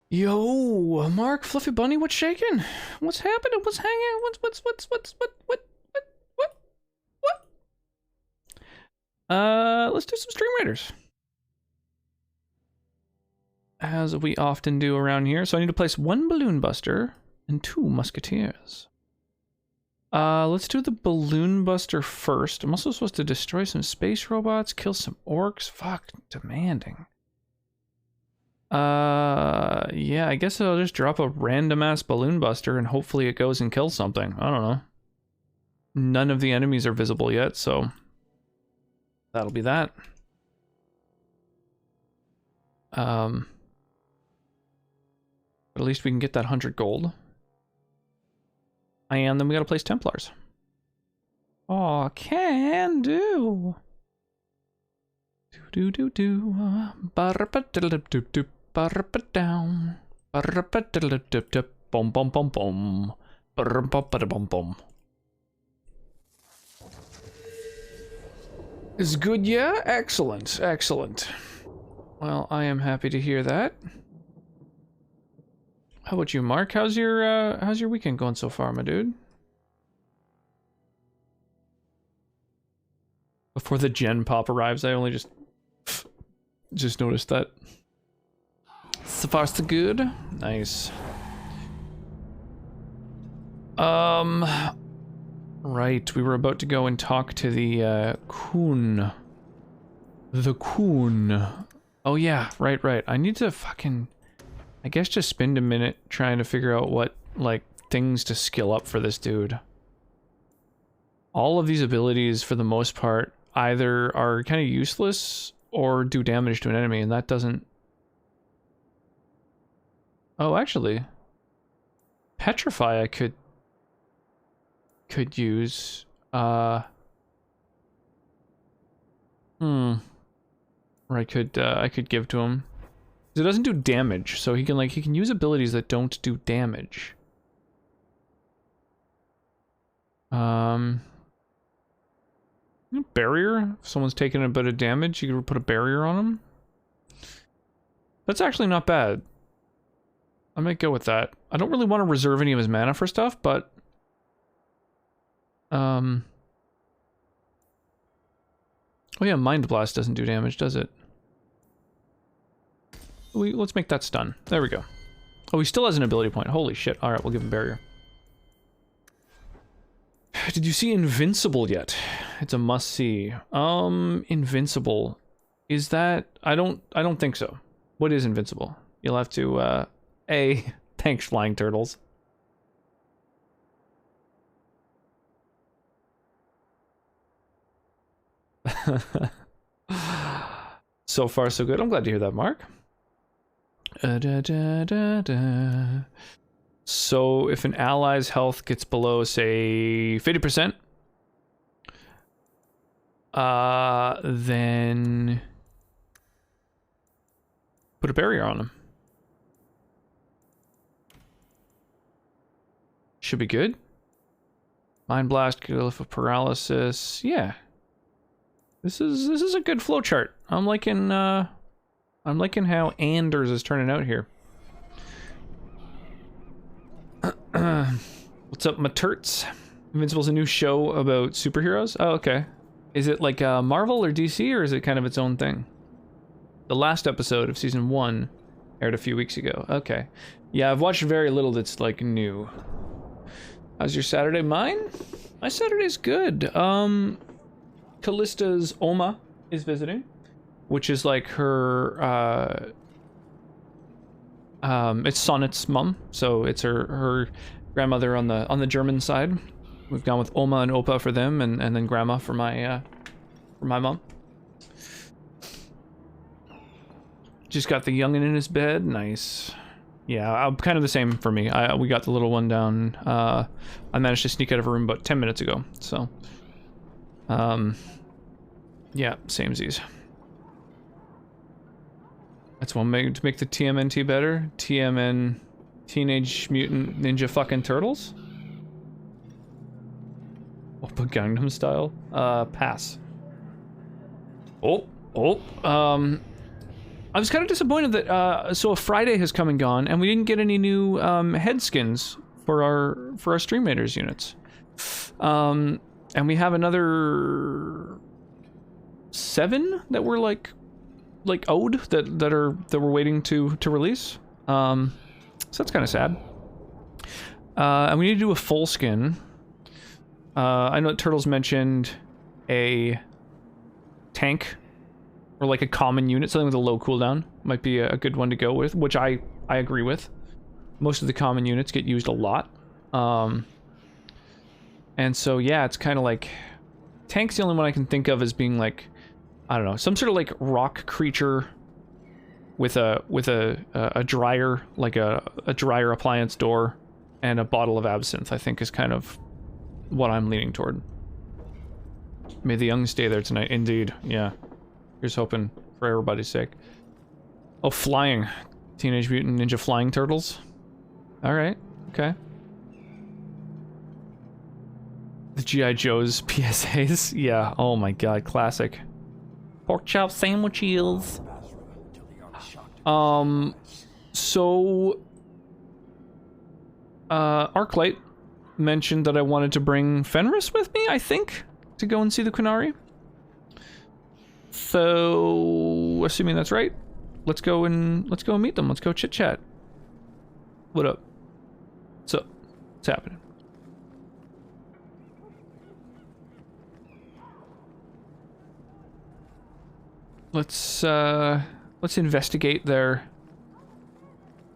Yo, Mark, Fluffy Bunny, what's shaking? What's happening? What's hanging? What? Let's do some Stream Raiders. As we often do around here. So I need to place 1 Balloon Buster and 2 Musketeers. Let's do the Balloon Buster first. I'm also supposed to destroy some space robots, kill some orcs. Fuck, demanding. Yeah, I guess I'll just drop a random ass Balloon Buster and hopefully it goes and kills something. I don't know. None of the enemies are visible yet, so that'll be that. But at least we can get that 100 gold. And then we gotta place Templars. Oh, can do. Do. Down. Bum bum bum bum. Bum bum. Is good, yeah? Excellent, excellent. Well, I am happy to hear that. How about you, Mark? How's your weekend going so far, my dude? Before the gen pop arrives, I only just noticed that. So far, so good. Nice. Right, we were about to go and talk to the Qun. The Qun. Oh yeah, right. I need to fucking, I guess, just spend a minute trying to figure out what, like, things to skill up for this dude. All of these abilities, for the most part, either are kind of useless or do damage to an enemy, and that doesn't... Oh, actually, Petrify I could use. Or I could give to him. It doesn't do damage, so he can use abilities that don't do damage. Barrier? If someone's taking a bit of damage, you could put a barrier on them. That's actually not bad. I might go with that. I don't really want to reserve any of his mana for stuff, but... Oh yeah, Mind Blast doesn't do damage, does it? Let's make that stun. There we go. Oh, he still has an ability point. Holy shit. Alright, we'll give him barrier. Did you see Invincible yet? It's a must-see. Invincible. Is that... I don't think so. What is Invincible? You'll have to, thanks, Flying Turtles. So far, so good. I'm glad to hear that, Mark. So, if an ally's health gets below, say, 50%, then put a barrier on them. Should be good. Mind Blast, Glyph of Paralysis. Yeah. This is a good flowchart. I'm liking how Anders is turning out here. What's up, my turts? Invincible's a new show about superheroes? Oh, okay. Is it like Marvel or DC, or is it kind of its own thing? The last episode of season 1 aired a few weeks ago. Okay. Yeah, I've watched very little that's like new. How's your Saturday? Mine? My Saturday's good. Callista's Oma is visiting, which is like her, it's Sonnet's mom, so it's her grandmother on the German side. We've gone with Oma and Opa for them, and then Grandma for my mom. Just got the youngin' in his bed. Nice. Yeah, kind of the same for me. We got the little one down. I managed to sneak out of her room about 10 minutes ago, so. Yeah, samesies. That's one way to make the TMNT better. TMN, Teenage Mutant Ninja fucking Turtles. Oppa Gangnam Style. Pass. I was kind of disappointed that so a Friday has come and gone, and we didn't get any new head skins for our Stream Raiders units. And we have another 7 that we're like owed that we're waiting to release. So that's kind of sad. And we need to do a full skin. I know that Turtles mentioned a tank or like a common unit, something with a low cooldown might be a good one to go with, which I agree with. Most of the common units get used a lot. And so yeah, it's kind of like tank's the only one I can think of as being like, I don't know, some sort of like rock creature with a dryer, like a dryer appliance door and a bottle of absinthe, I think is kind of what I'm leaning toward. May the young stay there tonight. Indeed, yeah. Here's hoping for everybody's sake. Oh, flying. Teenage Mutant Ninja Flying Turtles. Alright, okay. The G.I. Joe's PSAs. Yeah, oh my god, classic. Pork chop sandwiches. So... Arclight mentioned that I wanted to bring Fenris with me, I think, to go and see the Qunari. So, assuming that's right, let's go and meet them. Let's go chit chat. What up? So, what's happening? Let's investigate their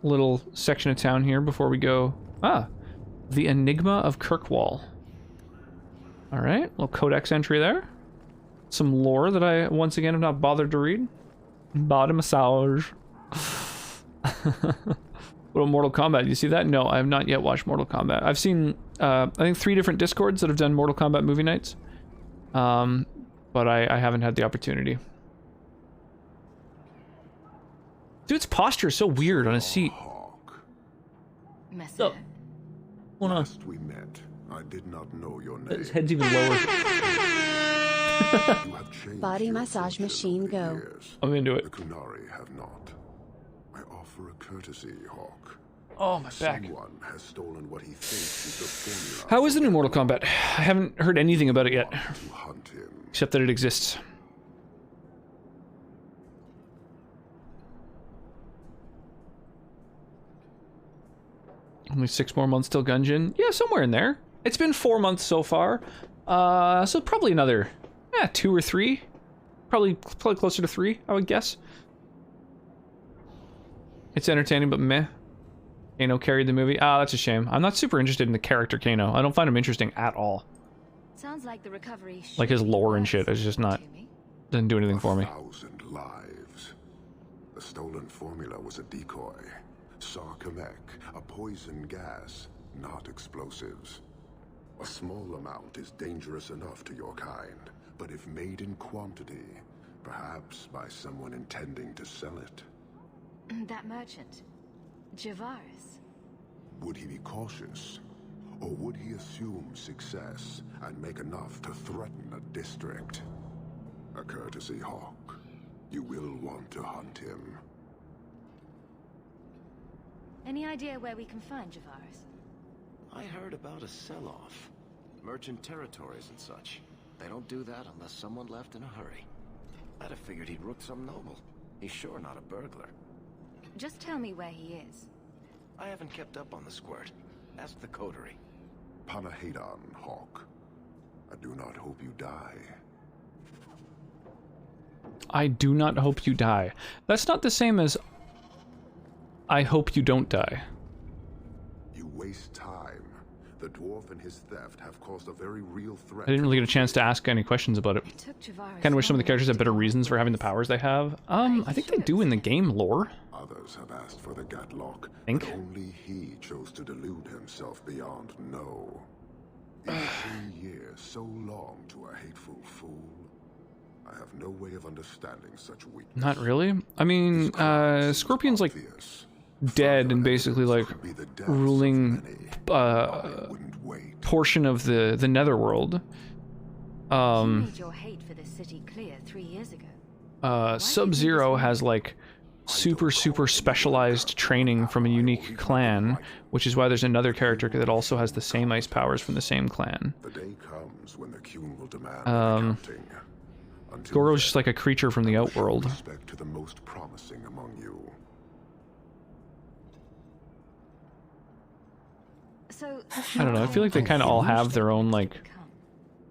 little section of town here before we go. Ah, the Enigma of Kirkwall. All right, little codex entry there. Some lore that I, once again, have not bothered to read. Body massage. Little Mortal Kombat, you see that? No, I have not yet watched Mortal Kombat. I've seen, I think 3 different Discords that have done Mortal Kombat movie nights. But I haven't had the opportunity. Dude's posture is so weird on his seat. Messer. Hold on. Last we met, I did not know your name. His head's even lower. You have changed Body your massage face machine over the go. years. I'm into it. The Qunari have not. I offer a courtesy, Hawk. Oh, my back. Someone has stolen what he thinks is the formula. How is the new Mortal Kombat? I haven't heard anything about it yet. To hunt him. Except that it exists. Only 6 more months till Gungeon. Yeah, somewhere in there. It's been 4 months so far. So probably another, 2 or 3. Probably closer to 3, I would guess. It's entertaining, but meh. Kano carried the movie. Ah, that's a shame. I'm not super interested in the character Kano. I don't find him interesting at all. Sounds like the recovery. Like his lore and shit is just not, doesn't do anything for me. 1,000 lives. The stolen formula was a decoy. Sarkamek, a poison gas, not explosives. A small amount is dangerous enough to your kind, but if made in quantity, perhaps by someone intending to sell it. That merchant, Javaris. Would he be cautious? Or would he assume success and make enough to threaten a district? A courtesy, Hawk. You will want to hunt him. Any idea where we can find Javaris? I heard about a sell-off. Merchant territories and such. They don't do that unless someone left in a hurry. I'd have figured he'd rooked some noble. He's sure not a burglar. Just tell me where he is. I haven't kept up on the squirt. Ask the coterie. Panahedon, Hawk. I do not hope you die. I do not hope you die. That's not the same as I hope you don't die. You waste time. The dwarf and his theft have caused a very real threat. I didn't really get a chance to ask any questions about it. It took Javaris. Kind of wish some of the characters had better reasons for having the powers they have. I think they do in the game lore. Others have asked for the Gatlock, Think? but only he chose to delude himself beyond no. In 3 years, so long to a hateful fool. I have no way of understanding such weakness. Not really. I mean, Scorpion's like dead and basically like ruling portion of the Netherworld. You made your hate for this city clear 3 years ago. Sub-Zero has like super specialized training from a unique clan, which is why there's another character that also has the same ice powers from the same clan. The day comes when the Qun will demand accounting. Until Goro's then, just like a creature from the outworld. respect to the most promising among you. So I don't know, I feel like they kind of all have their own, like,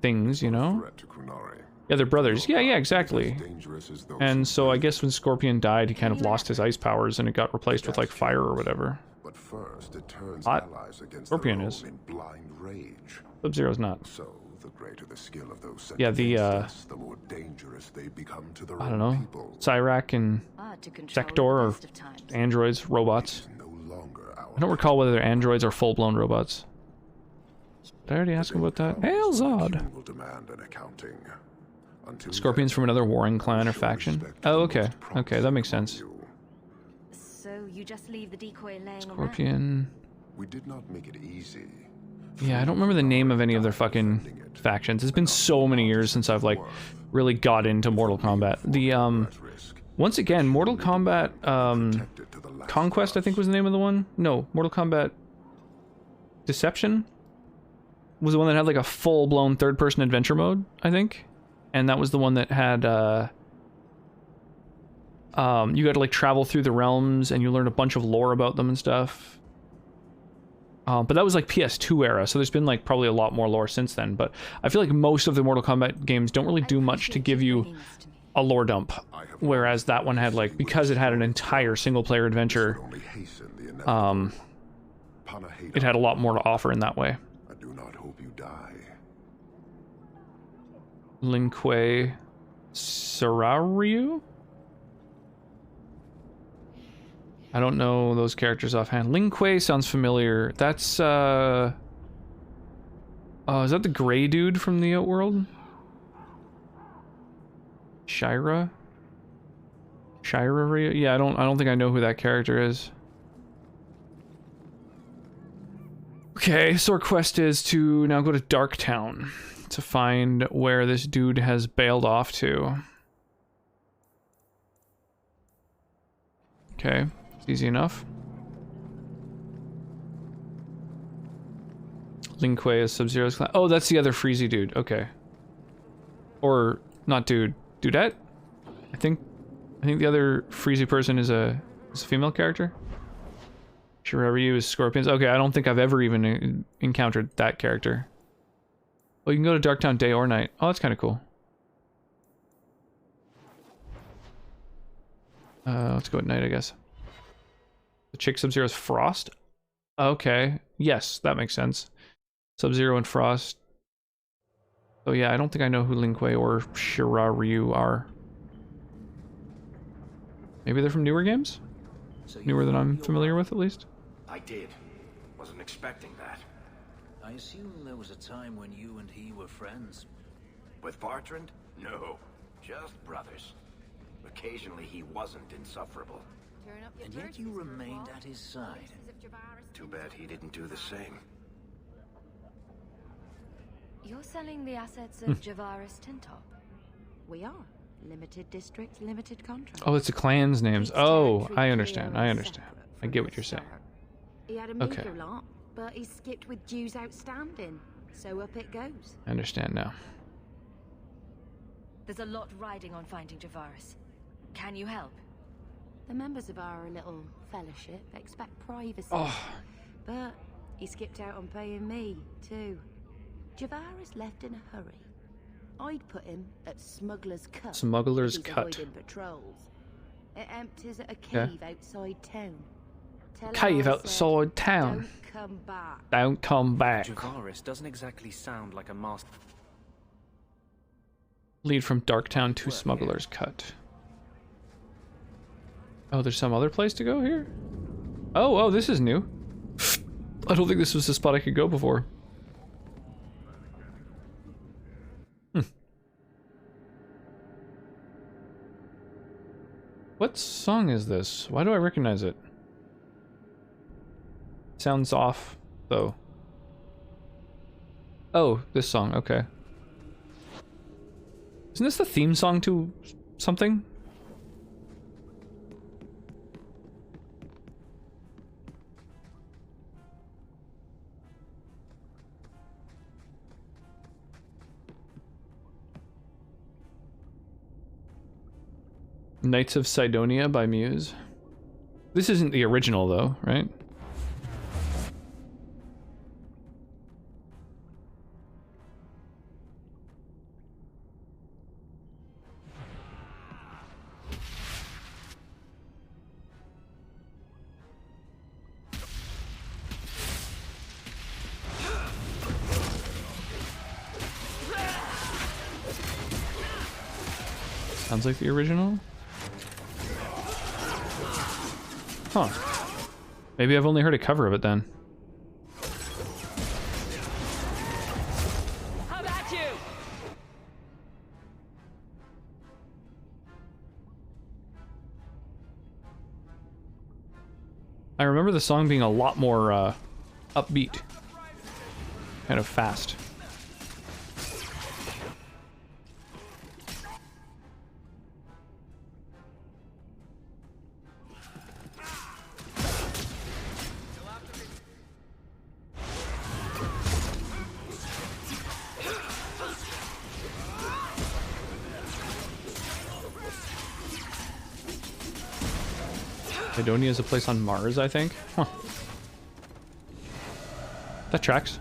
things, you know? Threat to Qunari. Yeah, they're brothers. Yeah, exactly. As dangerous as those And who so I live. guess when Scorpion died, he kind of lost his ice powers and it got replaced with, like, fire or whatever. But first, it turns Hot. allies against Scorpion their is. own in blind rage. Sub-Zero's not. So, the greater the skill of those sent Yeah, the, against us, the more dangerous they become to their I own don't know. people. Cyrac and hard to control Sector at or the best of times. androids, robots. It's no longer our I don't recall whether they're androids or full-blown robots. Did I already ask him about that? Hail Zod! Qun will demand an accounting. Until Scorpion's then, from another warring clan or show faction? respect to Oh, the okay. most Okay, that makes promising sense. among you. So you just leave the decoy laying around? Scorpion... We did not make it easy. Yeah, I don't remember the name of any of their fucking factions. It's been so many years since I've, like, really got into Mortal Kombat. The, At risk. once again, Mortal Kombat, Protected to the last Conquest, I think was the name of the one? No, Mortal Kombat Deception was the one that had, like, a full-blown third-person adventure mode, I think. And that was the one that had, you got to, like, travel through the realms and you learn a bunch of lore about them and stuff. But that was like PS2 era, so there's been like probably a lot more lore since then. But I feel like most of the Mortal Kombat games don't really do much to give you a lore dump. Whereas that one had like, because it had an entire single player adventure, only hasten the inevitable. Panaheda, it had a lot more to offer in that way. I do not hope you die. Lin Kuei Sarayu? I don't know those characters offhand. Lin Kuei sounds familiar. That's, oh, is that the gray dude from the Outworld? Shira? Shira? Yeah, I don't think I know who that character is. Okay, so our quest is to now go to Darktown to find where this dude has bailed off to. Okay. Easy enough. Lin Kuei is Sub-Zero's clan. Oh, that's the other Freezy dude. Okay. Or not dude. Dudette? I think the other Freezy person is a female character. Shiryu is Scorpions. Okay, I don't think I've ever even encountered that character. Oh, you can go to Darktown day or night. Oh, that's kind of cool. Let's go at night, I guess. The chick Sub-Zero's Frost? Okay. Yes, that makes sense. Sub-Zero and Frost. Oh yeah, I don't think I know who Lin Kuei or Shiryu are. Maybe they're from newer games? So Newer than I'm familiar with, at least? I did. Wasn't expecting that. I assume there was a time when you and he were friends. With Bartrand? No. Just brothers. Occasionally he wasn't insufferable. And yet you remained at his side. Too bad he didn't do the same. You're selling the assets of Javaris Tintop. We are. Limited district, limited contract. Oh, it's the clan's names. Each Oh, territory I understand. clear I and understand. separate I from get the what you're saying. start. He had a Okay. meager lot, but he skipped with dues outstanding. So up it goes. I understand now. There's a lot riding on finding Javaris. Can you help? The members of our little fellowship expect privacy. Oh, But he skipped out on paying me, too. Javaris left in a hurry. I'd put him at Smuggler's Cut. Smuggler's He's Cut. avoiding patrols. It empties at a Yeah. cave outside town. Tell him Cave I outside said, town. Don't come back. Don't come back. Javaris doesn't exactly sound like a master. Lead from Darktown to Smuggler's Cut. Oh, there's some other place to go here? Oh, this is new. I don't think this was the spot I could go before. What song is this? Why do I recognize it? Sounds off, though. Oh, this song, okay. Isn't this the theme song to something? Knights of Sidonia by Muse. This isn't the original though, right? Sounds like the original. Huh. Maybe I've only heard a cover of it then. How about you? I remember the song being a lot more upbeat. Kind of fast. Sidonia is a place on Mars, I think. Huh. That tracks.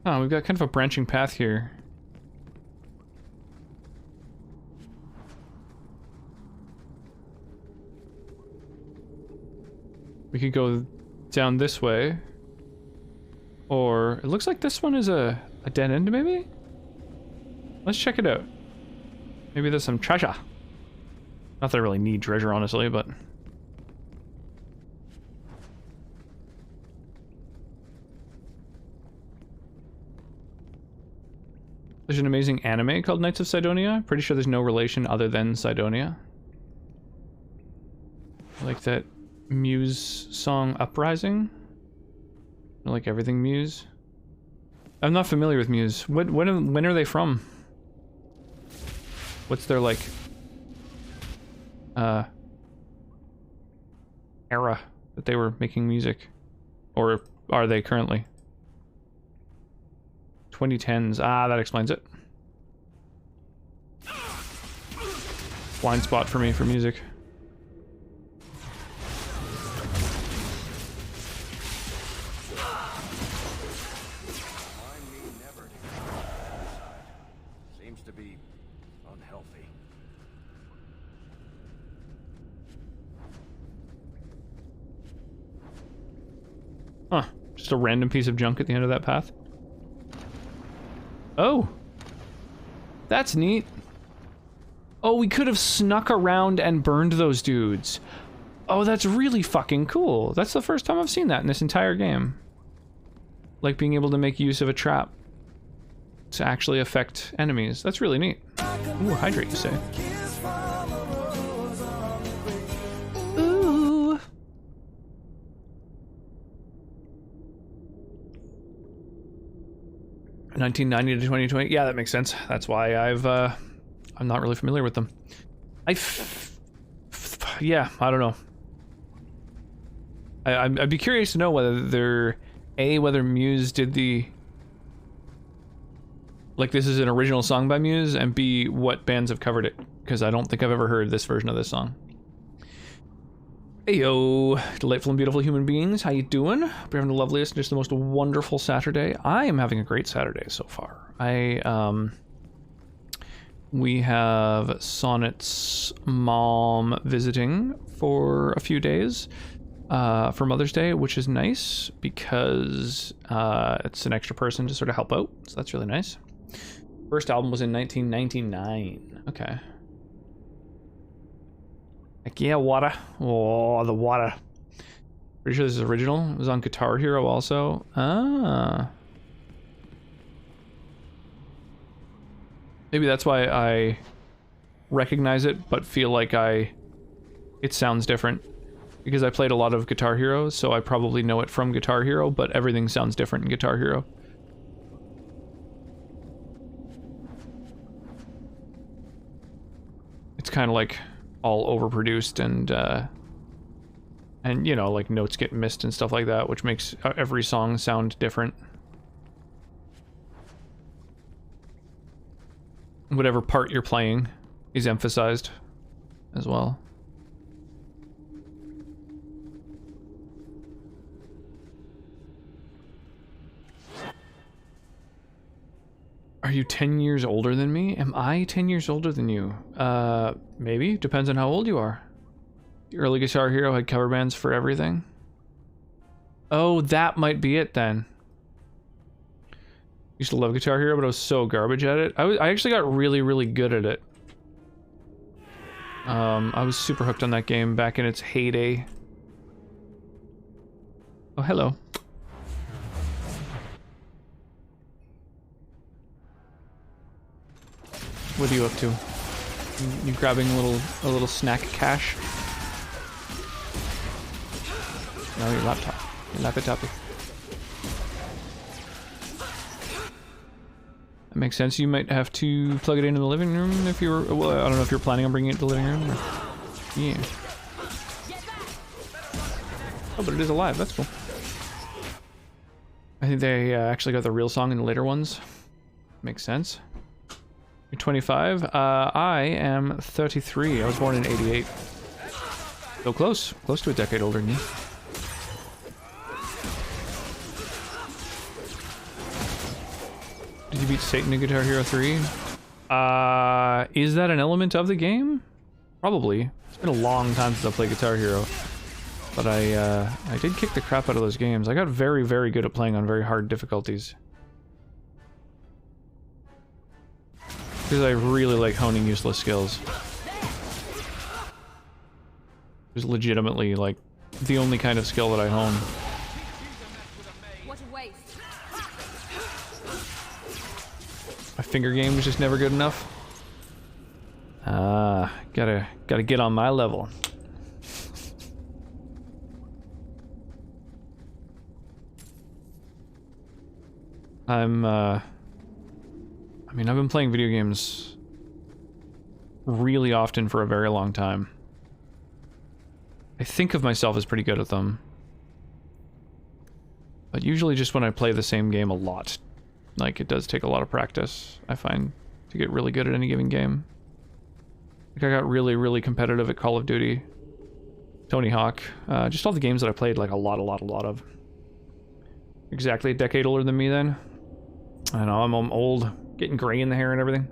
Oh, we've got kind of a branching path here. We could go down this way. Or, it looks like this one is a dead end, maybe? Let's check it out. Maybe there's some treasure. Not that I really need treasure, honestly, but... There's an amazing anime called Knights of Sidonia. Pretty sure there's no relation other than Sidonia. I like that Muse song Uprising. I like everything Muse. I'm not familiar with Muse. When are they from? What's their like era that they were making music? Or are they currently? 2010s. Ah, that explains it. Blind spot for me for music. Seems to be unhealthy. Huh. Just a random piece of junk at the end of that path. Oh. That's neat. Oh, we could have snuck around and burned those dudes. Oh, that's really fucking cool. That's the first time I've seen that in this entire game. Like being able to make use of a trap to actually affect enemies. That's really neat. Ooh, hydrate, you say? Ooh. 1990 to 2020. Yeah, that makes sense. That's why I'm not really familiar with them. Yeah, I don't know. I'd be curious to know whether they're whether Muse did the, like, this is an original song by Muse, and B, what bands have covered it, because I don't think I've ever heard this version of this song. Heyo, delightful and beautiful human beings, how you doing? Hope you're having the loveliest, just the most wonderful Saturday. I am having a great Saturday so far. We have Sonnet's mom visiting for a few days for Mother's Day, which is nice because it's an extra person to sort of help out, so that's really nice. First album was in 1999. Okay. Heck yeah, water. Oh, the water. Pretty sure this is original. It was on Guitar Hero also. Ah. Maybe that's why I recognize it, but feel like it sounds different. Because I played a lot of Guitar Hero, so I probably know it from Guitar Hero, but everything sounds different in Guitar Hero. It's kind of like all overproduced and And, you know, like notes get missed and stuff like that, which makes every song sound different. Whatever part you're playing is emphasized as well. Are you 10 years older than me? Am I 10 years older than you? Maybe. Depends on how old you are. The early Guitar Hero had cover bands for everything. Oh, that might be it then. Used to love Guitar Hero, but I was so garbage at it. I actually got really, really good at it. I was super hooked on that game back in its heyday. Oh, hello. What are you up to? You grabbing a little snack cache? No, your laptop. Your lappy-tappy. That makes sense. You might have to plug it into the living room if you're... Well, I don't know if you're planning on bringing it to the living room. Or, yeah. Oh, but it is alive. That's cool. I think they actually got the real song in the later ones. Makes sense. You're 25. I am 33. I was born in 88. So close. Close to a decade older than you. Did you beat Satan in Guitar Hero 3? Is that an element of the game? Probably. It's been a long time since I played Guitar Hero. But I did kick the crap out of those games. I got very, very good at playing on very hard difficulties. Because I really like honing useless skills. It was legitimately, like, the only kind of skill that I hone. What a waste. My finger game was just never good enough. Gotta get on my level. I mean, I've been playing video games really often for a very long time. I think of myself as pretty good at them. But usually just when I play the same game a lot. Like, it does take a lot of practice, I find, to get really good at any given game. Like, I got really, really competitive at Call of Duty, Tony Hawk, just all the games that I played, like, a lot of. Exactly a decade older than me then. I know, I'm old, getting gray in the hair and everything.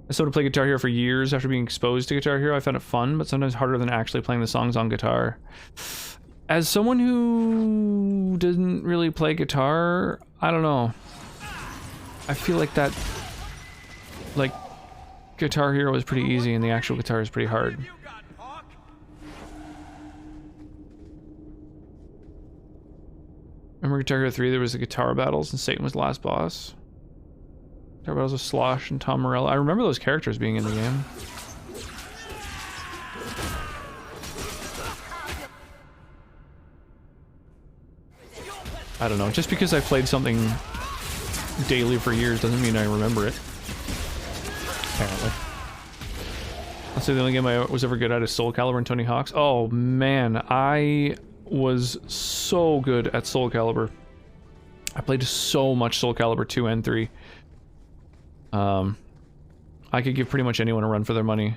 I started to play Guitar Hero for years after being exposed to Guitar Hero. I found it fun, but sometimes harder than actually playing the songs on guitar. As someone who doesn't really play guitar, I don't know. I feel like that, like, Guitar Hero is pretty easy and the actual guitar is pretty hard. Remember Guitar Hero 3, there was the guitar battles and Satan was the last boss? Guitar battles with Slosh and Tom Morello. I remember those characters being in the game. I don't know, just because I played something daily for years doesn't mean I remember it. Apparently. I'll say the only game I was ever good at is Soul Calibur and Tony Hawk's. Oh man, I was so good at Soul Calibur. I played so much Soul Calibur 2 and 3. I could give pretty much anyone a run for their money.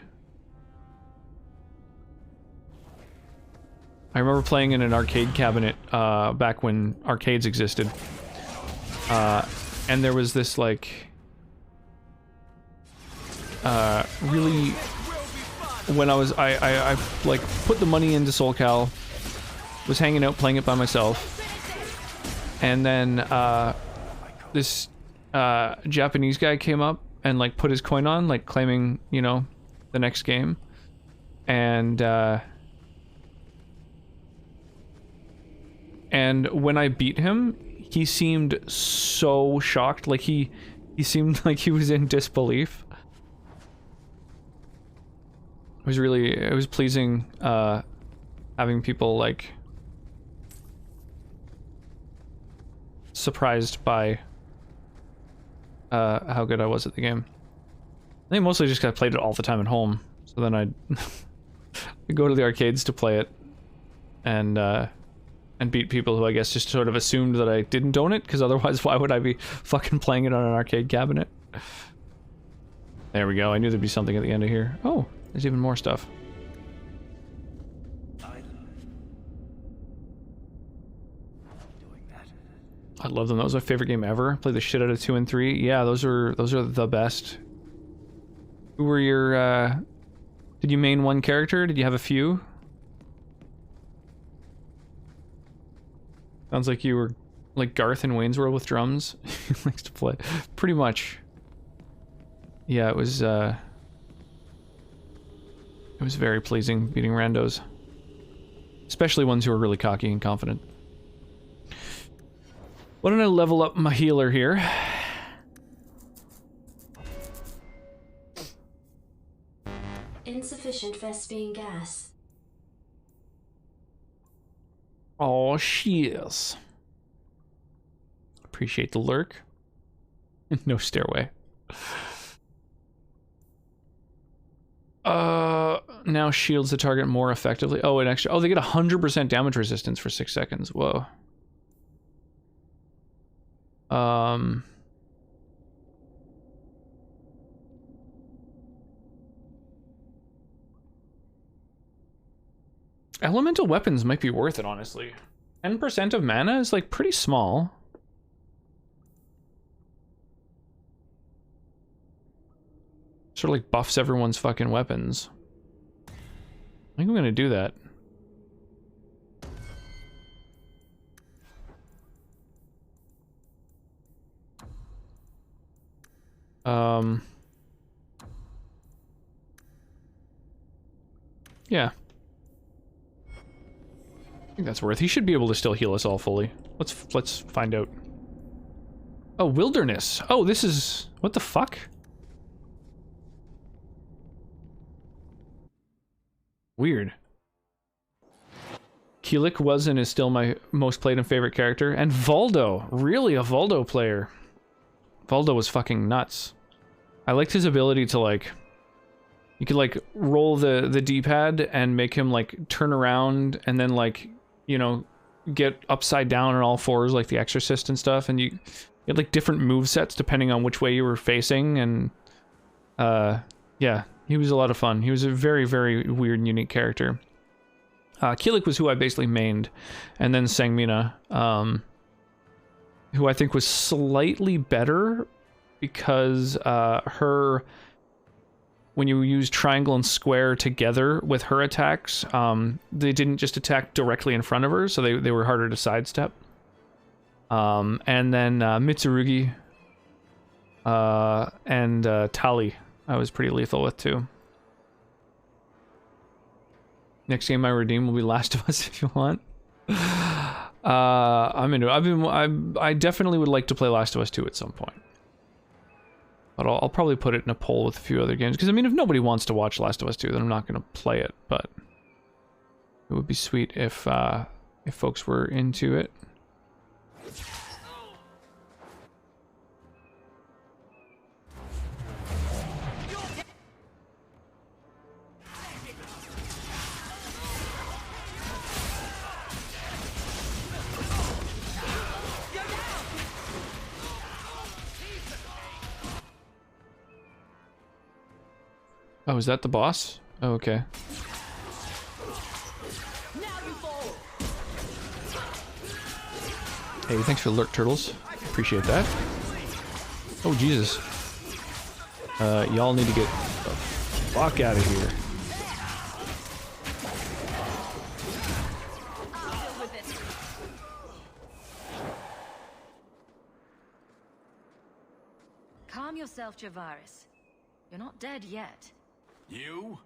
I remember playing in an arcade cabinet back when arcades existed. And there was this, like, really, when I like put the money into Soul Cal, was hanging out playing it by myself, and then this Japanese guy came up and like put his coin on, like claiming, you know, the next game, and when I beat him, he seemed so shocked, like he seemed like he was in disbelief. It was pleasing having people like surprised by how good I was at the game. I think mostly just 'cause I played it all the time at home, so then I'd go to the arcades to play it. and beat people who I guess just sort of assumed that I didn't own it, because otherwise why would I be fucking playing it on an arcade cabinet? There we go, I knew there'd be something at the end of here. Oh, there's even more stuff. I love them. That was my favorite game ever. Played the shit out of 2 and 3. Yeah, those are the best. Who were your did you main one character? Did you have a few? Sounds like you were like Garth in Wayne's World with drums. He likes to play. Pretty much. Yeah, it was very pleasing beating randos. Especially ones who were really cocky and confident. Why don't I level up my healer here? Insufficient Vespine gas. Oh, shears. Appreciate the lurk. No stairway. Now shields the target more effectively. Oh, an extra. Oh, they get 100% damage resistance for 6 seconds. Whoa. Elemental weapons might be worth it, honestly. 10% of mana is like pretty small. Sort of like buffs everyone's fucking weapons. I think I'm gonna do that. Yeah. I think that's worth. He should be able to still heal us all fully. Let's find out. Oh, wilderness. Oh, this is... What the fuck? Weird. Keelik was and is still my most played and favorite character. And Voldo. Really a Voldo player. Voldo was fucking nuts. I liked his ability to, like... You could, like, roll the D-pad and make him, like, turn around and then, like, you know, get upside down on all fours like the Exorcist and stuff. And you had, like, different movesets depending on which way you were facing. And, yeah, he was a lot of fun. He was a very, very weird and unique character. Keelik was who I basically mained. And then Sangmina, who I think was slightly better because her... When you use triangle and square together with her attacks, they didn't just attack directly in front of her, so they were harder to sidestep. And then Mitsurugi and Tali I was pretty lethal with too. Next game I redeem will be Last of Us if you want. I'm into it. I definitely would like to play Last of Us 2 at some point. But I'll probably put it in a poll with a few other games. Because, I mean, if nobody wants to watch Last of Us 2, then I'm not going to play it. But it would be sweet if folks were into it. Oh, is that the boss? Oh, okay. Hey, thanks for the lurk, turtles. Appreciate that. Oh, Jesus. Y'all need to get the fuck out of here. Calm yourself, Javaris. You're not dead yet. You?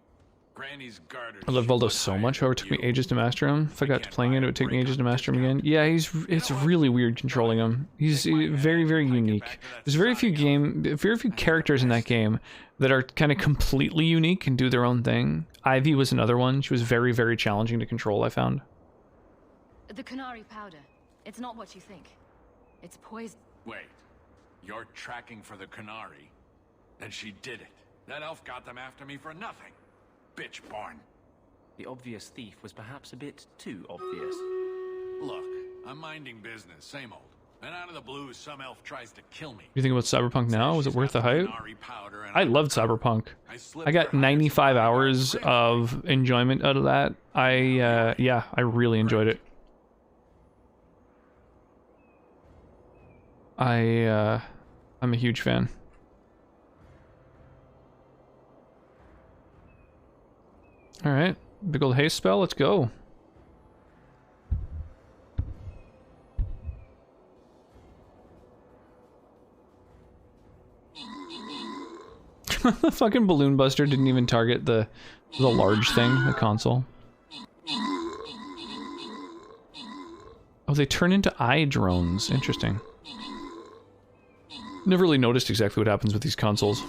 Granny's gartered. I love Voldo so much, however it took me ages to master him. If I got to playing it, it would take me ages to master him again. Yeah, it's really weird controlling him. He's very, very unique. There's very few characters in that game that are kind of completely unique and do their own thing. Ivy was another one. She was very, very challenging to control, I found. The Qunari powder. It's not what you think. It's poison. Wait. You're tracking for the Qunari? And she did it. That elf got them after me for nothing. Bitch born. The obvious thief was perhaps a bit too obvious. Look, I'm minding business, same old. Then out of the blue, some elf tries to kill me. What do you think about Cyberpunk now? Was it worth the hype? Qunari powder and I loved Cyberpunk. I got 95 hours of enjoyment out of that. Yeah, I really enjoyed it. I'm a huge fan. All right, big old haste spell. Let's go. The fucking balloon buster didn't even target the large thing, the console. Oh, they turn into eye drones. Interesting. Never really noticed exactly what happens with these consoles.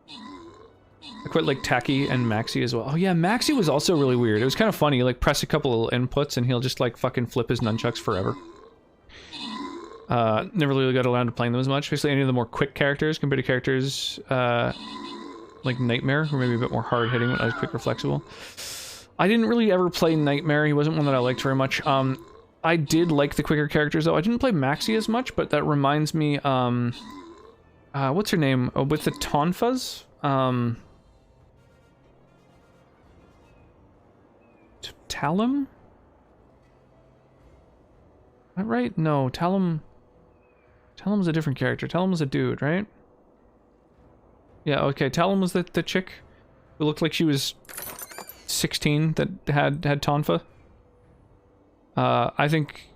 I quite like Taki and Maxi as well. Oh yeah, Maxi was also really weird. It was kind of funny. You like press a couple of inputs and he'll just like fucking flip his nunchucks forever. Never really got around to playing them as much. Basically, any of the more quick characters compared to characters like Nightmare, who are maybe a bit more hard-hitting when I was quick or flexible. I didn't really ever play Nightmare. He wasn't one that I liked very much. I did like the quicker characters, though. I didn't play Maxi as much, but that reminds me, what's her name? Oh, with the Tonfas? Talum? Is that right? No, Talum's a different character. Talum was a dude, right? Yeah, okay. Talum was the chick who looked like she was 16 that had Tonfa. I think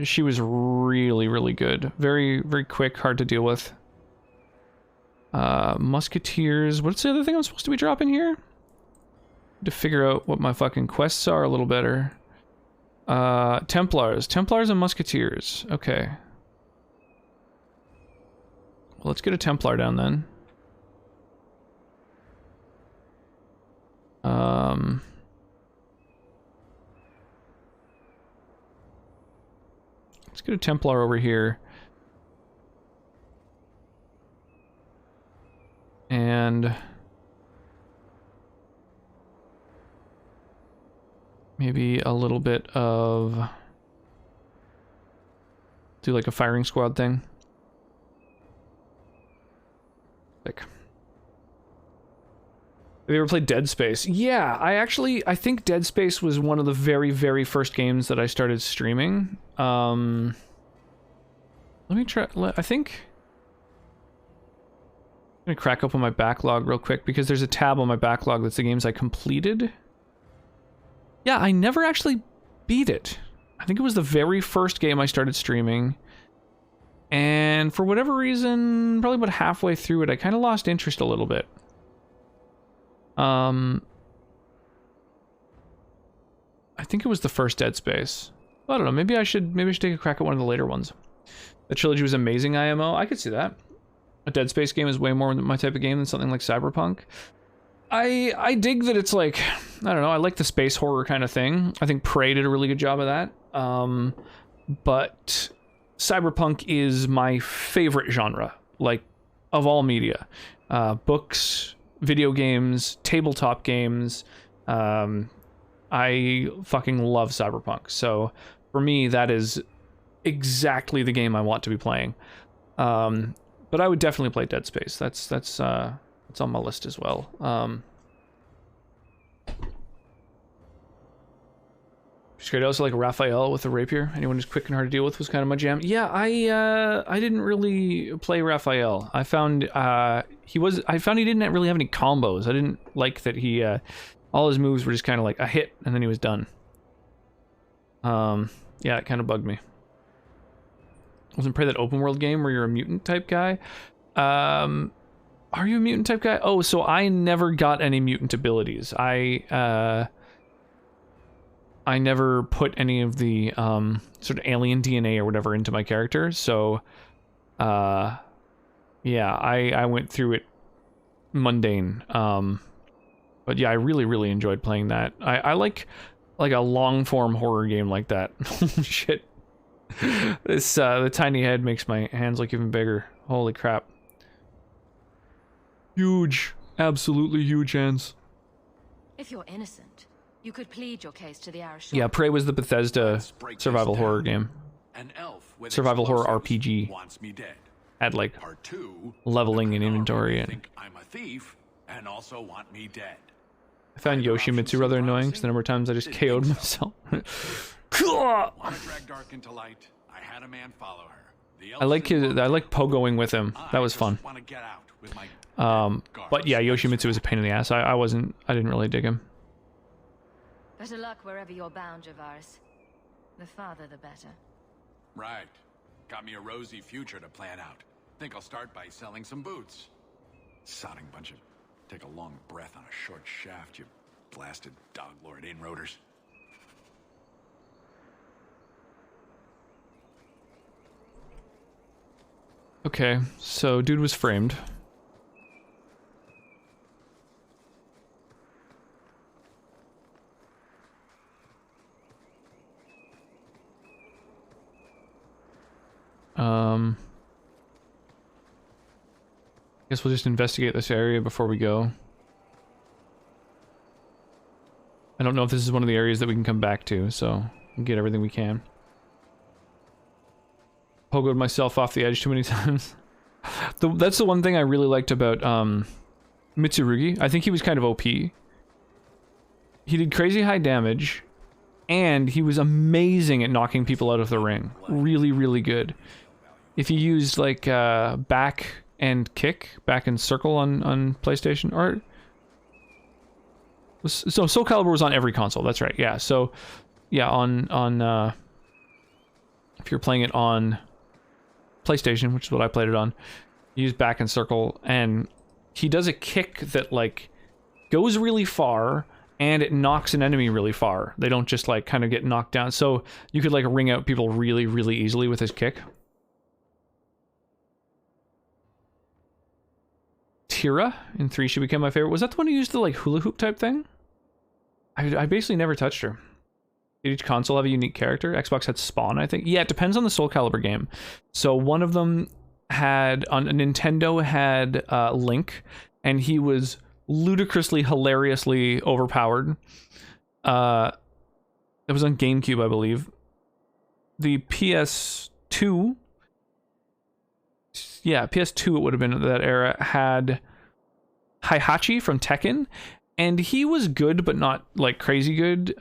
she was really, really good. Very, very quick, hard to deal with. Musketeers. What's the other thing I'm supposed to be dropping here? To figure out what my fucking quests are a little better. Templars. Templars and Musketeers. Okay. Well, let's get a Templar down then. Let's get a Templar over here. And maybe a little bit of... do like a firing squad thing. Like... Have you ever played Dead Space? Yeah, I think Dead Space was one of the very, very first games that I started streaming. Let me try, I think... I'm gonna crack open my backlog real quick because there's a tab on my backlog that's the games I completed. Yeah, I never actually beat it. I think it was the very first game I started streaming. And for whatever reason, probably about halfway through it, I kind of lost interest a little bit. I think it was the first Dead Space. I don't know, maybe I should take a crack at one of the later ones. The trilogy was amazing, IMO. I could see that. A Dead Space game is way more my type of game than something like Cyberpunk. I dig that it's like, I don't know, I like the space horror kind of thing. I think Prey did a really good job of that. But Cyberpunk is my favorite genre, like, of all media. Books, video games, tabletop games. I fucking love Cyberpunk. So for me, that is exactly the game I want to be playing. But I would definitely play Dead Space. That's on my list as well. Straight also like Raphael with the rapier. Anyone who's quick and hard to deal with was kind of my jam. Yeah, I didn't really play Raphael. I found he didn't really have any combos. I didn't like that he all his moves were just kind of like a hit and then he was done. Yeah, it kind of bugged me. Wasn't play that open world game where you're a mutant type guy. Are you a mutant type guy? Oh, so I never got any mutant abilities. I never put any of the sort of alien DNA or whatever into my character. So yeah, I went through it mundane. But yeah, I really, really enjoyed playing that. I like a long form horror game like that. Shit. This the tiny head makes my hands look even bigger. Holy crap. Huge. Absolutely huge hands. If you're innocent, you could plead your case to the Arashok. Yeah, Prey was the Bethesda break this survival horror down. game. An elf with Survival horror explosives RPG. wants me dead. Had like Part 2, leveling the and Qunari inventory and think I'm a thief and also want me dead. I found Either option Yoshimitsu seem rather annoying promising? because the number of times I just Didn't KO'd think so. myself. Want to drag Dark into light? I had a man follow her. The I like elves I like pogoing with him. That was just fun. want to get out with my But yeah, Yoshimitsu was a pain in the ass. I didn't really dig him. Better luck wherever you're bound, Javaris. The farther, the better. Right. Got me a rosy future to plan out. Think I'll start by selling some boots. Sodding bunch of... Take a long breath on a short shaft, you blasted dog lord inroaders. Okay, so dude was framed. Guess we'll just investigate this area before we go. I don't know if this is one of the areas that we can come back to, so we'll get everything we can. Pogoed myself off the edge too many times. That's the one thing I really liked about Mitsurugi. I think he was kind of OP. He did crazy high damage, and he was amazing at knocking people out of the ring. Really, really good. If you used like back and kick, back and circle on PlayStation, or so Soul Calibur was on every console. That's right. Yeah. So yeah, on if you're playing it on PlayStation, which is what I played it on, you use back and circle, and he does a kick that like goes really far and it knocks an enemy really far. They don't just like kind of get knocked down. So you could like ring out people really, really easily with his kick. Tira in 3, she became my favorite. Was that the one who used the like hula hoop type thing? I basically never touched her. Did each console have a unique character? Xbox had Spawn, I think. Yeah, it depends on the Soul Calibur game. So one of them had, on Nintendo, had Link, and he was ludicrously, hilariously overpowered. It was on GameCube, I believe. The PS2... Yeah, PS2 it would have been that era, had Heihachi from Tekken, and he was good, but not like crazy good.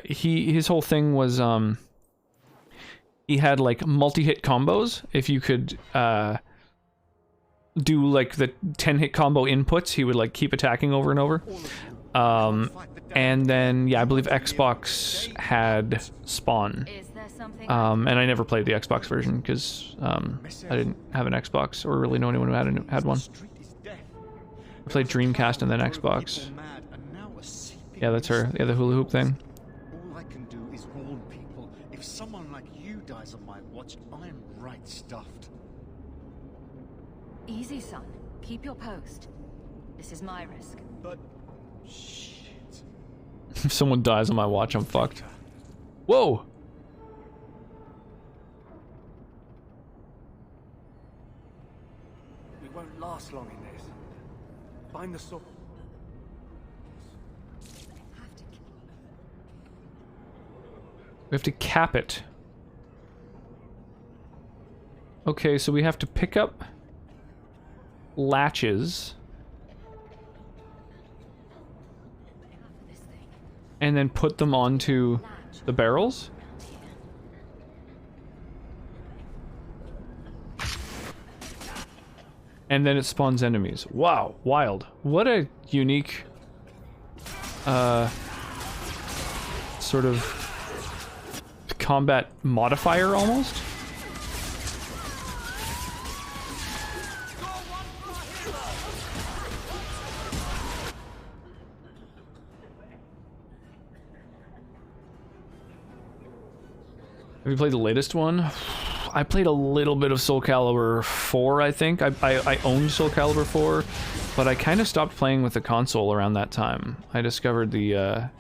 His whole thing was he had like multi-hit combos. If you could do like the 10-hit combo inputs, he would like keep attacking over and over. And then yeah, I believe Xbox had Spawn. And I never played the Xbox version because I didn't have an Xbox or really know anyone who had one. I played Dreamcast and then Xbox. Yeah, that's her. Yeah, the hula hoop thing. All I can do is warn people. If someone like you dies on my watch, I'm right stuffed. Easy, son. Keep your post. This is my risk. But shit. If someone dies on my watch, I'm fucked. Whoa! We won't last long in this. Find the sword. We have to cap it. Okay, so we have to pick up latches and then put them onto the barrels. And then it spawns enemies. Wow, wild. What a unique sort of combat modifier almost. Have you played the latest one? I played a little bit of Soul Calibur 4, I think. I owned Soul Calibur 4, but I kind of stopped playing with the console around that time. I discovered the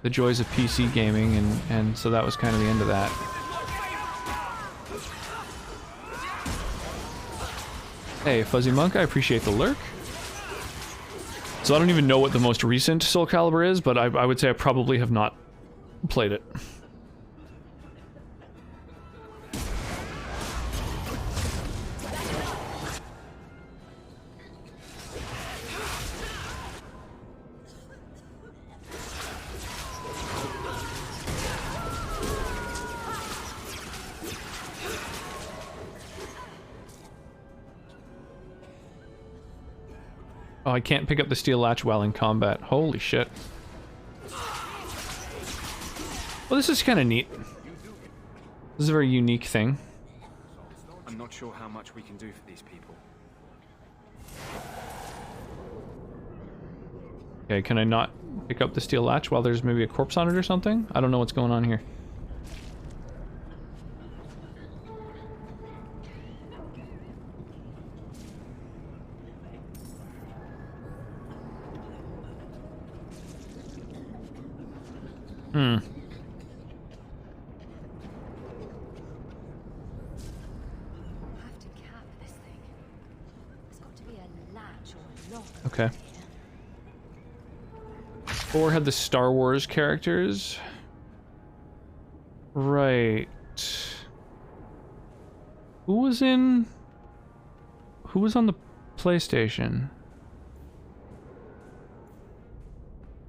joys of PC gaming, and so that was kind of the end of that. Hey, Fuzzy Monk, I appreciate the lurk. So I don't even know what the most recent Soul Calibur is, but I would say I probably have not played it. Oh, I can't pick up the steel latch while in combat. Holy shit. Well, this is kind of neat. This is a very unique thing. I'm not sure how much we can do for these people. Okay, can I not pick up the steel latch while there's maybe a corpse on it or something? I don't know what's going on here. Okay. 4 had the Star Wars characters. Right. Who was on the PlayStation?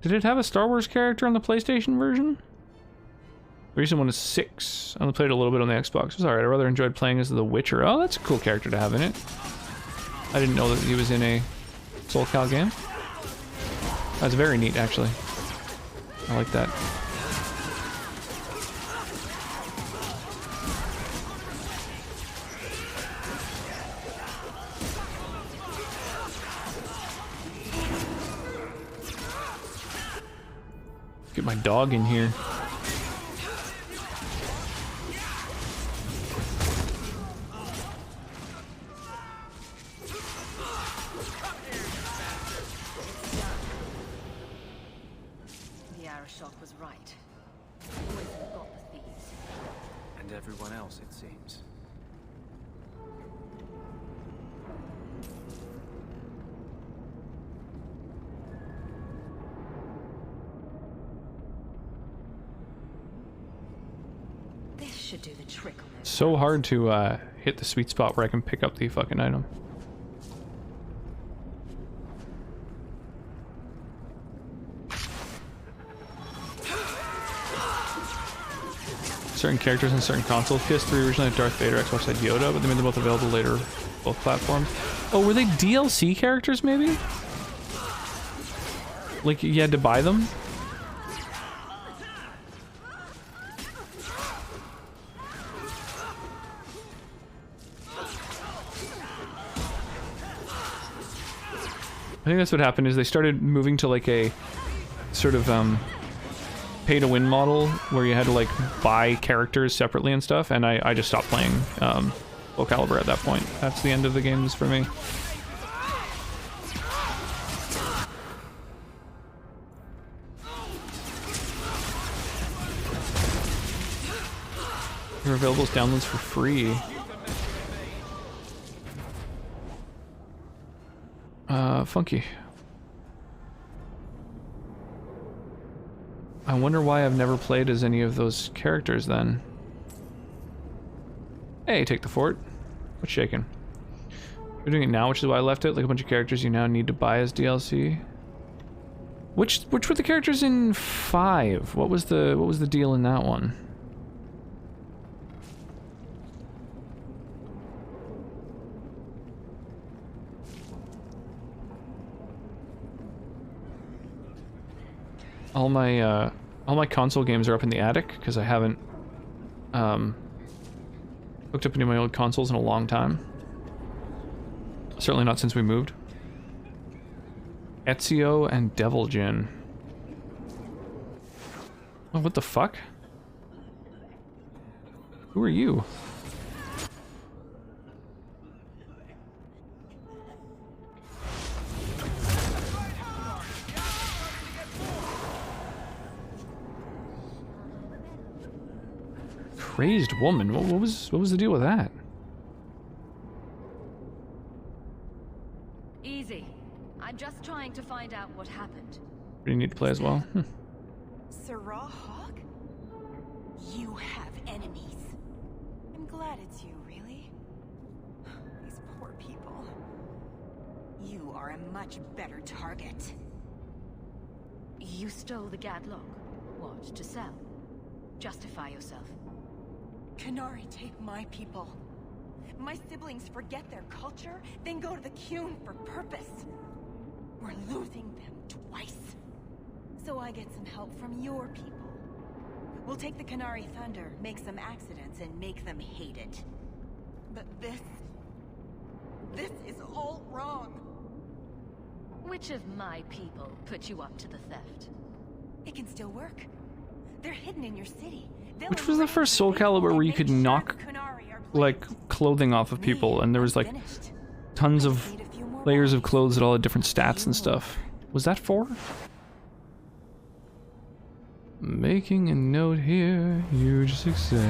Did it have a Star Wars character on the PlayStation version? The recent one is 6. I only played a little bit on the Xbox. It was alright. I rather enjoyed playing as the Witcher. Oh, that's a cool character to have in it. I didn't know that he was in a Soul Cal game. That's very neat, actually. I like that. Get my dog in here. Was right. Poison got the thieves. And everyone else, it seems. This should do the trick on those. So hard to hit the sweet spot where I can pick up the fucking item. Certain characters on certain consoles. PS3 originally had Darth Vader, Xbox had Yoda, but they made them both available later, both platforms. Oh, were they DLC characters, maybe? Like, you had to buy them? I think that's what happened, is they started moving to like a sort of, pay-to-win model where you had to like buy characters separately and stuff, and I just stopped playing Soul Calibur at that point. That's the end of the games for me. They're available as downloads for free. Funky. I wonder why I've never played as any of those characters then. Hey, take the fort. What's shaking? We're doing it now, which is why I left it. Like a bunch of characters you now need to buy as DLC. Which were the characters in 5? What was the deal in that one? All my console games are up in the attic because I haven't hooked up any of my old consoles in a long time. Certainly not since we moved. Ezio and Devil Jin. Oh, what the fuck? Who are you? Crazed woman. What was the deal with that? Easy. I'm just trying to find out what happened. Pretty neat to play as well. Sirrah Hawk? You have enemies. I'm glad it's you, really. These poor people. You are a much better target. You stole the Gadlock. What, to sell? Justify yourself. Qunari take my people. My siblings forget their culture, then go to the Qun for purpose. We're losing them twice. So I get some help from your people. We'll take the Qunari Thunder, make some accidents, and make them hate it. But this is all wrong. Which of my people put you up to the theft? It can still work. They're hidden in your city. Which was the first Soul Calibur where you could knock like clothing off of people, and there was like tons of layers of clothes that all had different stats and stuff. Was that 4? Making a note here, huge success.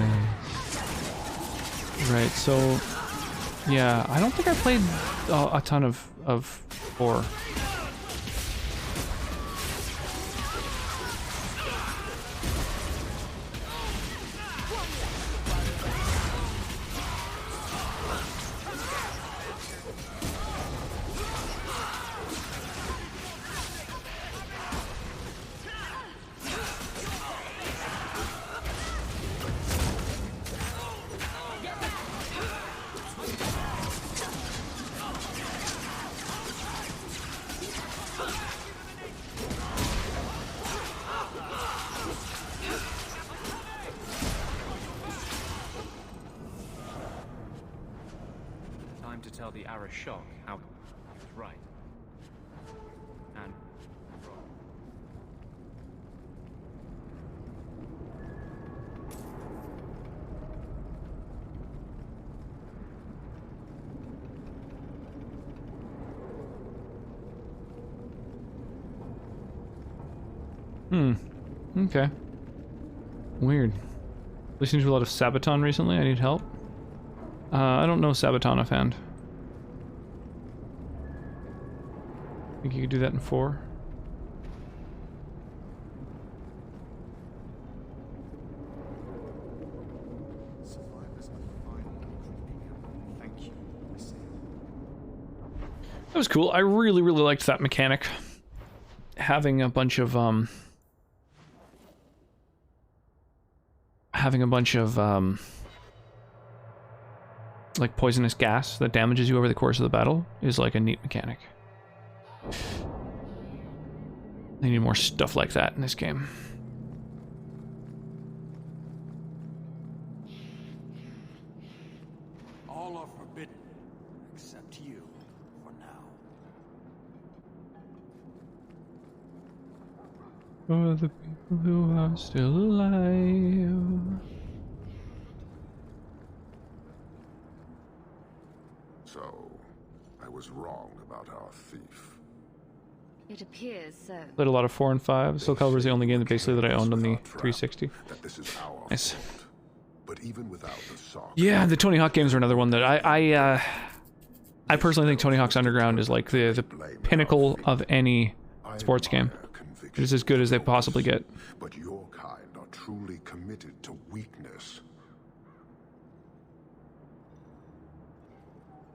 Right, so yeah, I don't think I played a ton of 4. Time to tell the Arashok how he was right. And wrong. Okay. Weird. Listening to a lot of Sabaton recently. I need help. I don't know Sabaton offhand. Think you could do that in 4? That was cool. I really, really liked that mechanic. Having a bunch of like poisonous gas that damages you over the course of the battle is like a neat mechanic. They need more stuff like that in this game. All are forbidden, except you, for now. For the people who are still alive. So, I was wrong about our thief. It appears so. Played a lot of 4 and 5. Soul Calibur is the only game that I owned on the 360. Nice. But even without the song, yeah, the Tony Hawk games are another one that I personally think Tony Hawk's Underground is like the pinnacle of any sports game. It is as good as they possibly get. But your kind are truly committed to weakness.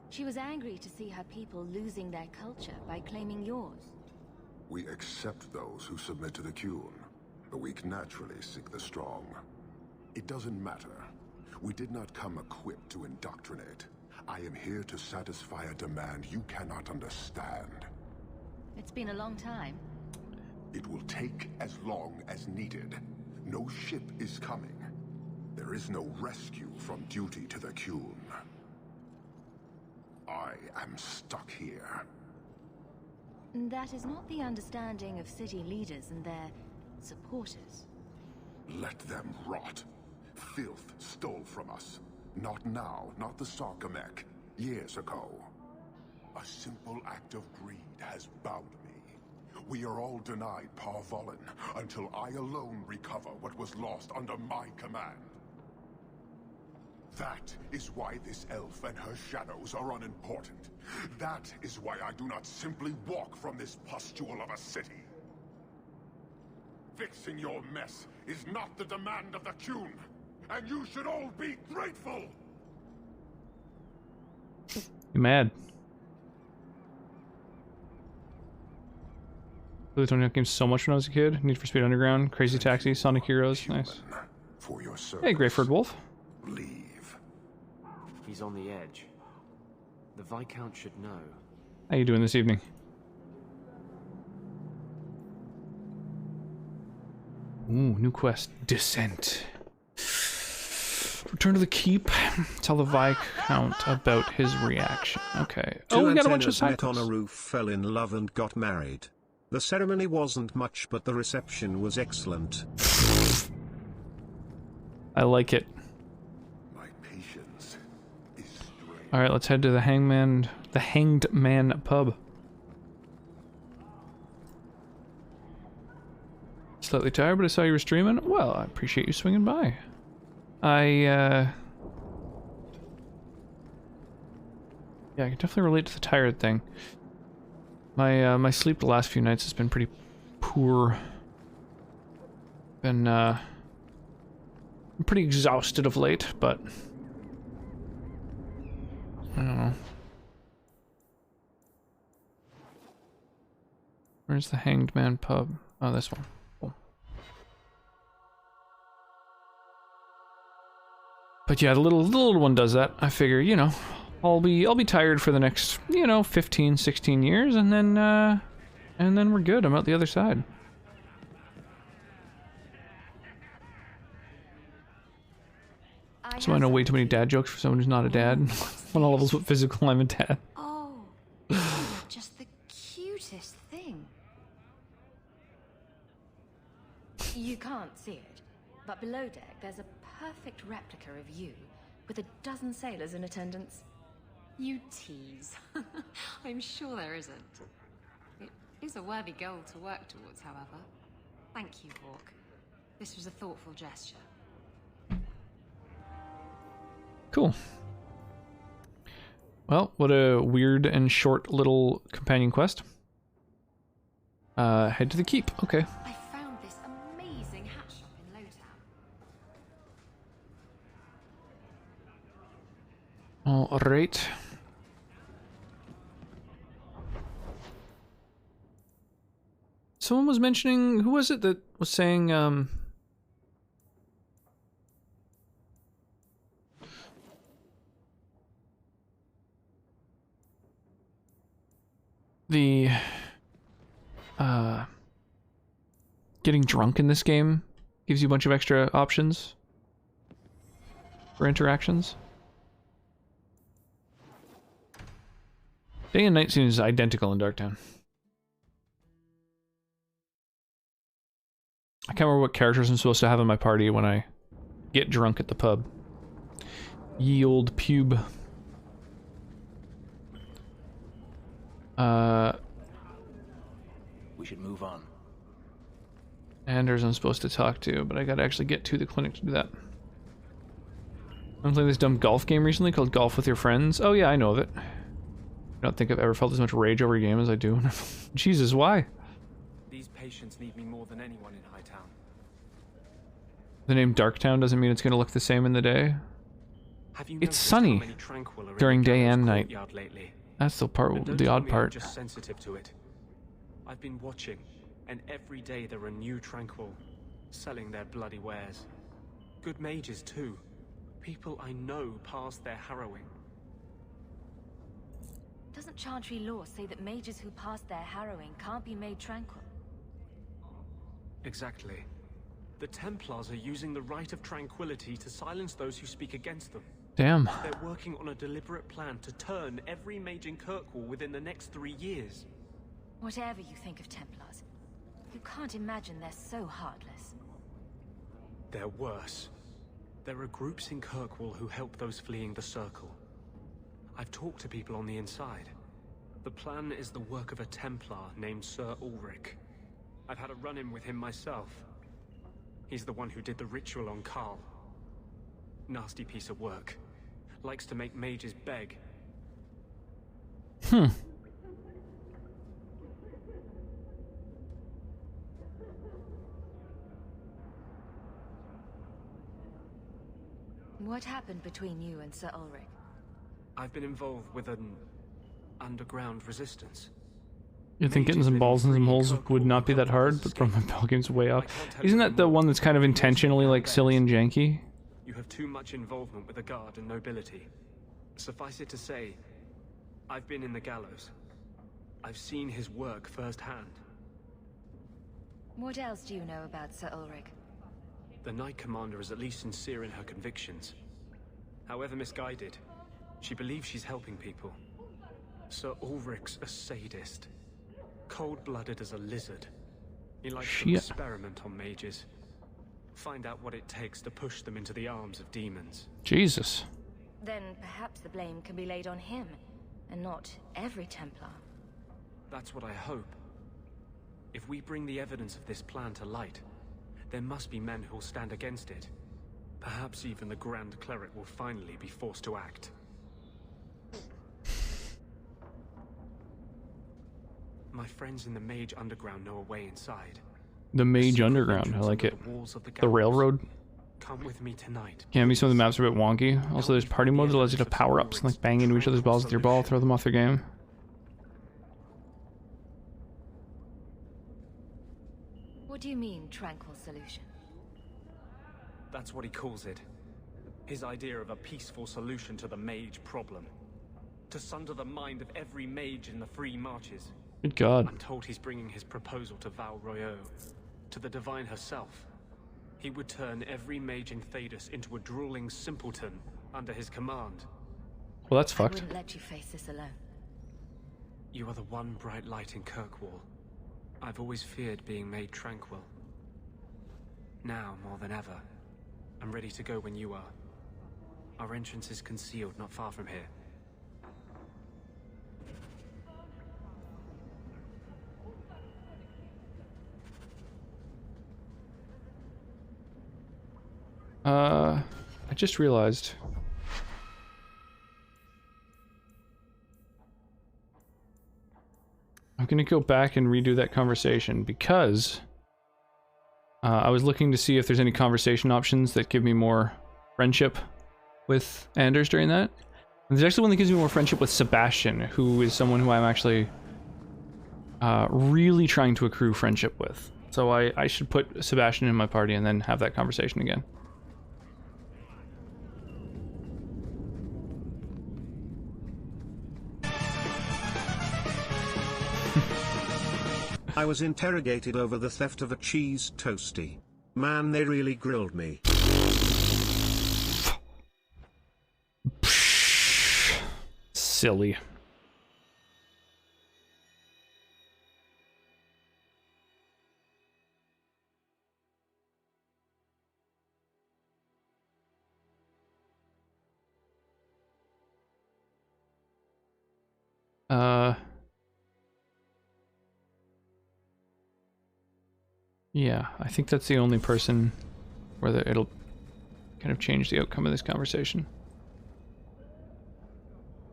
She was angry to see her people losing their culture by claiming yours. We accept those who submit to the Qun. The weak naturally seek the strong. It doesn't matter. We did not come equipped to indoctrinate. I am here to satisfy a demand you cannot understand. It's been a long time. It will take as long as needed. No ship is coming. There is no rescue from duty to the Qun. I am stuck here. That is not the understanding of city leaders and their supporters. Let them rot. Filth stole from us. Not now, not the Sarkamek. Years ago. A simple act of greed has bound me. We are all denied Parvolin until I alone recover what was lost under my command. That is why this elf and her shadows are unimportant. That is why I do not simply walk from this pustule of a city. Fixing your mess is not the demand of the Qun, and you should all be grateful! You mad? Played the game so much when I was a kid. Need for Speed Underground, Crazy Taxi, Sonic Heroes. Nice. For your service. Hey, Greyford Wolf. Leave. He's on the edge. The Viscount should know. How you doing this evening? Ooh, new quest. Descent. Return to the keep. Tell the Viscount about his reaction. Okay. Oh, we got a bunch of side met on a roof, fell in love and got married. The ceremony wasn't much, but the reception was excellent. I like it. My patience is strained. All right, let's head to the Hanged Man pub. Slightly tired, but I saw you were streaming. Well, I appreciate you swinging by. Yeah, I can definitely relate to the tired thing. My sleep the last few nights has been pretty poor. Been I'm pretty exhausted of late, but I don't know. Where's the Hanged Man pub? Oh, this one. Cool. But yeah, the little one does that. I figure, you know, I'll be tired for the next, you know, 15, 16 years, and then we're good. I'm out the other side. So I know way too many dad jokes for someone who's not a dad. On all levels with physical, I'm a dad. Oh, just the cutest thing. You can't see it, but below deck there's a perfect replica of you, with a dozen sailors in attendance. You tease. I'm sure there isn't. It is a worthy goal to work towards, however. Thank you, Hawk. This was a thoughtful gesture. Cool. Well, what a weird and short little companion quest. Head to the keep. Okay. I found this amazing hat shop in Lowtown. All right. Someone was mentioning, who was it that was saying, the getting drunk in this game gives you a bunch of extra options for interactions. Day and night scene is identical in Darktown. I can't remember what characters I'm supposed to have in my party when I get drunk at the pub. Ye old pube. We should move on. Anders I'm supposed to talk to, but I gotta actually get to the clinic to do that. I'm playing this dumb golf game recently called Golf with Your Friends. Oh yeah, I know of it. I don't think I've ever felt as much rage over a game as I do. Jesus, why? These patients need me more than anyone in Hightown. The name Darktown doesn't mean it's gonna look the same in the day. Have you It's sunny during day and night. Lately? That's the part, And don't the tell odd me part. I'm just sensitive to it. I've been watching, and every day there are new Tranquil selling their bloody wares. Good mages too. People I know past their harrowing. Doesn't Chantry law say that mages who pass their harrowing can't be made tranquil? Exactly. The Templars are using the right of tranquility to silence those who speak against them. Damn. They're working on a deliberate plan to turn every mage in Kirkwall within the next 3 years. Whatever you think of Templars, you can't imagine they're so heartless. They're worse. There are groups in Kirkwall who help those fleeing the Circle. I've talked to people on the inside. The plan is the work of a Templar named Sir Ulrich. I've had a run-in with him myself. He's the one who did the ritual on Karl. Nasty piece of work. Likes to make mages beg. Hmm. What happened between you and Sir Ulrich? I've been involved with an underground resistance. You think getting some balls in some holes would not be that hard, but from my bell game's way up. Isn't that the one that's kind of intentionally like silly and janky? You have too much involvement with the guard and nobility. Suffice it to say, I've been in the gallows. I've seen his work firsthand. What else do you know about Sir Ulrich? The Knight Commander is at least sincere in her convictions. However misguided, she believes she's helping people. Sir Ulrich's a sadist. Cold-blooded as a lizard. He likes to experiment on mages. Find out what it takes to push them into the arms of demons. Jesus. Then perhaps the blame can be laid on him, and not every Templar. That's what I hope. If we bring the evidence of this plan to light, there must be men who'll stand against it. Perhaps even the Grand Cleric will finally be forced to act. My friends in the Mage Underground know a way inside. The Mage Underground, I like it. The railroad. Come with me tonight. Yeah, maybe some of the maps are a bit wonky. Also, there's party mode that allows you to power ups and like bang into each other's balls with your ball, throw them off their game. What do you mean, tranquil solution? That's what he calls it. His idea of a peaceful solution to the mage problem. To sunder the mind of every mage in the Free Marches. Good God. I'm told he's bringing his proposal to Val Royeaux, to the Divine herself. He would turn every mage in Thedas into a drooling simpleton under his command. Well, that's fucked. I wouldn't let you face this alone. You are the one bright light in Kirkwall. I've always feared being made tranquil. Now, more than ever, I'm ready to go when you are. Our entrance is concealed not far from here. I just realized. I'm gonna go back and redo that conversation because I was looking to see if there's any conversation options that give me more friendship with Anders during that. And there's actually one that gives me more friendship with Sebastian, who is someone who I'm actually really trying to accrue friendship with. So I should put Sebastian in my party and then have that conversation again. I was interrogated over the theft of a cheese toastie. Man, they really grilled me. Silly. Yeah, I think that's the only person where it'll kind of change the outcome of this conversation.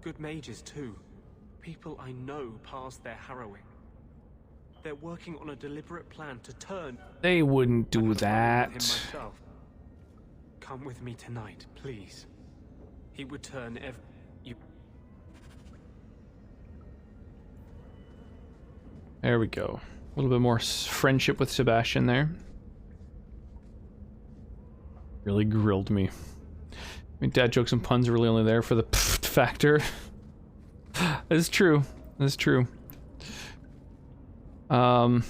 Good mages, too. People I know past their harrowing. They're working on a deliberate plan to turn... They wouldn't do that. Come with me tonight, please. He would turn you... There we go. A little bit more friendship with Sebastian there. Really grilled me. I mean, dad jokes and puns are really only there for the factor. That's true. That's true. Why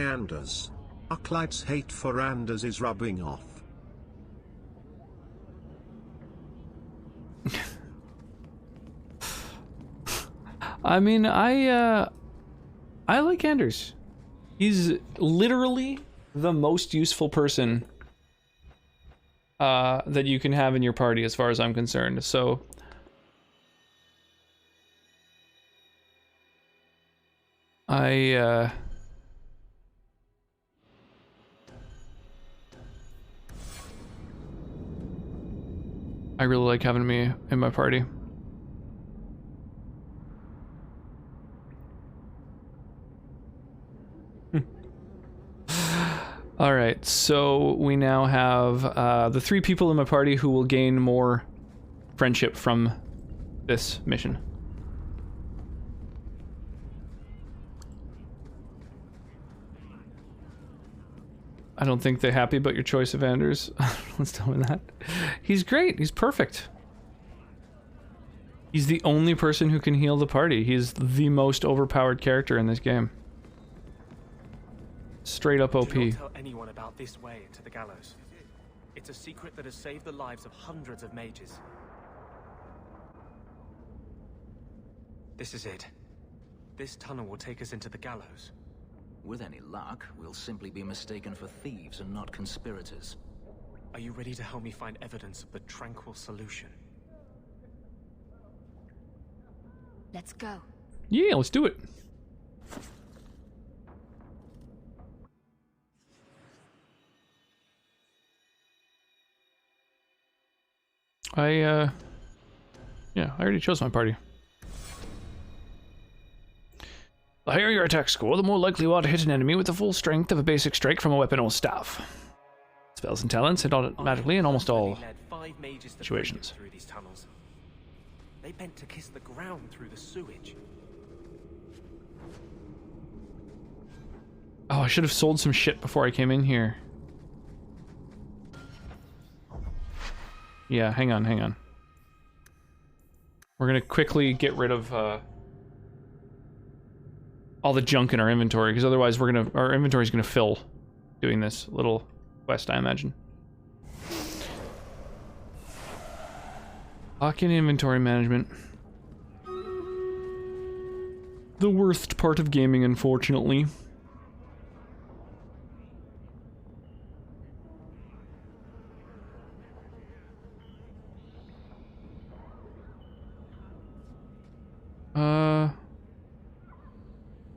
Anders? Arklight's hate for Anders is rubbing off. I mean, I like Anders. He's literally the most useful person that you can have in your party as far as I'm concerned. So I really like having me in my party. Alright, so we now have the 3 people in my party who will gain more friendship from this mission. I don't think they're happy about your choice of Anders. Let's tell me that. He's great. He's perfect. He's the only person who can heal the party. He's the most overpowered character in this game. Straight up OP. Do not tell anyone about this way into the gallows. It's a secret that has saved the lives of hundreds of mages. This is it. This tunnel will take us into the gallows. With any luck, we'll simply be mistaken for thieves and not conspirators. Are you ready to help me find evidence of the tranquil solution? Let's go. Yeah, let's do it. Yeah, I already chose my party. The higher your attack score, the more likely you are to hit an enemy with the full strength of a basic strike from a weapon or staff. Spells and talents hit automatically in almost all situations. Through these tunnels. They bent to kiss the ground through the sewage. Oh, I should have sold some shit before I came in here. Yeah, hang on. We're gonna quickly get rid of all the junk in our inventory, because otherwise our inventory's gonna fill doing this little quest, I imagine. Fucking inventory management. The worst part of gaming, unfortunately.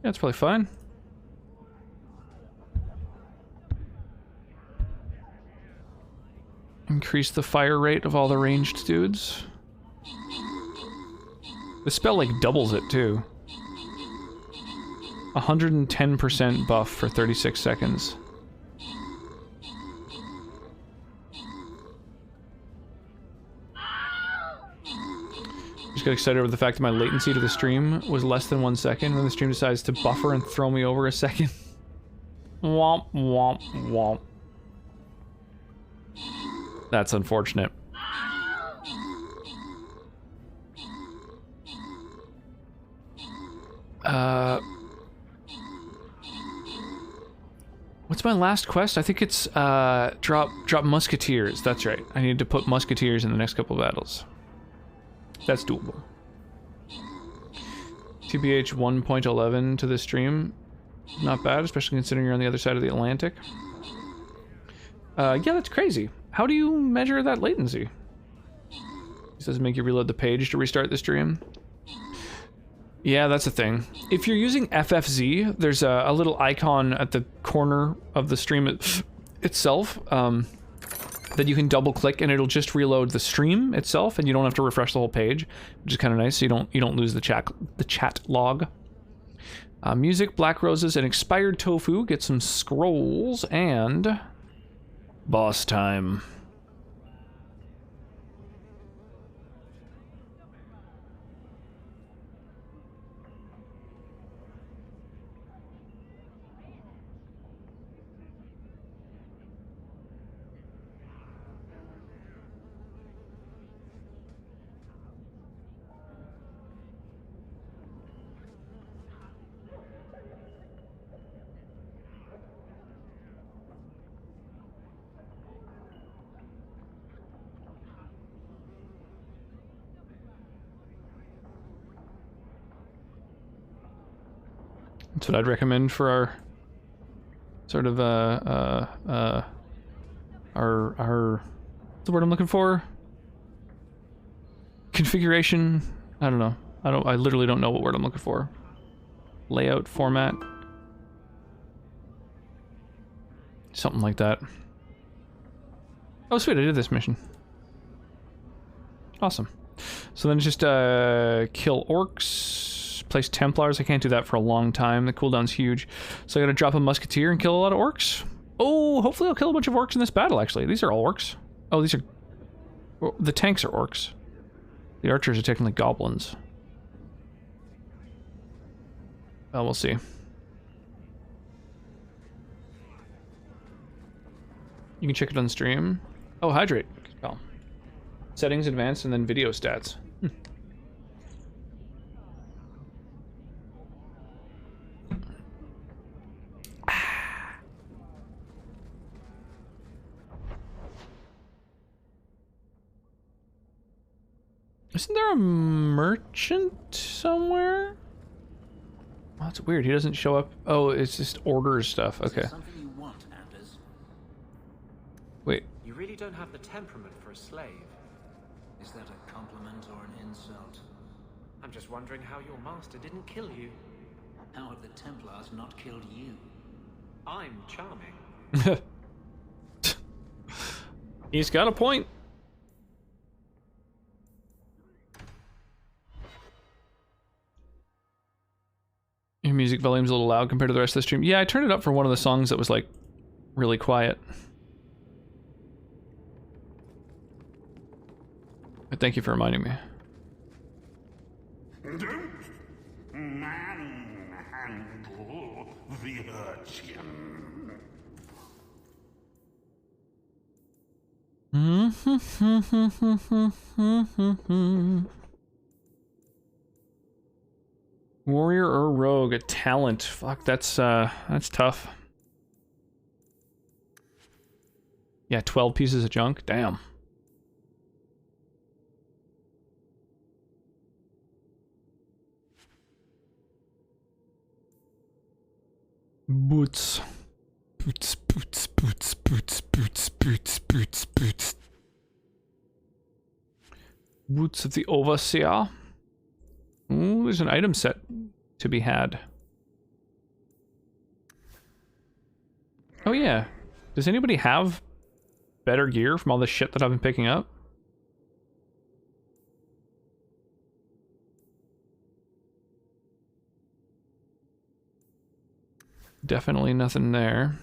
Yeah, it's probably fine. Increase the fire rate of all the ranged dudes. The spell, like, doubles it, too. 110% buff for 36 seconds. Just got excited over the fact that my latency to the stream was less than 1 second when the stream decides to buffer and throw me over a second. Womp, womp, womp. That's unfortunate. What's my last quest? I think it's drop musketeers. That's right. I need to put musketeers in the next couple of battles. That's doable. TBH 1.11 to this stream. Not bad, especially considering you're on the other side of the Atlantic. Yeah, that's crazy. How do you measure that latency? This doesn't make you reload the page to restart the stream. Yeah, that's a thing. If you're using FFZ, there's a little icon at the corner of the stream itself that you can double click and it'll just reload the stream itself, and you don't have to refresh the whole page, which is kind of nice. So you don't lose the chat log. Music, black roses, and expired tofu. Get some scrolls and boss time. That's what I'd recommend for our sort of our what's the word I'm looking for? Configuration. I don't know. I literally don't know what word I'm looking for. Layout, format. Something like that. Oh sweet, I did this mission. Awesome. So then it's just kill orcs, place Templars. I can't do that for a long time. The cooldown's huge. So I gotta drop a musketeer and kill a lot of orcs. Oh, hopefully I'll kill a bunch of orcs in this battle, actually. These are all orcs. Oh, these are... well, the tanks are orcs. The archers are technically goblins. Well, we'll see. You can check it on stream. Oh, hydrate. Oh. Settings, advanced, and then video stats. Isn't there a merchant somewhere? Oh, that's weird. He doesn't show up. Oh, it's just orders stuff. Okay. Something you want, Anders? Wait. You really don't have the temperament for a slave. Is that a compliment or an insult? I'm just wondering how your master didn't kill you. How have the Templars not killed you? I'm charming. He's got a point. Your music volume's a little loud compared to the rest of the stream. Yeah, I turned it up for one of the songs that was like really quiet. But thank you for reminding me. Don't manhandle the urchin. Warrior or rogue? A talent. Fuck, that's tough. Yeah, 12 pieces of junk. Damn. Boots. Boots, boots, boots, boots, boots, boots, boots, boots. Boots of the Overseer. Ooh, there's an item set to be had. Oh yeah. Does anybody have better gear from all the shit that I've been picking up? Definitely nothing there.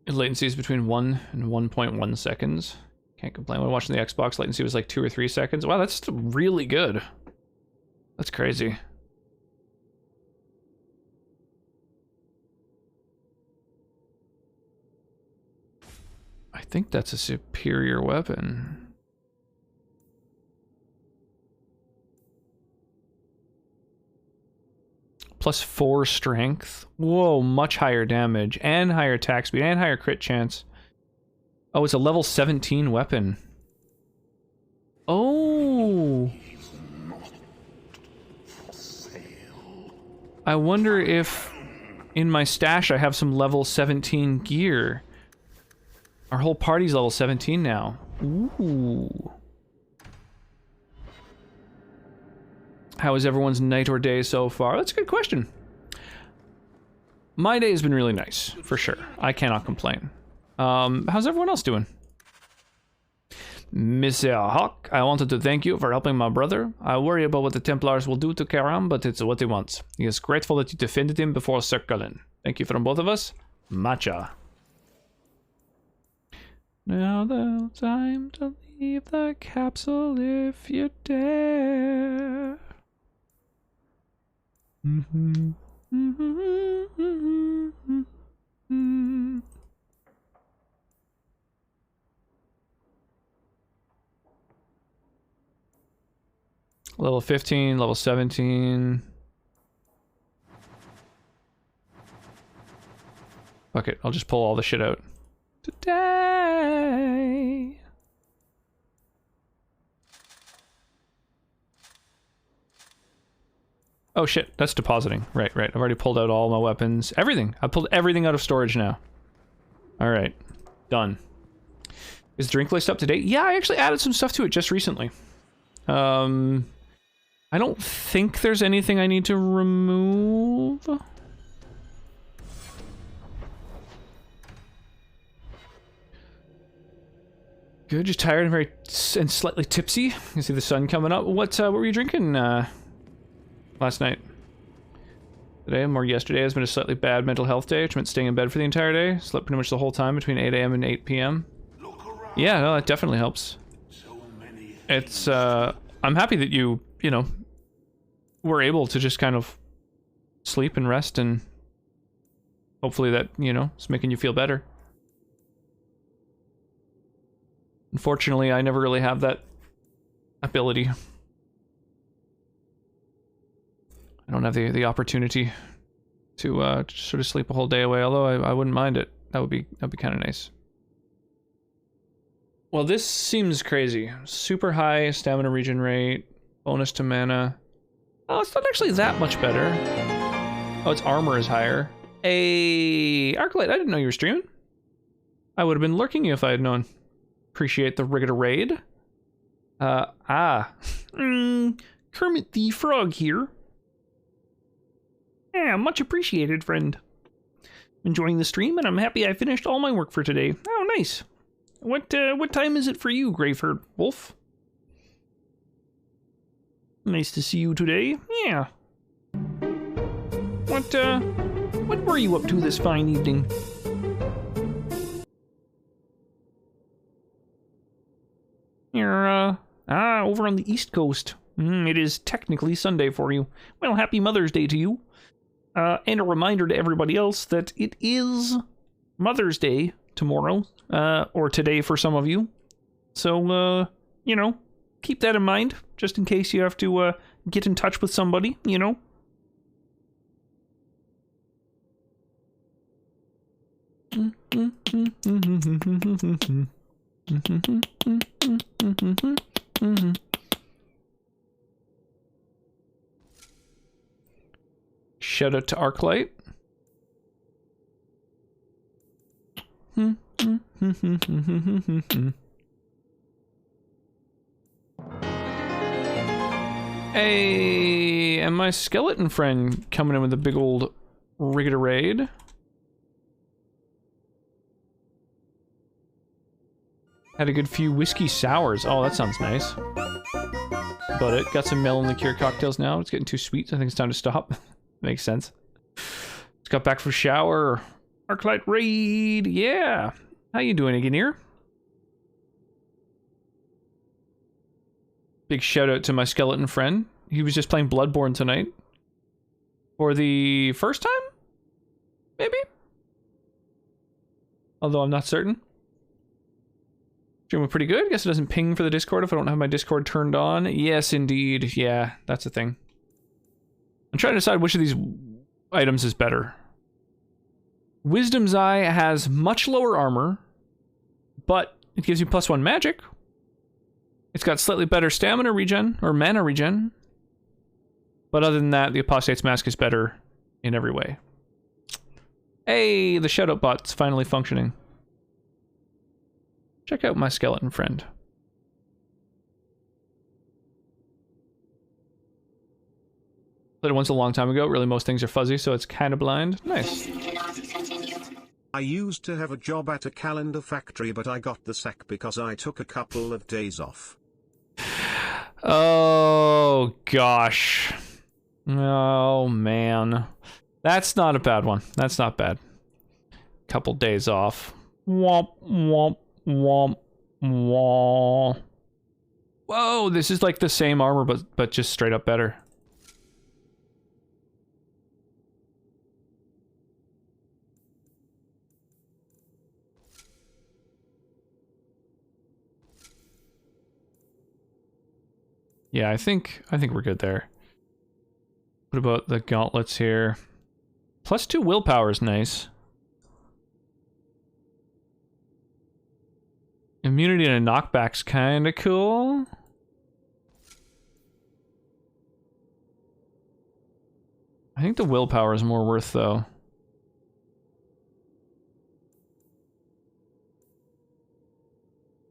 Latency is between 1 and 1.1 seconds. Can't complain. When watching the Xbox, latency was like 2 or 3 seconds. Wow, that's really good. That's crazy. I think that's a superior weapon. Plus 4 strength. Whoa, much higher damage and higher attack speed and higher crit chance. Oh, it's a level 17 weapon. Oh. I wonder if in my stash I have some level 17 gear. Our whole party's level 17 now. Ooh. How is everyone's night or day so far? That's a good question. My day has been really nice, for sure. I cannot complain. How's everyone else doing? Mr. Hawk, I wanted to thank you for helping my brother. I worry about what the Templars will do to Karam, but it's what he wants. He is grateful that you defended him before circling. Thank you from both of us. Matcha. Now the time to leave the capsule if you dare. Level 15, level 17. Fuck it, I'll just pull all the shit out. Today. Oh shit, that's depositing. Right. I've already pulled out all my weapons. Everything. I pulled everything out of storage now. Alright. Done. Is drink list up to date? Yeah, I actually added some stuff to it just recently. I don't think there's anything I need to remove. Good, just tired and and slightly tipsy. You can see the sun coming up. What were you drinking last night? Today, or yesterday, has been a slightly bad mental health day, which meant staying in bed for the entire day. Slept pretty much the whole time between 8 a.m. and 8 p.m. Yeah, no, that definitely helps. It's, I'm happy that you know, were able to just kind of sleep and rest, and hopefully that, you know, is making you feel better. Unfortunately, I never really have that ability. I don't have the opportunity to just sort of sleep a whole day away, although I wouldn't mind it. That'd be kind of nice. Well, this seems crazy. Super high stamina regen rate, bonus to mana. Oh, it's not actually that much better. Oh, its armor is higher. Hey, Arclight, I didn't know you were streaming. I would have been lurking you if I had known. Appreciate the Rigid Raid. Kermit the Frog here. Yeah, much appreciated, friend. Enjoying the stream, and I'm happy I finished all my work for today. Oh, nice. What time is it for you, Graveherd Wolf? Nice to see you today. Yeah. What were you up to this fine evening? You're, over on the East Coast. It is technically Sunday for you. Well, happy Mother's Day to you. And a reminder to everybody else that it is Mother's Day tomorrow, or today for some of you. So, you know, keep that in mind, just in case you have to, get in touch with somebody, you know. Shout out to Arclight. Hey, and my skeleton friend coming in with a big old Rigid-a-raid. Had a good few whiskey sours. Oh, that sounds nice. About it. Got some melon liqueur cocktails now. It's getting too sweet, so I think it's time to stop. Makes sense. Just got back from shower. Arclight raid. Yeah. How you doing, Ignir? Big shout out to my skeleton friend. He was just playing Bloodborne tonight. For the first time? Maybe? Although I'm not certain. Stream pretty good. Guess it doesn't ping for the Discord if I don't have my Discord turned on. Yes, indeed. Yeah, that's a thing. I'm trying to decide which of these items is better. Wisdom's Eye has much lower armor, but it gives you +1 magic. It's got slightly better stamina regen, or mana regen. But other than that, the Apostate's Mask is better in every way. Hey, the shoutout bot's finally functioning. Check out my skeleton friend. Played it once a long time ago. Really, most things are fuzzy, so it's kind of blind. Nice. I used to have a job at a calendar factory, but I got the sack because I took a couple of days off. Oh, gosh. Oh, man. That's not a bad one. That's not bad. Couple days off. Womp, womp. Womp, womp. Whoa, this is like the same armor, but just straight up better. Yeah, I think we're good there. What about the gauntlets here? +2 willpower is nice. Immunity and a knockback's kinda cool. I think the willpower is more worth, though.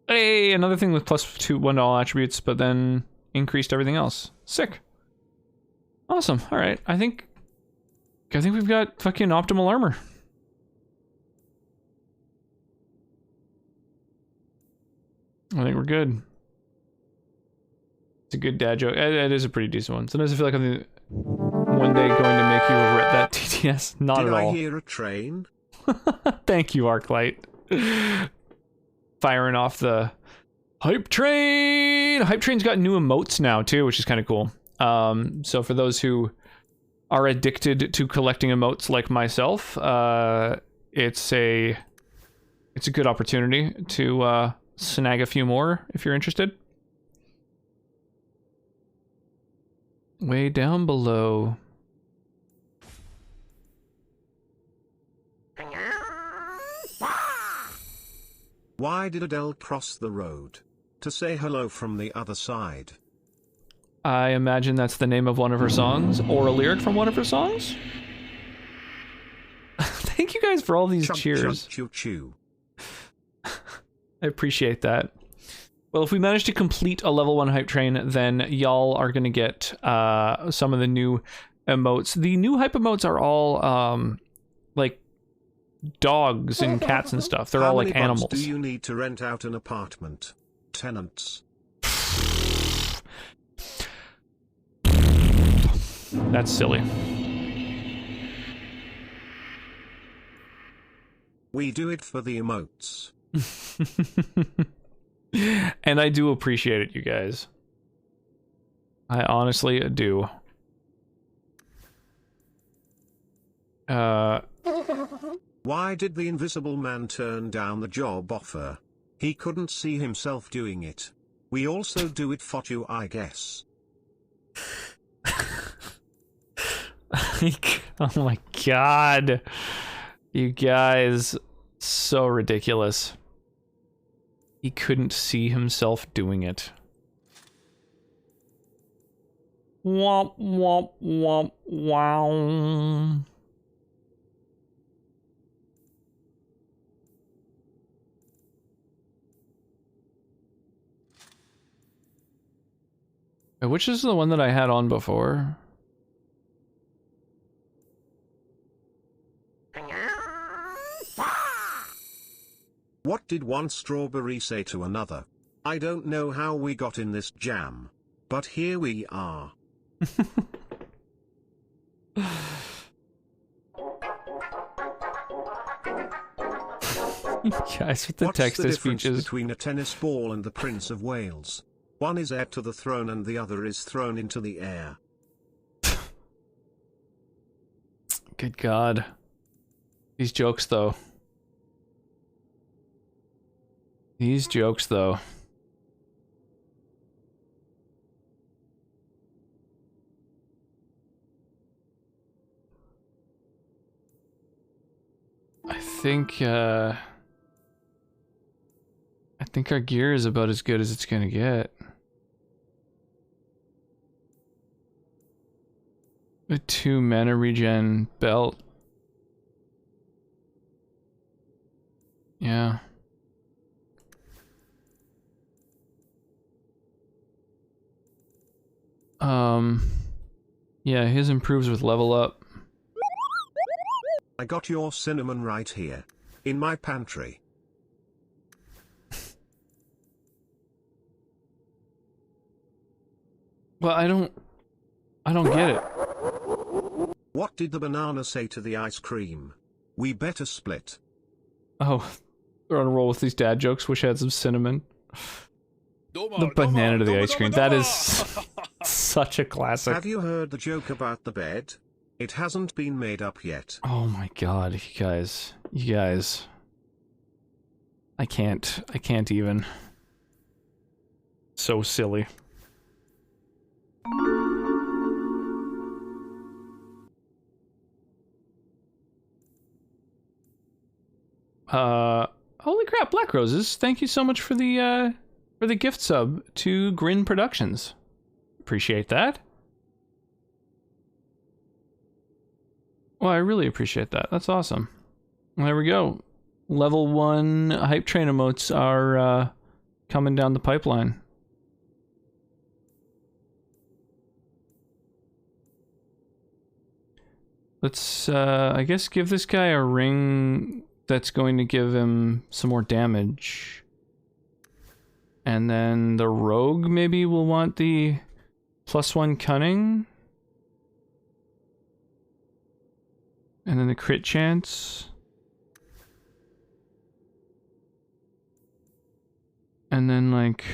Hey, another thing with +1 to all attributes, but then increased everything else. Sick. Awesome. Alright, I think we've got fucking optimal armor. I think we're good. It's a good dad joke. It is a pretty decent one. Sometimes I feel like I'm one day going to make you regret that TTS. Not Did at all. I hear a train? Thank you, Arclight. Firing off the hype train. Hype train's got new emotes now too, which is kind of cool. So for those who are addicted to collecting emotes like myself, it's a good opportunity to snag a few more if you're interested. Way down below. Why did Adele cross the road? To say hello from the other side. I imagine that's the name of one of her songs, or a lyric from one of her songs. Thank you guys for all these cheers. Choo choo. I appreciate that. Well, if we manage to complete a level 1 hype train, then y'all are gonna get some of the new emotes. The new hype emotes are all like dogs and cats and stuff. They're all like animals. How many bucks do you need to rent out an apartment? Tenants. That's silly. We do it for the emotes. And I do appreciate it, you guys. I honestly do. Why did the invisible man turn down the job offer? He couldn't see himself doing it. We also do it for you, I guess. Oh my god. You guys, so ridiculous. He couldn't see himself doing it. Womp womp womp wow. Which is the one that I had on before? What did one strawberry say to another? I don't know how we got in this jam, but here we are. Guys, with the What's text the to difference speeches. between a tennis ball and the Prince of Wales? One is heir to the throne and the other is thrown into the air. Good God. These jokes, though. These jokes, though. I think our gear is about as good as it's gonna get. A 2 mana regen belt. Yeah. Yeah, his improves with level up. I got your cinnamon right here. In my pantry. Well, I don't get it. What did the banana say to the ice cream? We better split. Oh, they're on a roll with these dad jokes. Wish I had some cinnamon. The banana to the ice cream. That is such a classic. Have you heard the joke about the bed? It hasn't been made up yet. Oh my god, you guys. I can't even. So silly. Holy crap, Black Roses, thank you so much for the gift sub to Grin Productions. Appreciate that. Well, I really appreciate that. That's awesome. There we go. Level 1 hype train emotes are coming down the pipeline. Let's, I guess, give this guy a ring that's going to give him some more damage. And then the rogue maybe will want the +1 cunning. And then the crit chance. And then like...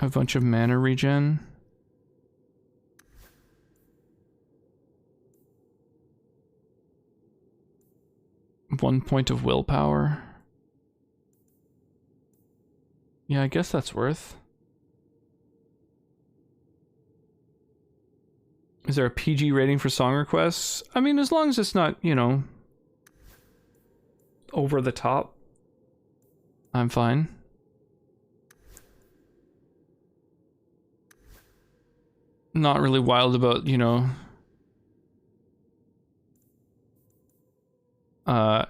a bunch of mana regen. One point of willpower. Yeah, I guess that's worth. Is there a PG rating for song requests? I mean, as long as it's not, you know, over the top, I'm fine. Not really wild about, you know,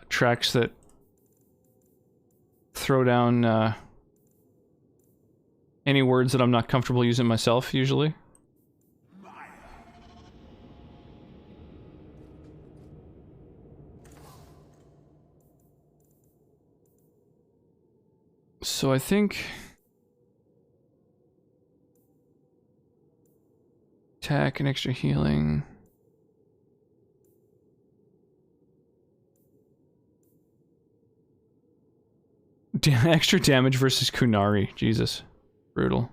tracks that throw down any words that I'm not comfortable using myself, usually. So I think... attack and extra healing. Extra damage versus Qunari. Jesus. Brutal.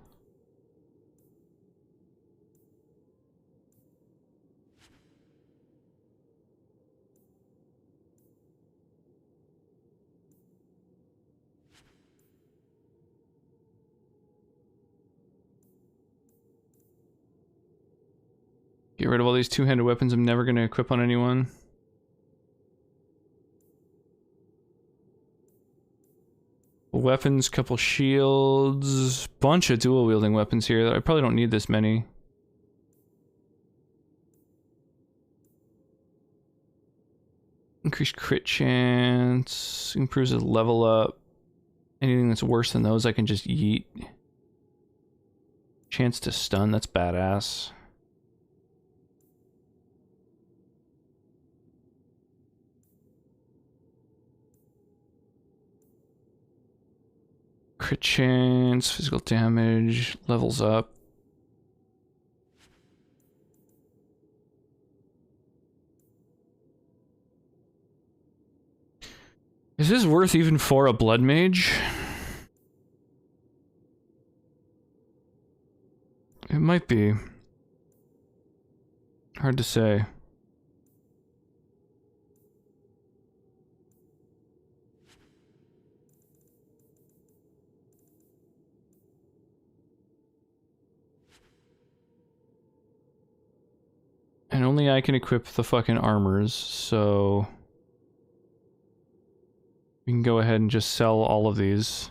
Get rid of all these two-handed weapons I'm never going to equip on anyone. Weapons, couple shields, bunch of dual-wielding weapons here. I probably don't need this many. Increased crit chance, improves his level up. Anything that's worse than those I can just yeet. Chance to stun, that's badass. Crit chance, physical damage, levels up. Is this worth even for a blood mage? It might be. Hard to say. And only I can equip the fucking armors, so... we can go ahead and just sell all of these.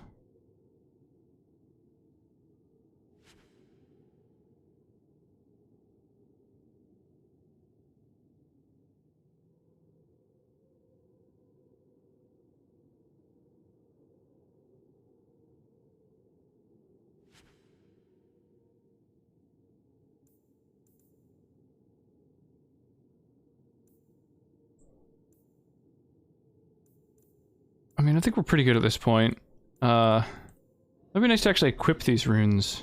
I mean, I think we're pretty good at this point. It'd be nice to actually equip these runes.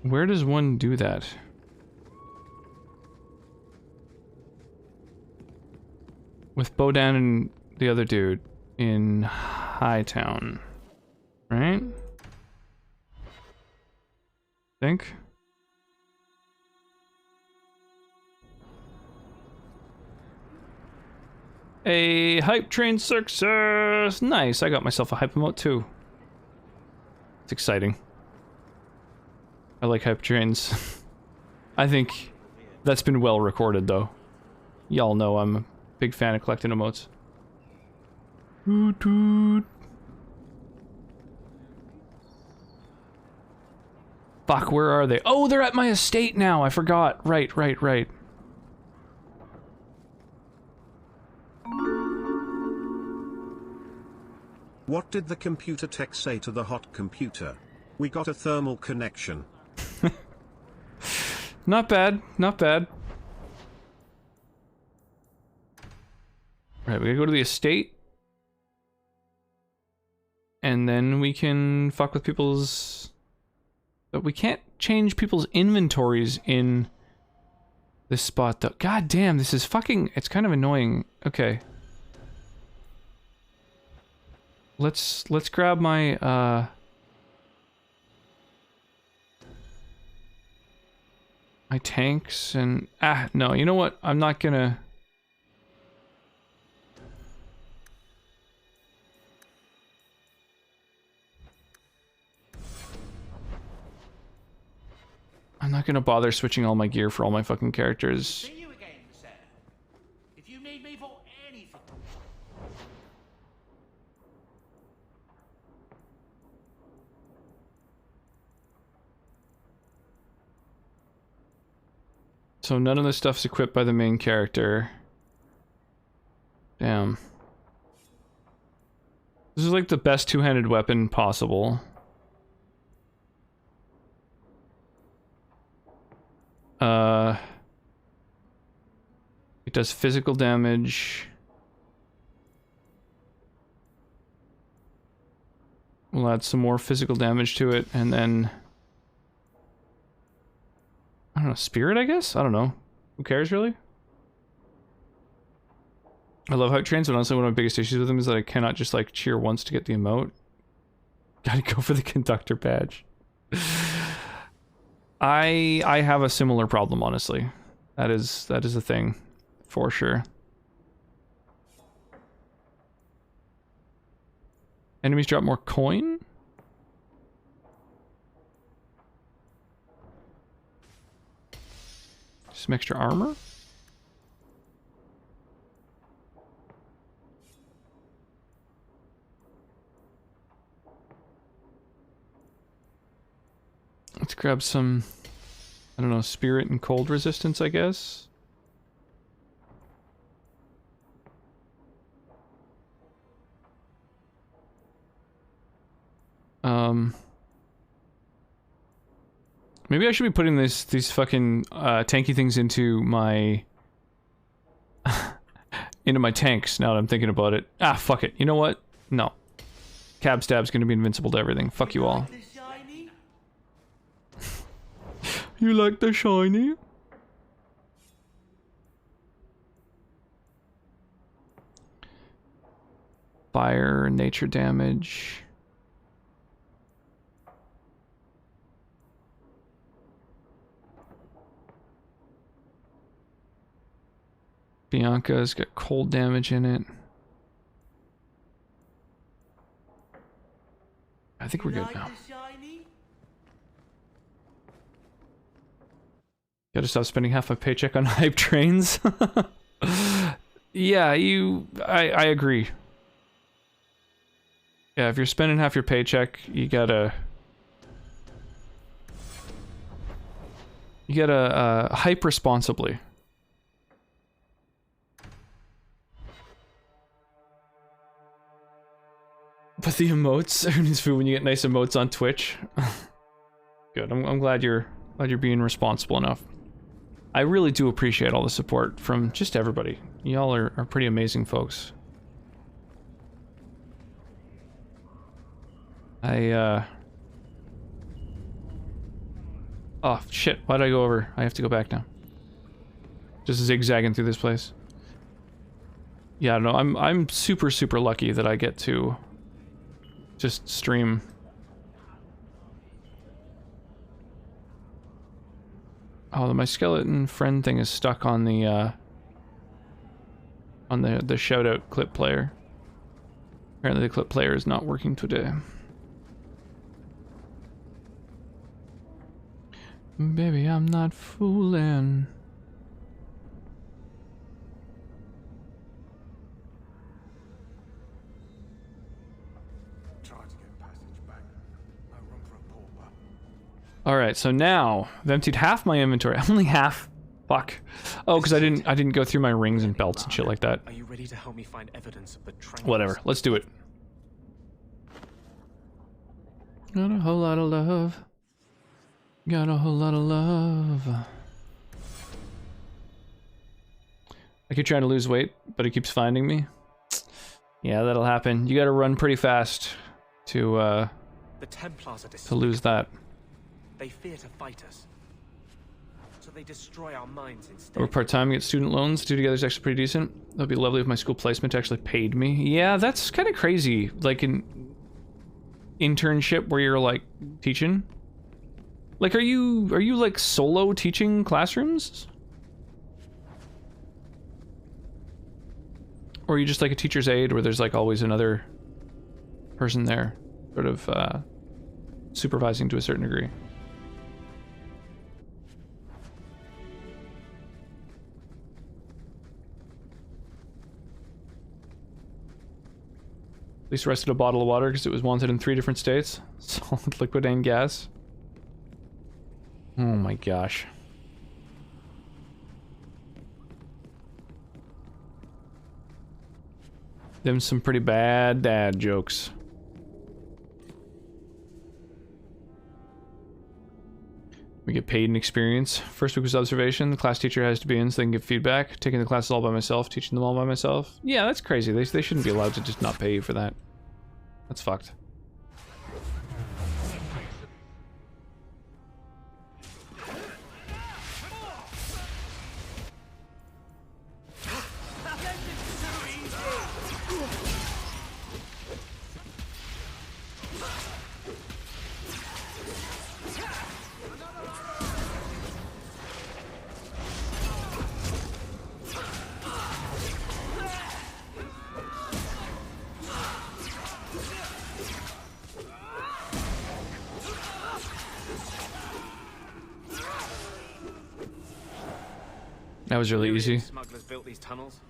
Where does one do that? With Bodan and the other dude in Hightown, right? Think? A hype train success! Nice, I got myself a hype emote too. It's exciting. I like hype trains. I think that's been well recorded though. Y'all know I'm a big fan of collecting emotes. Toot toot. Fuck, where are they? Oh, they're at my estate now! I forgot. Right. What did the computer tech say to the hot computer? We got a thermal connection. not bad, not bad. Right, we gotta go to the estate. And then we can fuck with people's... But we can't change people's inventories in this spot, though. God damn, this is fucking... It's kind of annoying. Okay. Let's grab my, my tanks and... no, you know what? I'm not gonna... I'm not gonna bother switching all my gear for all my fucking characters. See you again, sir. If you need me for anything. So none of this stuff's equipped by the main character. Damn. This is like the best two-handed weapon possible. It does physical damage. We'll add some more physical damage to it, and then... I don't know, spirit, I guess? I don't know. Who cares, really? I love how it trains, but honestly one of my biggest issues with him is that I cannot just, like, cheer once to get the emote. Gotta go for the conductor badge. I have a similar problem, honestly. That is a thing, for sure. Enemies drop more coin? Some extra armor? Let's grab some, I don't know, spirit and cold resistance, I guess. Maybe I should be putting these fucking tanky things into my tanks now that I'm thinking about it. Ah, fuck it. You know what? No. Cab Stab's gonna be invincible to everything. Fuck you all. You like the shiny? Fire, nature damage. Bianca's got cold damage in it. I think we're good now. Gotta stop spending half my paycheck on hype trains. Yeah, I agree. Yeah, if you're spending half your paycheck, you gotta hype responsibly. But the emotes, who needs food when you get nice emotes on Twitch? Good. I'm glad you're being responsible enough. I really do appreciate all the support from just everybody. Y'all are pretty amazing folks. Oh shit, why'd I go over? I have to go back now. Just zigzagging through this place. Yeah, no, I'm super lucky that I get to just stream. Oh, my skeleton friend thing is stuck on the shout out clip player. Apparently the clip player is not working today. Baby, I'm not fooling. Alright, so now I've emptied half my inventory. Only half. Fuck. Oh, because I didn't go through my rings and belts and shit like that. Are you ready to help me find evidence of the Whatever, let's do it. Got a whole lot of love. Got a whole lot of love. I keep trying to lose weight, but it keeps finding me. Yeah, that'll happen. You gotta run pretty fast to The Templars are to lose that. They fear to fight us. So they destroy our minds instead. I work part-time, get student loans. 2 together is actually pretty decent. That'd be lovely if my school placement actually paid me. Yeah, that's kind of crazy. Like an internship where you're like teaching. Like, are you like solo teaching classrooms? Or are you just like a teacher's aide where there's like always another person there, sort of supervising to a certain degree? At least arrested a bottle of water because it was wanted in 3 different states. Solid, liquid, and gas. Oh my gosh. Them some pretty bad dad jokes. We get paid in experience. First week was observation. The class teacher has to be in so they can give feedback. Taking the classes all by myself, teaching them all by myself. Yeah, that's crazy. They shouldn't be allowed to just not pay you for that. That's fucked. That was really easy. Smugglers built these tunnels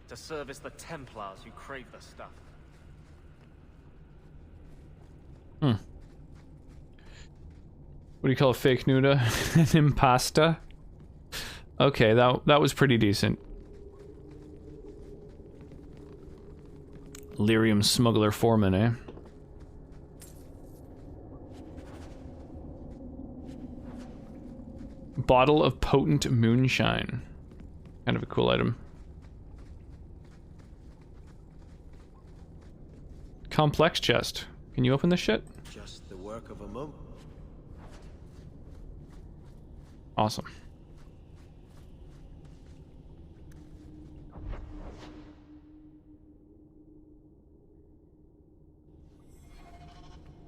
to service the Templars who crave the stuff. What do you call a fake nuda? An impasta? Okay, that was pretty decent. Lyrium smuggler foreman, eh? Bottle of potent moonshine. Kind of a cool item. Complex chest. Can you open this shit? Just the work of a moment. Awesome.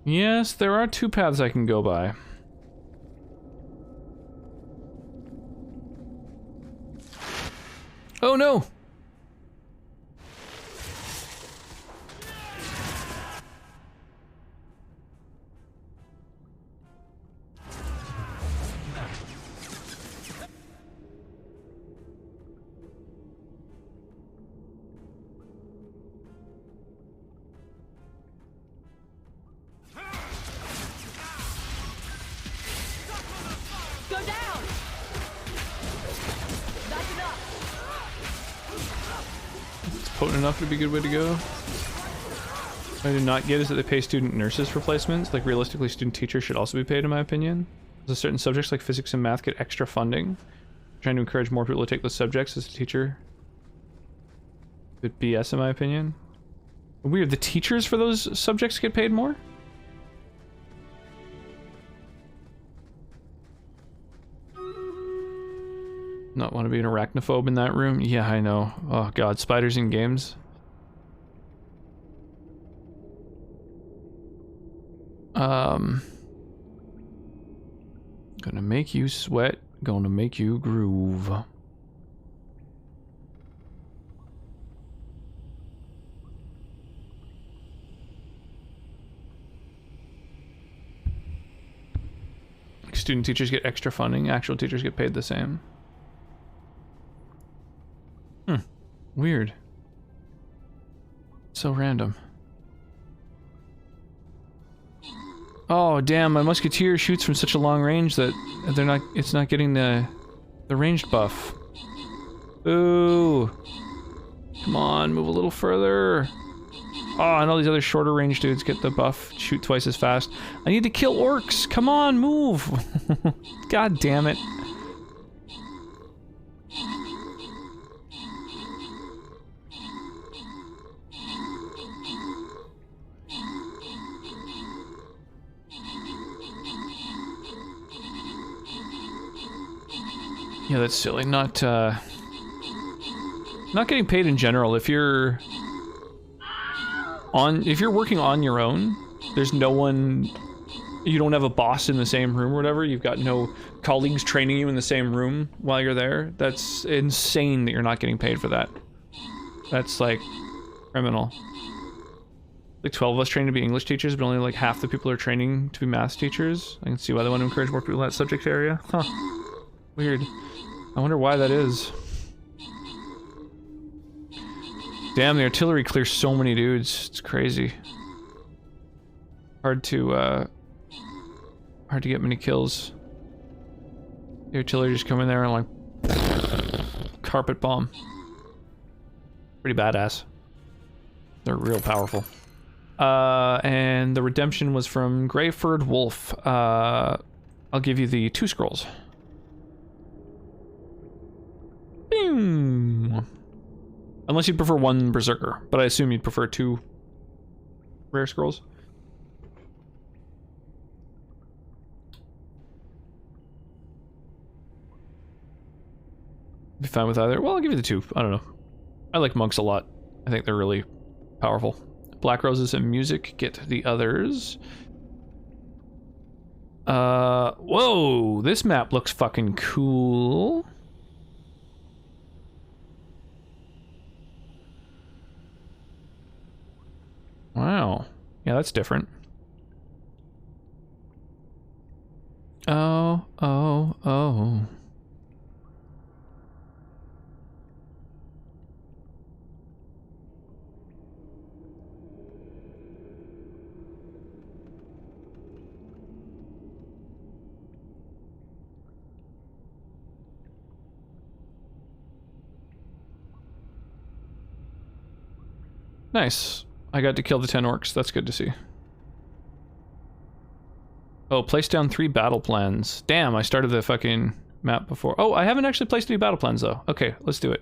Yes, there are 2 paths I can go by. Oh no! Go down! That's enough! It's potent enough to be a good way to go. What I do not get is that they pay student nurses for placements. Like, realistically, student teachers should also be paid, in my opinion. There's certain subjects like physics and math get extra funding. I'm trying to encourage more people to take those subjects as a teacher. But BS, in my opinion. Weird, the teachers for those subjects get paid more? Not want to be an arachnophobe in that room? Yeah, I know. Oh god, spiders in games. Gonna make you sweat, gonna make you groove. Student teachers get extra funding, actual teachers get paid the same. Weird. So random. Oh damn, my musketeer shoots from such a long range that it's not getting the ranged buff. Ooh. Come on, move a little further. Oh, and all these other shorter range dudes get the buff, shoot twice as fast. I need to kill orcs. Come on, move. God damn it. Yeah, that's silly. Not getting paid in general. If you're working on your own, there's no one, you don't have a boss in the same room or whatever, you've got no colleagues training you in the same room while you're there, that's insane that you're not getting paid for that. That's like criminal. Like 12 of us trained to be English teachers, but only like half the people are training to be math teachers. I can see why they want to encourage more people in that subject area. Huh. Weird. I wonder why that is. Damn, the artillery clears so many dudes. It's crazy. Hard to get many kills. The artillery just come in there and like carpet bomb. Pretty badass. They're real powerful. And the redemption was from Greyford Wolf. I'll give you the 2 scrolls. Boom. Unless you'd prefer 1 berserker, but I assume you'd prefer 2 rare scrolls. Be fine with either. Well, I'll give you the 2. I don't know. I like monks a lot. I think they're really powerful. Black roses and music get the others. Whoa, this map looks fucking cool. Wow. Yeah, that's different. Oh, oh, oh. Nice. I got to kill the 10 orcs. That's good to see. Oh, place down 3 battle plans. Damn, I started the fucking map before. Oh, I haven't actually placed any battle plans, though. Okay, let's do it.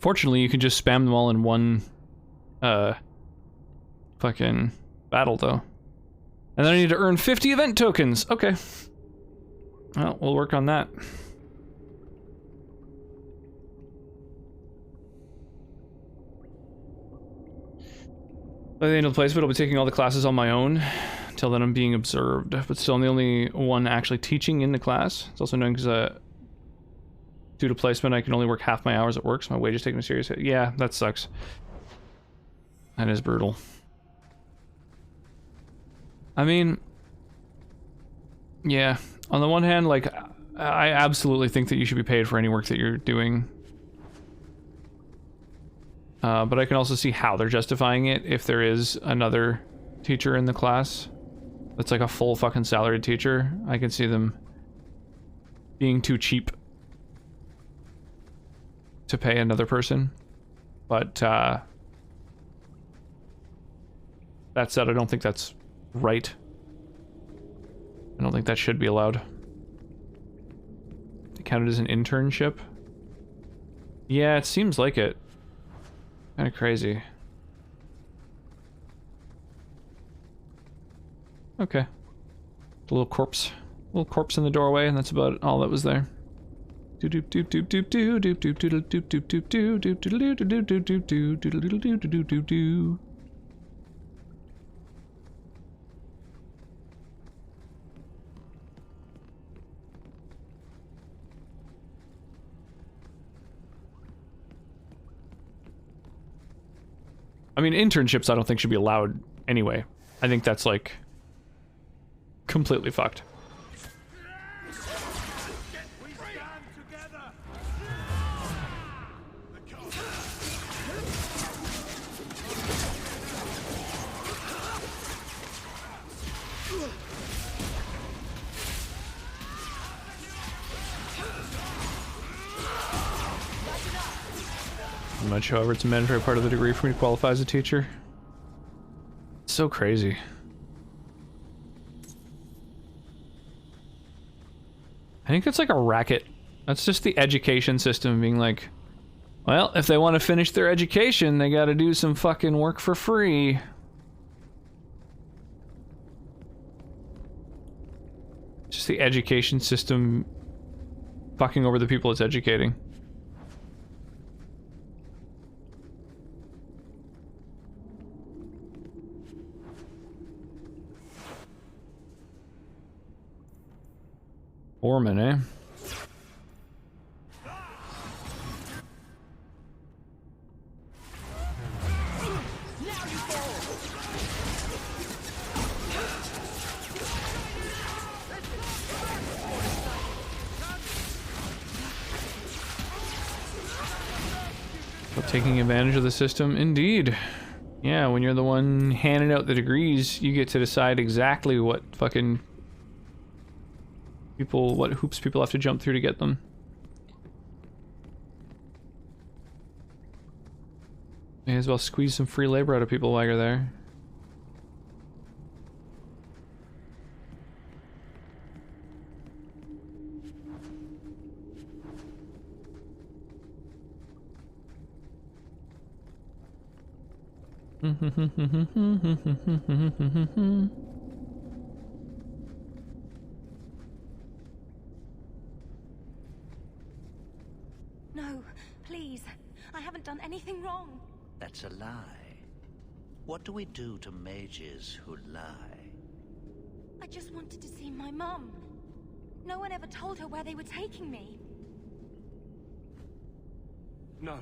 Fortunately, you can just spam them all in one, fucking battle, though. And then I need to earn 50 event tokens. Okay. Well, we'll work on that. By the end of the placement, I'll be taking all the classes on my own. Until then, I'm being observed. But still, I'm the only one actually teaching in the class. It's also known because, due to placement, I can only work half my hours at work, so my wage is taking a serious hit. Yeah, that sucks. That is brutal. I mean, yeah. On the one hand, like, I absolutely think that you should be paid for any work that you're doing. But I can also see how they're justifying it if there is another teacher in the class that's like a full fucking salaried teacher. I can see them being too cheap to pay another person. But that said, I don't think that's right. I don't think that should be allowed. It counted as an internship? Yeah, it seems like it. Kind of crazy. Okay. A little corpse in the doorway, and that's about all that was there. I mean, internships I don't think should be allowed anyway. I think that's like completely fucked. much, however, it's a mandatory part of the degree for me to qualify as a teacher. It's so crazy. I think it's like a racket. That's just the education system being like, well, if they want to finish their education, they gotta do some fucking work for free. Just the education system fucking over the people it's educating. Foreman, eh? Taking advantage of the system, indeed. Yeah, when you're the one handing out the degrees, you get to decide exactly what fucking people, what hoops people have to jump through to get them. May as well squeeze some free labor out of people while you're there. No, please. I haven't done anything wrong. That's a lie. What do we do to mages who lie? I just wanted to see my mum. No one ever told her where they were taking me. No.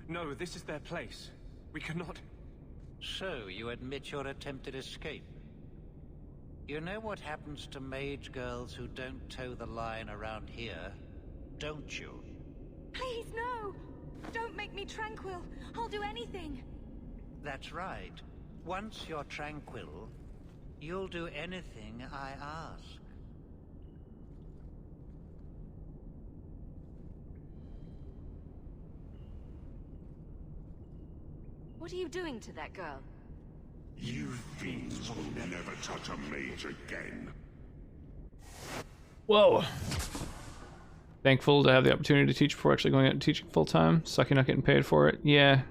No, this is their place. We cannot... So, you admit your attempted escape? You know what happens to mage girls who don't toe the line around here, don't you? Please, no! Don't make me tranquil. I'll do anything. That's right. Once you're tranquil, you'll do anything I ask. What are you doing to that girl? You fiends will never touch a mage again. Whoa. Thankful to have the opportunity to teach before actually going out and teaching full time. Sucky not getting paid for it. Yeah.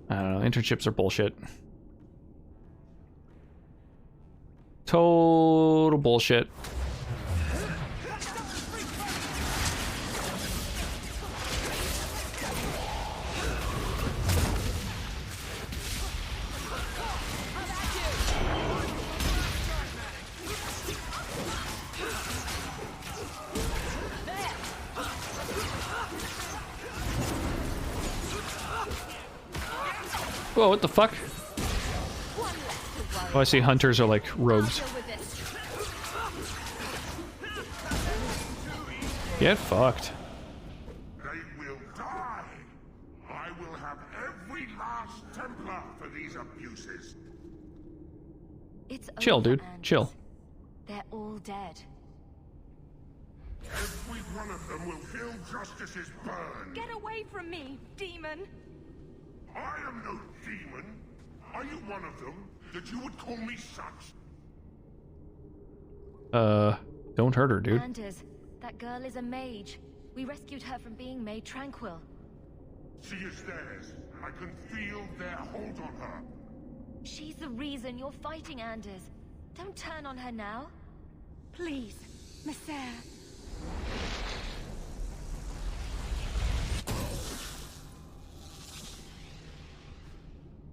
I don't know. Internships are bullshit. Total bullshit. Whoa, what the fuck? Oh, I see hunters are like rogues. Get fucked. They will die. I will have every last Templar for these abuses. It's Chill, over, dude. Anders. Chill. They're all dead. Every one of them will feel justice's burn. Get away from me, demon! I am no demon. Are you one of them, that you would call me such? Don't hurt her, dude. Anders, that girl is a mage. We rescued her from being made tranquil. She is theirs. I can feel their hold on her. She's the reason you're fighting, Anders. Don't turn on her now. Please, Messer.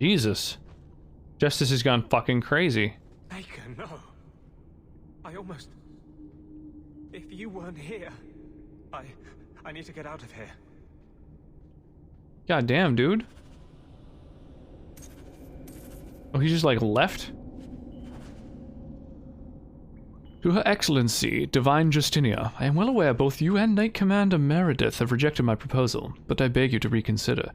Jesus. Justice has gone fucking crazy. Baker, no. I almost... If you weren't here, I need to get out of here. God damn, dude. Oh, he just like left? To Her Excellency, Divine Justinia, I am well aware both you and Knight Commander Meredith have rejected my proposal, but I beg you to reconsider.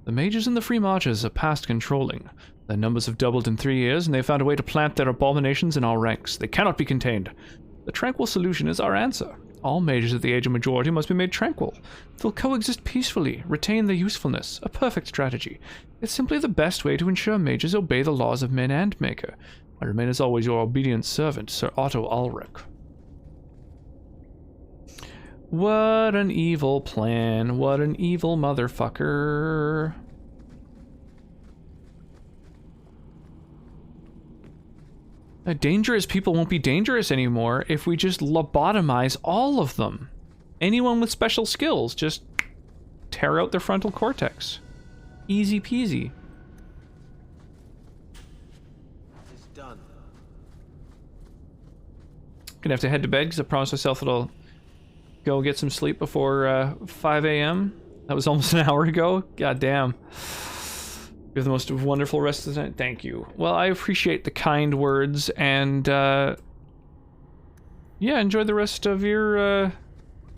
The mages and the Free Marchers are past controlling. Their numbers have doubled in 3 years, and they have found a way to plant their abominations in our ranks. They cannot be contained. The tranquil solution is our answer. All mages at the age of majority must be made tranquil. They'll coexist peacefully, retain their usefulness. A perfect strategy. It's simply the best way to ensure mages obey the laws of men and Maker. I remain as always your obedient servant, Sir Otto Ulrich. What an evil plan. What an evil motherfucker. Dangerous people won't be dangerous anymore if we just lobotomize all of them. Anyone with special skills, just tear out their frontal cortex. Easy peasy. It's done. Gonna have to head to bed because I promised myself that I'll go get some sleep before 5 a.m. That was almost an hour ago. God damn. You have the most wonderful rest of the night. Thank you. Well, I appreciate the kind words, and yeah, enjoy the rest of your,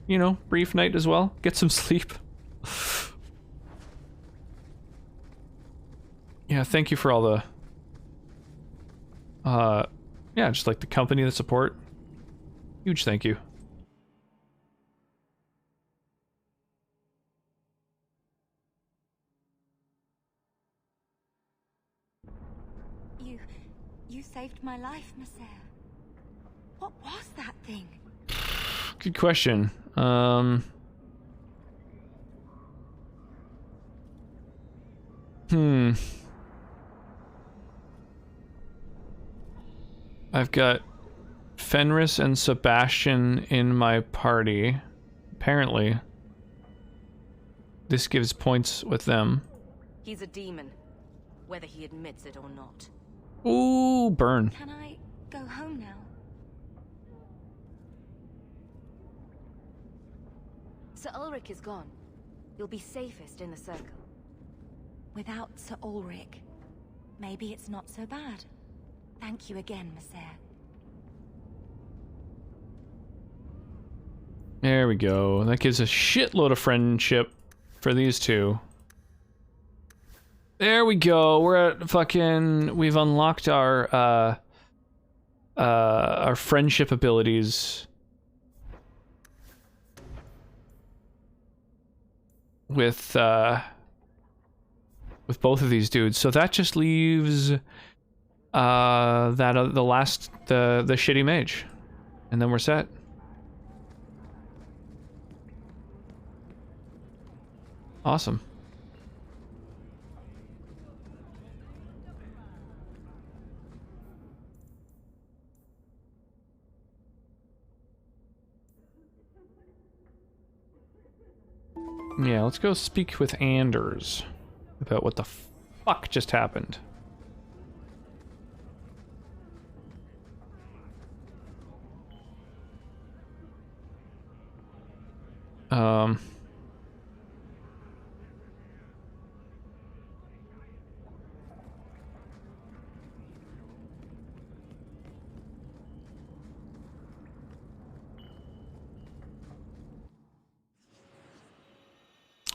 you know, brief night as well. Get some sleep. Yeah, thank you for all the, yeah, just like the company, the support. Huge thank you. You saved my life, Monsieur. What was that thing? Good question. I've got Fenris and Sebastian in my party. Apparently. This gives points with them. He's a demon, whether he admits it or not. Ooh, burn. Can I go home now? Sir Ulrich is gone. You'll be safest in the circle. Without Sir Ulrich, maybe it's not so bad. Thank you again, Monsieur. There we go. That gives a shitload of friendship for these two. There we go. We're at fucking... We've unlocked our friendship abilities. With both of these dudes. So that just leaves... the shitty mage. And then we're set. Awesome. Yeah, let's go speak with Anders about what the fuck just happened.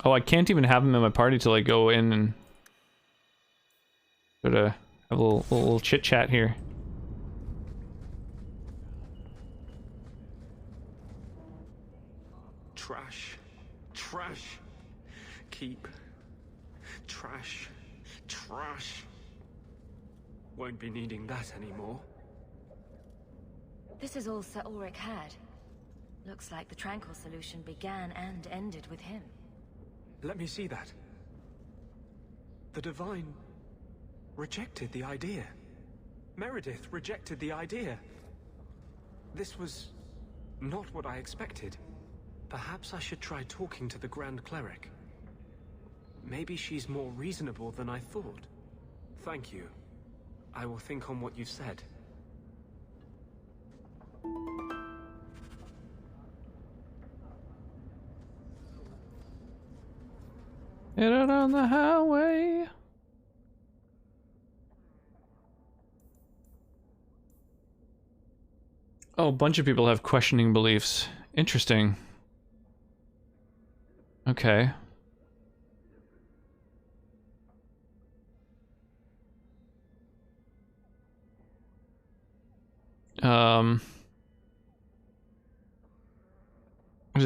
Oh, I can't even have him in my party till I go in and sort of have a little chit chat here. Trash. Trash. Keep. Trash. Trash. Won't be needing that anymore. This is all Sir Ulrich had. Looks like the Tranquil solution began and ended with him. Let me see that. The Divine rejected the idea. Meredith rejected the idea. This was not what I expected. Perhaps I should try talking to the Grand Cleric. Maybe she's more reasonable than I thought. Thank you. I will think on what you've said. Get out on the highway. Oh, a bunch of people have questioning beliefs. Interesting. Okay.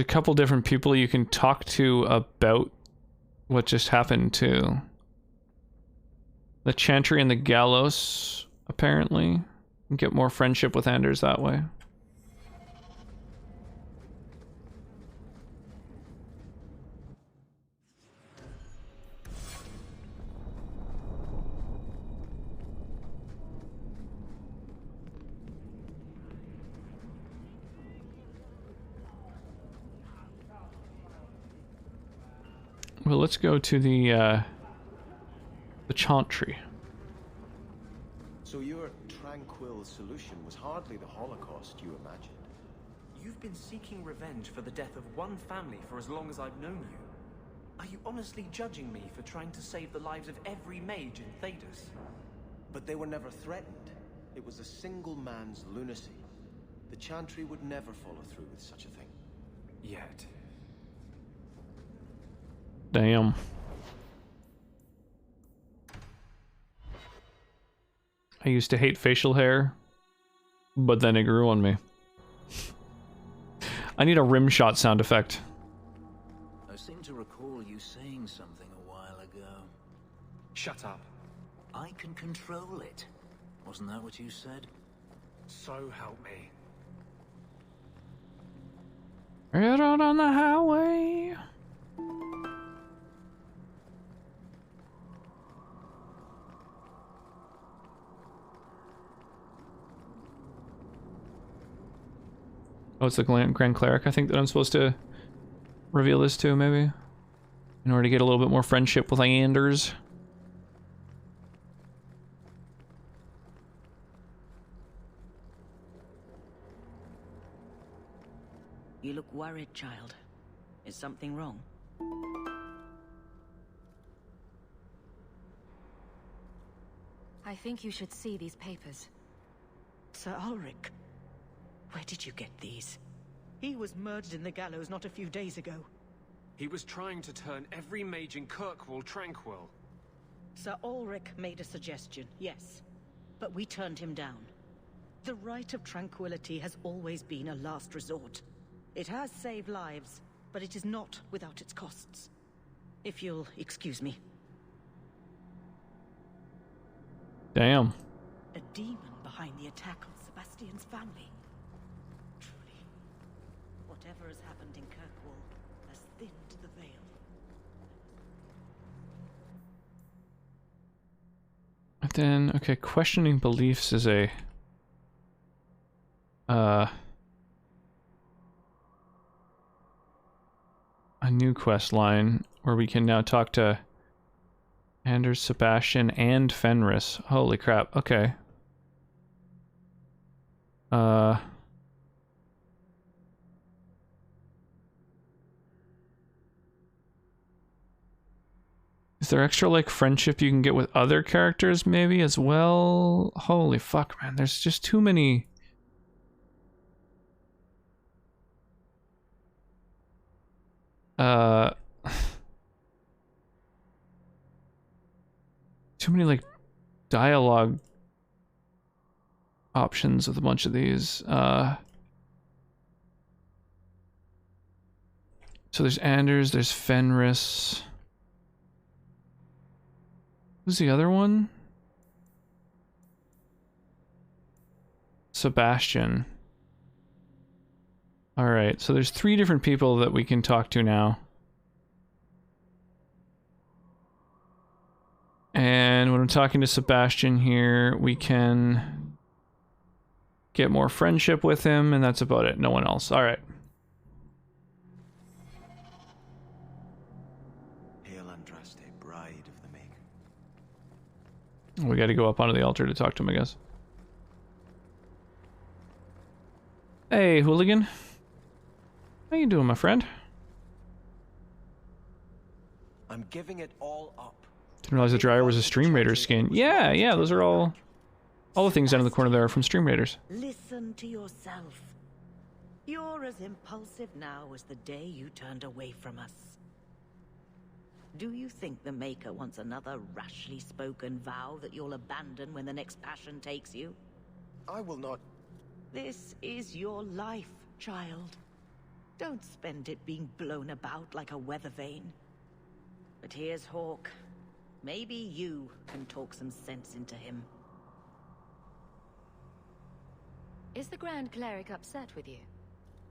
a couple different people you can talk to about what just happened to the Chantry and the Gallows, apparently. And get more friendship with Anders that way. Well, let's go to the Chantry. So your tranquil solution was hardly the Holocaust you imagined. You've been seeking revenge for the death of one family for as long as I've known you. Are you honestly judging me for trying to save the lives of every mage in Thedas? But they were never threatened. It was a single man's lunacy. The Chantry would never follow through with such a thing. Yet. Damn. I used to hate facial hair, but then it grew on me. I need a rim shot sound effect. I seem to recall you saying something a while ago. Shut up. I can control it. Wasn't that what you said? So help me. Right out on the highway. Oh, it's the Grand Cleric, I think, that I'm supposed to reveal this to, maybe? In order to get a little bit more friendship with Anders. You look worried, child. Is something wrong? I think you should see these papers. Sir Ulrich, where did you get these? He was murdered in the gallows not a few days ago. He was trying to turn every mage in Kirkwall tranquil. Sir Ulrich made a suggestion, yes. But we turned him down. The right of tranquility has always been a last resort. It has saved lives, but it is not without its costs. If you'll excuse me. Damn. A demon behind the attack on Sebastian's family. Truly, whatever has happened in Kirkwall has thinned the veil. And then, okay, questioning beliefs is a new quest line where we can now talk to Anders, Sebastian, and Fenris. Holy crap, okay. Is there extra, like, friendship you can get with other characters, maybe, as well? Holy fuck, man, there's just too many... too many, like, dialogue options with a bunch of these. So there's Anders, there's Fenris. Who's the other one? Sebastian. Alright, so there's 3 different people that we can talk to now. And when I'm talking to Sebastian here, we can get more friendship with him, and that's about it. No one else. Alright. Hail Andraste, bride of the Maker. We gotta go up onto the altar to talk to him, I guess. Hey, hooligan. How you doing, my friend? I'm giving it all up. Didn't realize the dryer was a Stream Raider skin. Yeah, those are all the things down in the corner there are from Stream Raiders. Listen to yourself. You're as impulsive now as the day you turned away from us. Do you think the Maker wants another rashly spoken vow that you'll abandon when the next passion takes you? I will not. This is your life, child. Don't spend it being blown about like a weather vane. But here's Hawk. Maybe you can talk some sense into him. Is the Grand Cleric upset with you?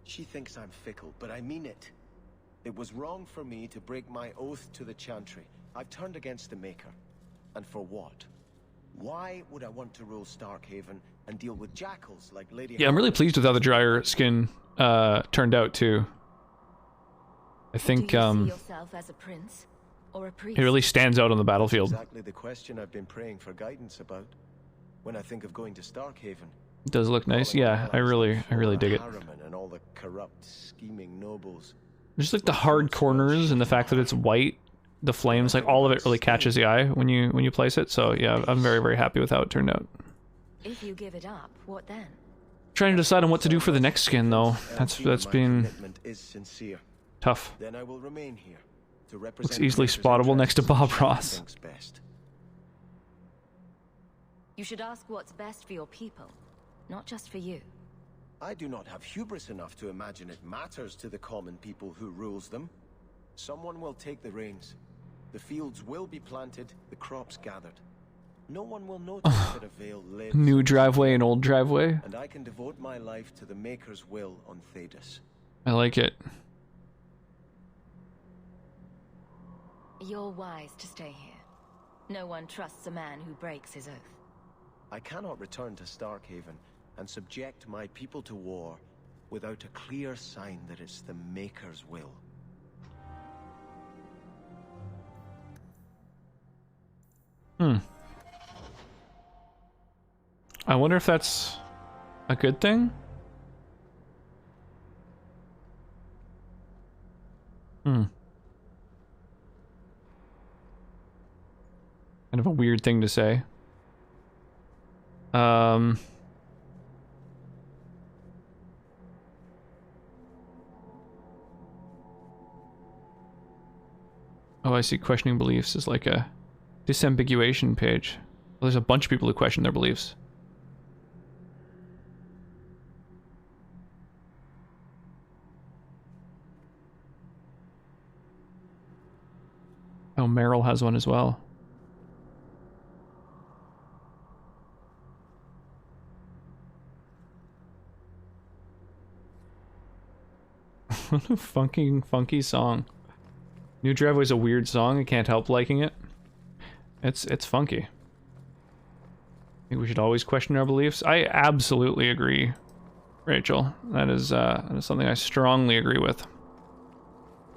She thinks I'm fickle, but I mean it. It was wrong for me to break my oath to the Chantry. I've turned against the Maker. And for what? Why would I want to rule Starkhaven and deal with jackals like Lady... Yeah, I'm really pleased with how the Dryer skin turned out too. I think Do you see yourself as a prince or a priest? it really stands out on the battlefield. Exactly the question I've been praying for guidance about. When I think of going to Starkhaven. It does look nice. Yeah, I really dig it. And all the corrupt, scheming nobles. Just like the hard corners and the fact that it's white, the flames, like all of it really catches the eye when you place it. So yeah, I'm very happy with how it turned out. If you give it up, what then? Trying to decide on what to do for the next skin though. That's been tough. Then I will remain here to Looks represent easily spottable next to Bob Ross. You should ask what's best for your people, not just for you. I do not have hubris enough to imagine it matters to the common people who rules them. Someone will take the reins. The fields will be planted, the crops gathered. No one will notice that a Vale lives. New driveway and old driveway. And I can devote my life to the Maker's will on Thedas. I like it. You're wise to stay here. No one trusts a man who breaks his oath. I cannot return to Starkhaven and subject my people to war without a clear sign that it's the Maker's will. I wonder if that's a good thing? Kind of a weird thing to say. Oh, I see. Questioning beliefs is like a disambiguation page. Well, there's a bunch of people who question their beliefs. Oh, Meryl has one as well. funky song. New Driveway's a weird song. I can't help liking it. It's funky. I think we should always question our beliefs. I absolutely agree, Rachel. That is something I strongly agree with.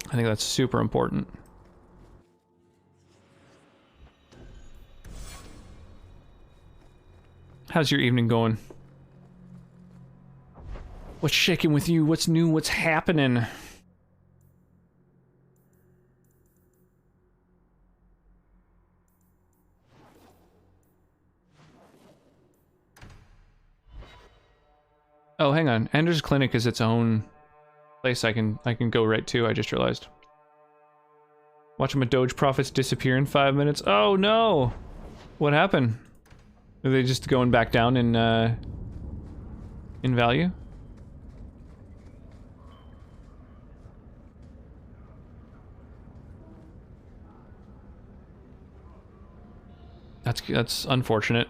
I think that's super important. How's your evening going? What's shaking with you? What's new? What's happening? Oh, hang on. Ender's Clinic is its own place I can go right to, I just realized. Watching my Doge profits disappear in 5 minutes. Oh no! What happened? Are they just going back down in value? That's unfortunate.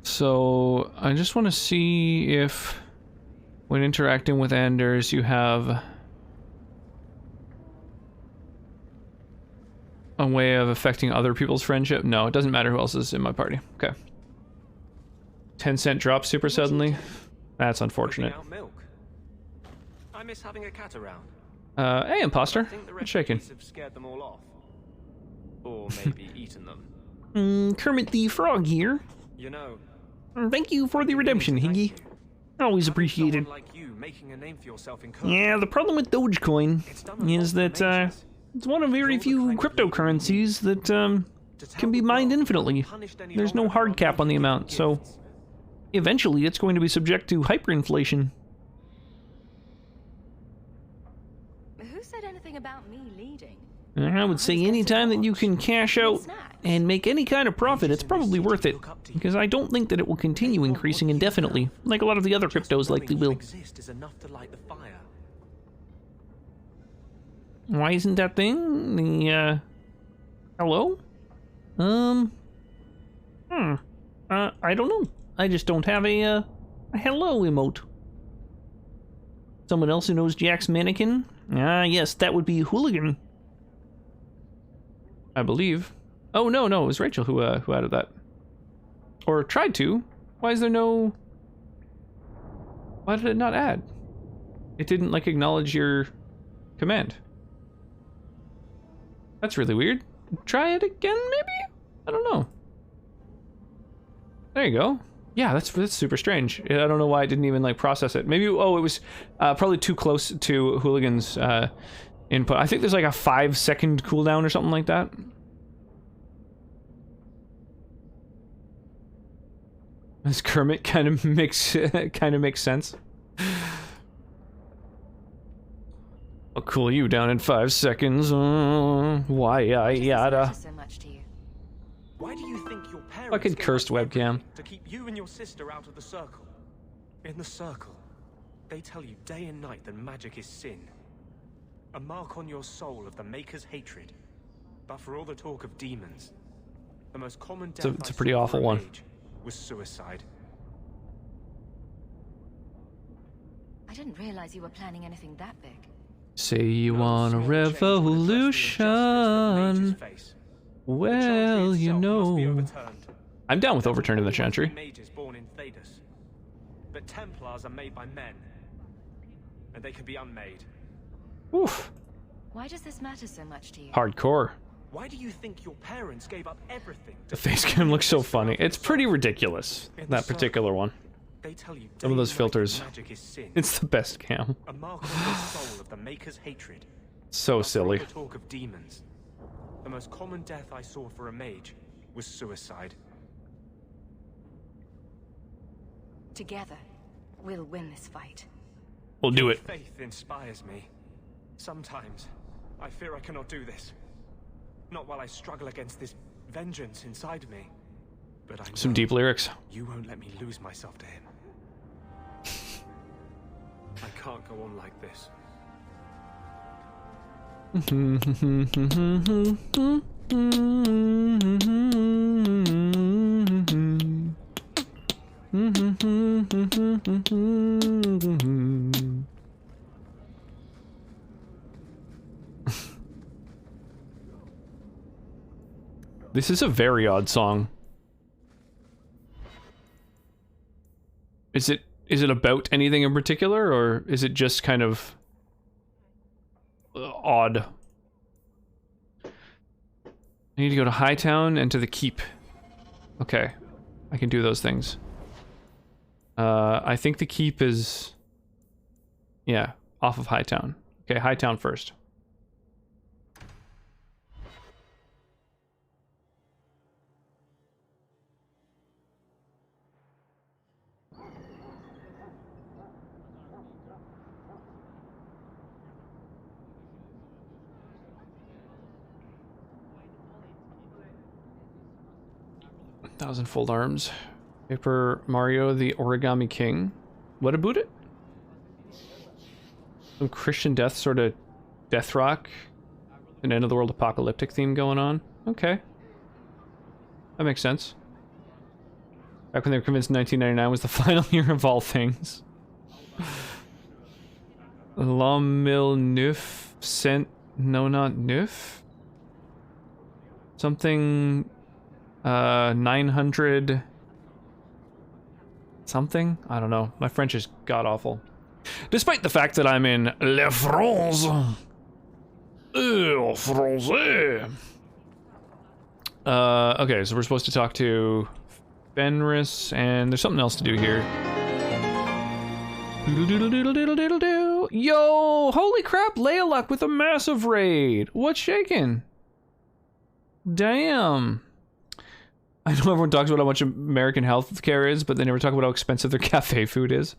So I just want to see if when interacting with Anders you have a way of affecting other people's friendship. No, it doesn't matter who else is in my party. Okay. 10-cent drop super suddenly. That's unfortunate. Milk. I miss having a cat around. Hey, imposter. I think the What's shaking? have scared them all off. Or maybe eaten them. Kermit the Frog here. You know, Thank you for the redemption, Higgy. Always appreciated. like you making a name for yourself in Yeah, the problem with Dogecoin is that it's one of very few cryptocurrencies that can be mined infinitely. There's no hard cap on the amount, so eventually it's going to be subject to hyperinflation. anything about me leading. I would say anytime that you can cash out and make any kind of profit, it's probably worth it. Because I don't think that it will continue increasing indefinitely, like a lot of the other cryptos likely will. Why isn't that thing? The, hello? I don't know. I just don't have a hello emote. Someone else who knows Jack's mannequin? Ah, yes, that would be Hooligan. I believe. Oh, no, it was Rachel who added that. Or tried to. Why is there no... Why did it not add? It didn't, like, acknowledge your command. That's really weird. Try it again, maybe? I don't know. There you go. Yeah, that's super strange. I don't know why it didn't even, like, process it. Maybe, oh, it was probably too close to Hooligan's input. I think there's like a 5-second cooldown or something like that. This Kermit kind of makes sense. I'll cool you down in 5 seconds. Why yada. Why do you think your parents Fucking cursed webcam. to keep you and your sister out of the circle? In the circle, they tell you day and night that magic is sin. A mark on your soul of the Maker's hatred. But for all the talk of demons, the most common death It's a pretty awful one. Was suicide. I didn't realize you were planning anything that big. Say you want a revolution. Well, you know. I'm down with overturning the Chantry. Mages born in Thedas. But Templars are made by men. And they can be unmade. Oof. Why does this matter so much to you? Hardcore. Why do you think your parents gave up everything? The face cam looks so funny. It's pretty ridiculous, that particular one. They tell you some of those filters. It's the best cam. A mark on the soul of the Maker's hatred. So silly. The talk of demons. The most common death I saw for a mage was suicide. Together, we'll win this fight. We'll do it. Faith inspires me. Sometimes, I fear I cannot do this. Not while I struggle against this vengeance inside me. But I know some deep lyrics. You won't let me lose myself to him. I can't go on like this. This is a very odd song. Is it about anything in particular, or is it just kind of odd? I need to go to Hightown and to the Keep. Okay, I can do those things. I think the Keep is, yeah, off of Hightown. Okay, Hightown first. Thousandfold Arms. Paper Mario, the Origami King. What about it? Some Christian death, sort of death rock. An end of the world apocalyptic theme going on. Okay. That makes sense. Back when they were convinced 1999 was the final year of all things. La Mille Neuf Cent... No, not Neuf? Something... 900 something? I don't know. My French is god-awful. Despite the fact that I'm in Le France. Français. Okay, so we're supposed to talk to Fenris, and there's something else to do here. Yo, holy crap, Layaluk with a massive raid. What's shaking? Damn. I know everyone talks about how much American healthcare is, but they never talk about how expensive their cafe food is.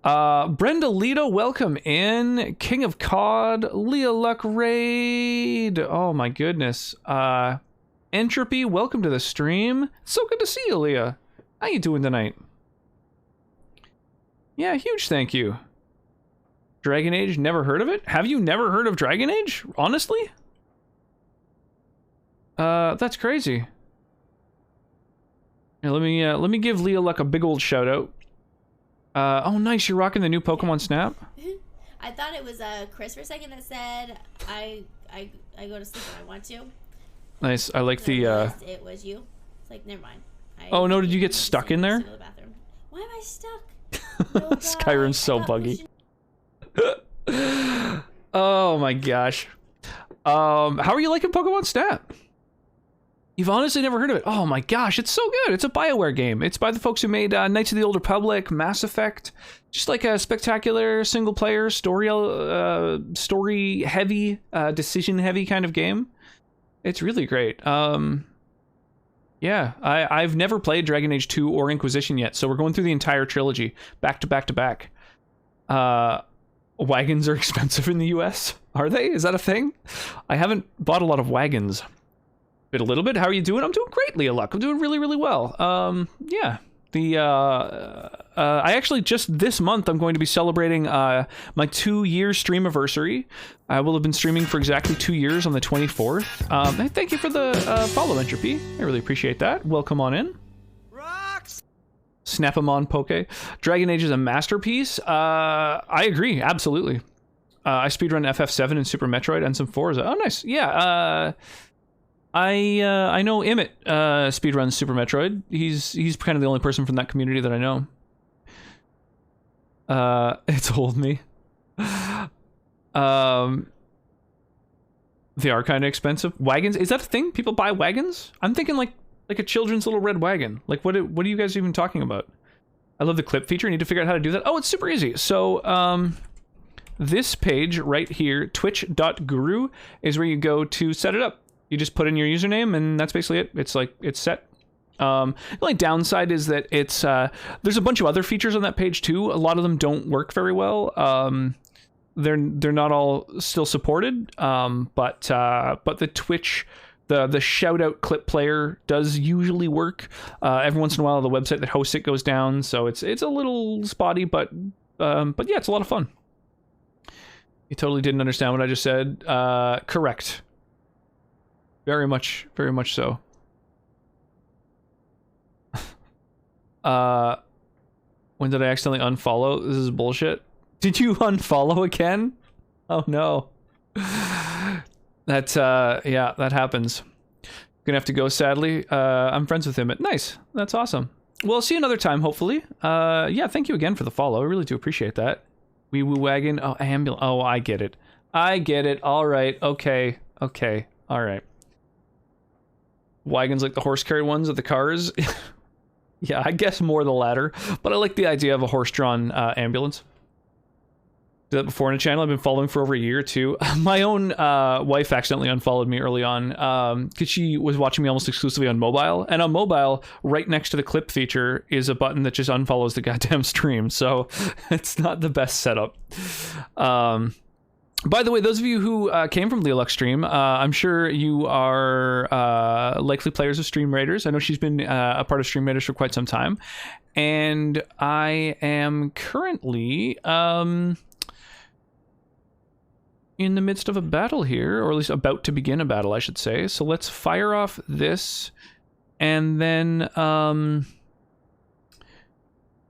Brenda Lito, welcome in. King of COD, Leah Luck Raid. Oh my goodness. Entropy, welcome to the stream. So good to see you, Leah. How you doing tonight? Yeah, huge thank you. Dragon Age, never heard of it? Have you never heard of Dragon Age? Honestly? That's crazy. Here, let me give Leah Luck a big old shout out. Oh nice, you're rocking the new Pokemon Snap. I thought it was Chris for a second that said I go to sleep when I want to. Nice. I like the It was you. It's like never mind. Oh no, did you get stuck in there? The bathroom. Why am I stuck? Skyrim's so buggy. Oh my gosh. How are you liking Pokemon Snap? You've honestly never heard of it? Oh my gosh, it's so good. It's a BioWare game. It's by the folks who made Knights of the Old Republic, Mass Effect. Just like a spectacular single-player story heavy, decision heavy kind of game. It's really great. Yeah, I've never played Dragon Age 2 or Inquisition yet, so we're going through the entire trilogy back to back to back. Wagons are expensive in the US. Are they? Is that a thing? I haven't bought a lot of wagons. Bit a little bit. How are you doing? I'm doing great, Leah Luck. I'm doing really, really well. Yeah. I actually just this month I'm going to be celebrating my 2-year streamiversary. I will have been streaming for exactly 2 years on the 24th. Hey, thank you for the follow, Entropy. I really appreciate that. Welcome on in. Rocks. Snap 'em on Poke. Dragon Age is a masterpiece. I agree, absolutely. I speedrun FF7 and Super Metroid and some Forza. Oh, nice. Yeah. I know Emmett speedruns Super Metroid. He's kind of the only person from that community that I know. It's old me. They are kind of expensive. Wagons, is that a thing? People buy wagons? I'm thinking like a children's little red wagon. Like what are you guys even talking about? I love the clip feature. I need to figure out how to do that. Oh, it's super easy. So this page right here, twitch.guru, is where you go to set it up. You just put in your username and that's basically it. It's set. The only downside is that it's there's a bunch of other features on that page too. A lot of them don't work very well. They're not all still supported. But the Twitch, the shout out clip player does usually work. Every once in a while the website that hosts it goes down, so it's a little spotty, but yeah, it's a lot of fun. You totally didn't understand what I just said. Correct. Very much so. When did I accidentally unfollow? This is bullshit. Did you unfollow again? Oh no. That's yeah, that happens. Gonna have to go, sadly. I'm friends with him. Nice. That's awesome. Well, I'll see you another time, hopefully. Yeah, thank you again for the follow. I really do appreciate that. Wee woo wagon. Oh, ambulance. Oh, I get it. All right. Okay. All right. Wagons like the horse carried ones of the cars. Yeah, I guess more the latter, but I like the idea of a horse-drawn ambulance. Did that before in a channel I've been following for over a year or two. My own wife accidentally unfollowed me early on because she was watching me almost exclusively on mobile, and on mobile, right next to the clip feature is a button that just unfollows the goddamn stream, so it's not the best setup. By the way, those of you who came from Leolux stream, I'm sure you are likely players of Stream Raiders. I know she's been a part of Stream Raiders for quite some time. And I am currently in the midst of a battle here, or at least about to begin a battle, I should say. So let's fire off this, and then...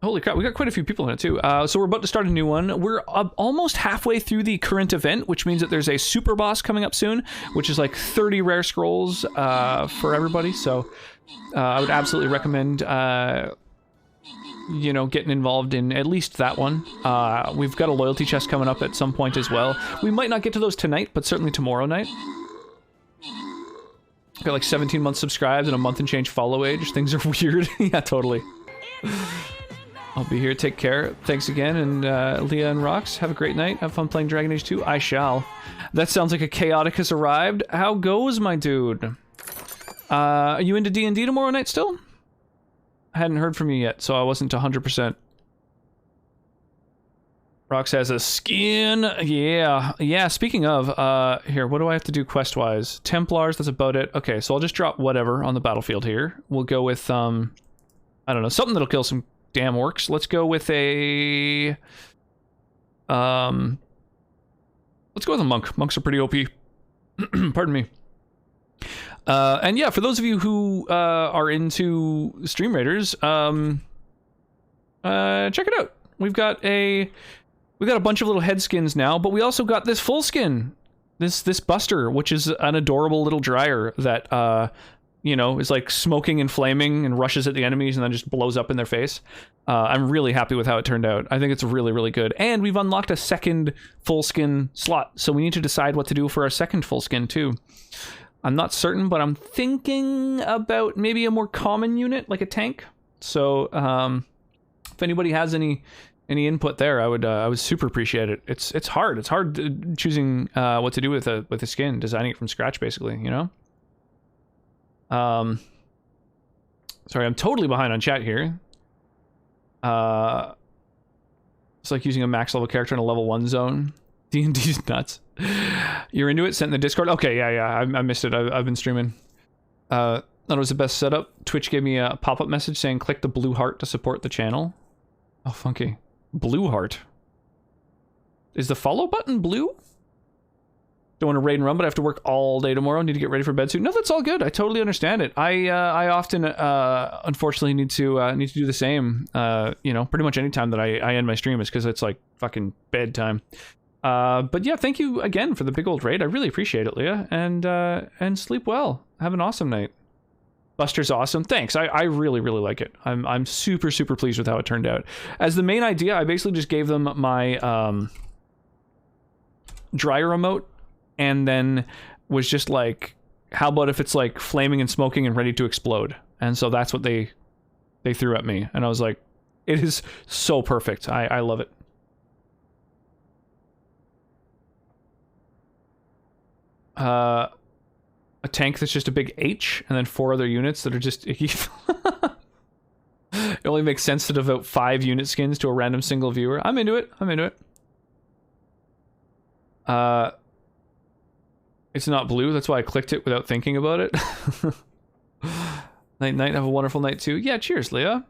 Holy crap, we got quite a few people in it too. So we're about to start a new one. We're almost halfway through the current event, which means that there's a super boss coming up soon, which is like 30 rare scrolls for everybody. So I would absolutely recommend, you know, getting involved in at least that one. We've got a loyalty chest coming up at some point as well. We might not get to those tonight, but certainly tomorrow night. Got like 17 months subscribed and a month and change follow age. Things are weird. Yeah, totally. I'll be here. Take care. Thanks again. And Leah and Rox, have a great night. Have fun playing Dragon Age 2. I shall. That sounds like a chaotic has arrived. How goes, my dude? Are you into D&D tomorrow night still? I hadn't heard from you yet, so I wasn't 100%. Rox has a skin. Yeah, speaking of, here, what do I have to do quest-wise? Templars, that's about it. Okay, so I'll just drop whatever on the battlefield here. We'll go with, I don't know, something that'll kill some damn orcs. Let's go with a... let's go with a monk. Monks are pretty OP. Pardon me. And yeah, for those of you who are into Stream Raiders, check it out. We've got a bunch of little head skins now, but we also got this full skin, this Buster, which is an adorable little dryer that you know, is like smoking and flaming and rushes at the enemies and then just blows up in their face. I'm really happy with how it turned out. I think it's really, really good. And we've unlocked a second full skin slot, so we need to decide what to do for our second full skin too. I'm not certain, but I'm thinking about maybe a more common unit, like a tank. So, if anybody has any input there, I would super appreciate it. It's hard. It's hard choosing what to do with a skin, designing it from scratch, basically. You know. Sorry, I'm totally behind on chat here. It's like using a max level character in a level 1 zone. D&D's nuts. You're into it? Sent in the Discord? Okay, yeah. I missed it. I've been streaming. Thought it was the best setup. Twitch gave me a pop-up message saying click the blue heart to support the channel. Oh, funky. Blue heart. Is the follow button blue? Don't want to raid and run, but I have to work all day tomorrow. Need to get ready for bed soon. No, that's all good. I totally understand it. I often, unfortunately, need to do the same. You know, pretty much any time that I end my stream is because it's like fucking bedtime. But yeah, thank you again for the big old raid. I really appreciate it, Leah. And sleep well. Have an awesome night. Buster's awesome. Thanks. I really, really like it. I'm super, super pleased with how it turned out. As the main idea, I basically just gave them my dryer remote, and then was just like, how about if it's like flaming and smoking and ready to explode? And so that's what they threw at me. And I was like, it is so perfect. I love it. A tank that's just a big H, and then 4 other units that are just icky. It only makes sense to devote 5 unit skins to a random single viewer. I'm into it. It's not blue, that's why I clicked it without thinking about it. Night, have a wonderful night too. Yeah, cheers, Leah.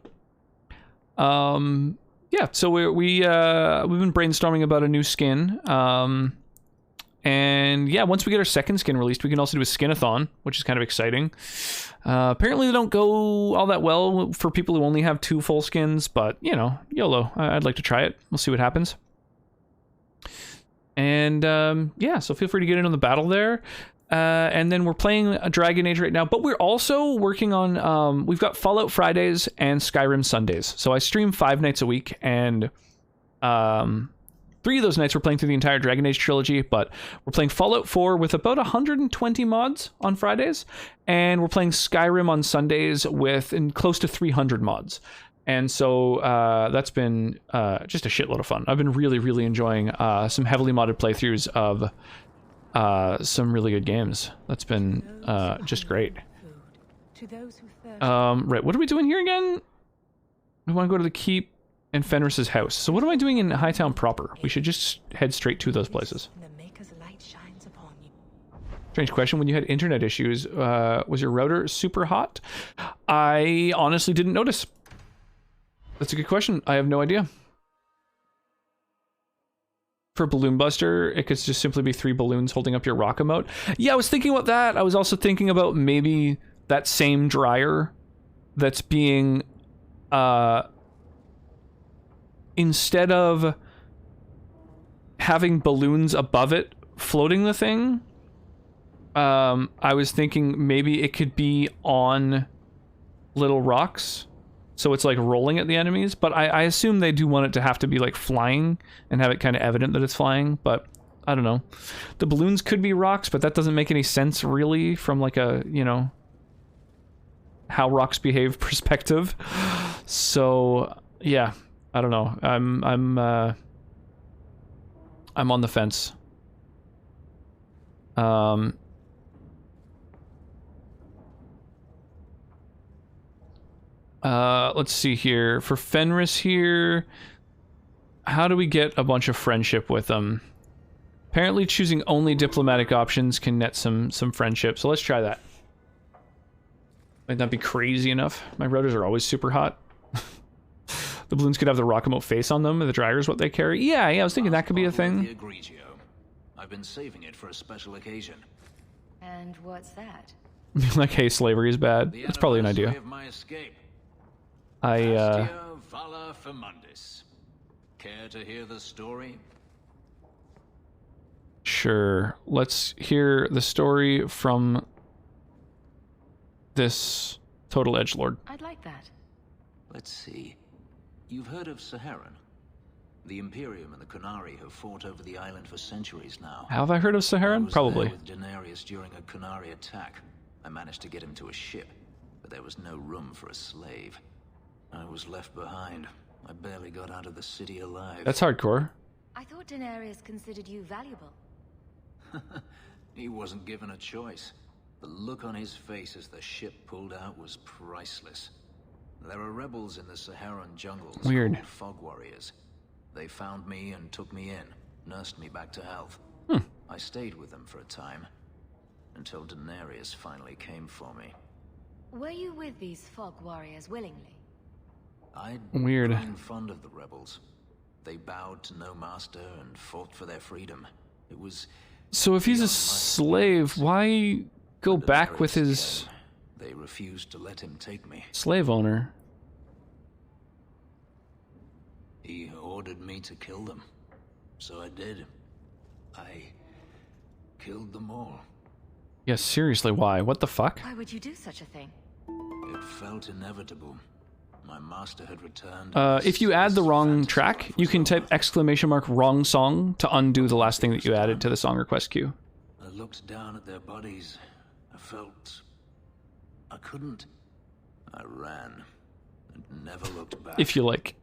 Yeah, so we've been brainstorming about a new skin. And yeah, once we get our second skin released, we can also do a skinathon, which is kind of exciting. Apparently they don't go all that well for people who only have 2 full skins, but you know, YOLO. I'd like to try it. We'll see what happens. And yeah, so feel free to get in on the battle there. And then we're playing a Dragon Age right now, but we're also working on, we've got Fallout Fridays and Skyrim Sundays. So I stream 5 nights a week, and 3 of those nights we're playing through the entire Dragon Age trilogy, but we're playing Fallout 4 with about 120 mods on Fridays, and we're playing Skyrim on Sundays with close to 300 mods. And so that's been just a shitload of fun. I've been really, really enjoying some heavily modded playthroughs of some really good games. That's been just great. Right, what are we doing here again? We want to go to the Keep and Fenris's house. So what am I doing in Hightown proper? We should just head straight to those places. Strange question. When you had internet issues, was your router super hot? I honestly didn't notice. That's a good question. I have no idea. For Balloon Buster, it could just simply be 3 balloons holding up your rock emote. Yeah, I was thinking about that. I was also thinking about maybe that same dryer that's being, instead of having balloons above it floating the thing, I was thinking maybe it could be on little rocks. So it's like rolling at the enemies, but I assume they do want it to have to be like flying and have it kind of evident that it's flying, but I don't know. The balloons could be rocks, but that doesn't make any sense really from like a, you know, how rocks behave perspective. So yeah, I don't know. I'm on the fence. Let's see here. For Fenris here, how do we get a bunch of friendship with them? Apparently choosing only diplomatic options can net some friendship, so let's try that. Might not be crazy enough. My rotors are always super hot. The balloons could have the Rockamote face on them, and the dragger's what they carry. Yeah, I was thinking that could be a thing. I've been saving it for a special occasion. And what's that? Like, hey, slavery is bad. That's probably an idea. Of my escape. I, Vala Firmundis. Care to hear the story? Sure. Let's hear the story from this total edgelord. I'd like that. Let's see. You've heard of Saharan? The Imperium and the Qunari have fought over the island for centuries now. Have I heard of Saharan? I was Probably. there with Daenerys during a Qunari attack. I managed to get him to a ship, but there was no room for a slave. I was left behind. I barely got out of the city alive. That's hardcore. I thought Daenerys considered you valuable. He wasn't given a choice. The look on his face as the ship pulled out was priceless. There are rebels in the Saharan jungles Weird. called Fog Warriors. They found me and took me in, nursed me back to health. I stayed with them for a time, until Daenerys finally came for me. Were you with these fog warriors willingly? I'd Weird. grown fond of the rebels. They bowed to no master and fought for their freedom. It was... So if he's a slave, why go back with his... They refused to let him take me. Slave owner? He ordered me to kill them. So I did. I killed them all. Yeah, seriously, why? What the fuck? Why would you do such a thing? It felt inevitable. My master had returned. If you add the wrong track, you can type !wrong song to undo the last thing that you added to the song request queue. I looked down at their bodies. I felt... I couldn't. I ran and never looked back. If you like.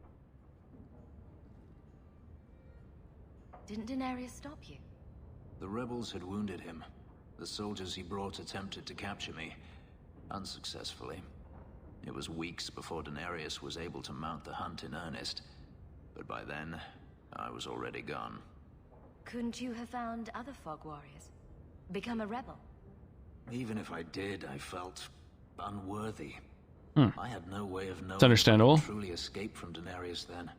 Didn't Daenerys stop you? The rebels had wounded him. The soldiers he brought attempted to capture me, unsuccessfully. It was weeks before Daenerys was able to mount the hunt in earnest, but by then, I was already gone. Couldn't you have found other fog warriors? Become a rebel? Even if I did, I felt unworthy. I had no way of knowing It's understandable. if I truly escaped from Daenerys then.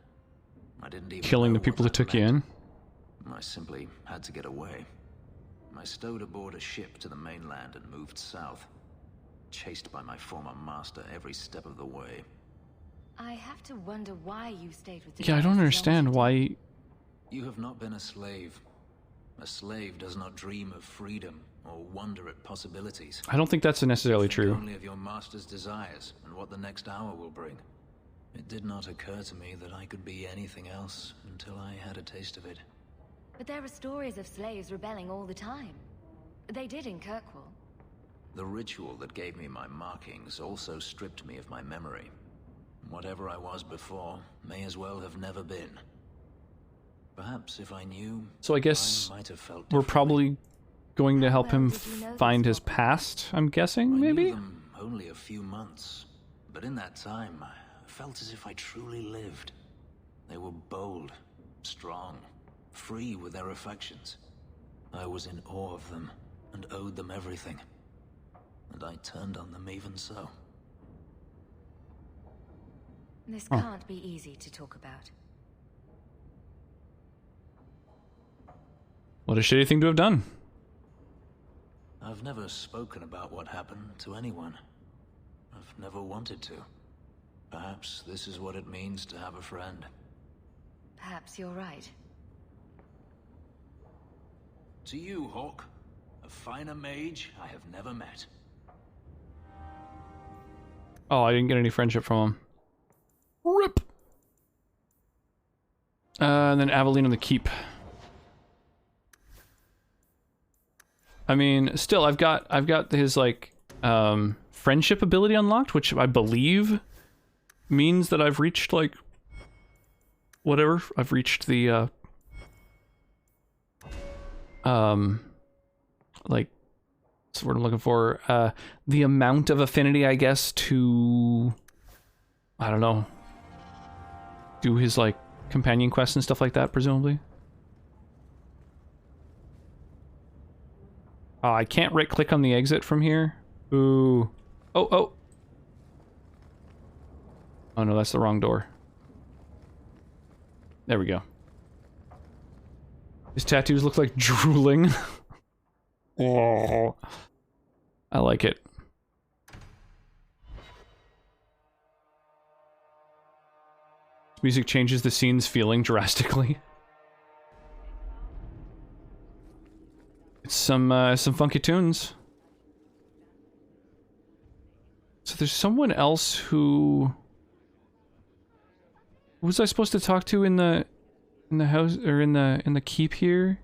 I didn't even Killing know the people what that took you meant. in. I simply had to get away. I stowed aboard a ship to the mainland and moved south, chased by my former master every step of the way. I have to wonder why you stayed with Daenerys. Yeah, I don't understand why... You have not been a slave. A slave does not dream of freedom or wonder at possibilities. I don't think that's necessarily Think true. only of your master's desires and what the next hour will bring. It did not occur to me that I could be anything else until I had a taste of it. But there are stories of slaves rebelling all the time. They did in Kirkwall. The ritual that gave me my markings also stripped me of my memory. Whatever I was before may as well have never been. Perhaps if I knew, So I guess I might have felt we're probably going to help him did you know find this his past, I'm guessing, maybe? them only a few months, but in that time, I felt as if I truly lived. They were bold, strong, free with their affections. I was in awe of them and owed them everything. And I turned on them even so. This can't be easy to talk about. What a shitty thing to have done. I've never spoken about what happened to anyone. I've never wanted to. Perhaps this is what it means to have a friend. Perhaps you're right. To you, Hawk, a finer mage I have never met. Oh, I didn't get any friendship from him. RIP! And then Aveline on the Keep. I mean, still, I've got his, like, friendship ability unlocked, which I believe means that I've reached, like, whatever. I've reached the, like, what's the word I'm looking for? The amount of affinity, I guess, to I don't know, do his, like, companion quests and stuff like that, presumably. I can't right-click on the exit from here. Ooh. Oh, oh. Oh no, that's the wrong door. There we go. His tattoos look like drooling. Oh. I like it. Music changes the scene's feeling drastically. It's some funky tunes. So there's someone else who... Who was I supposed to talk to in the house, or in the keep here?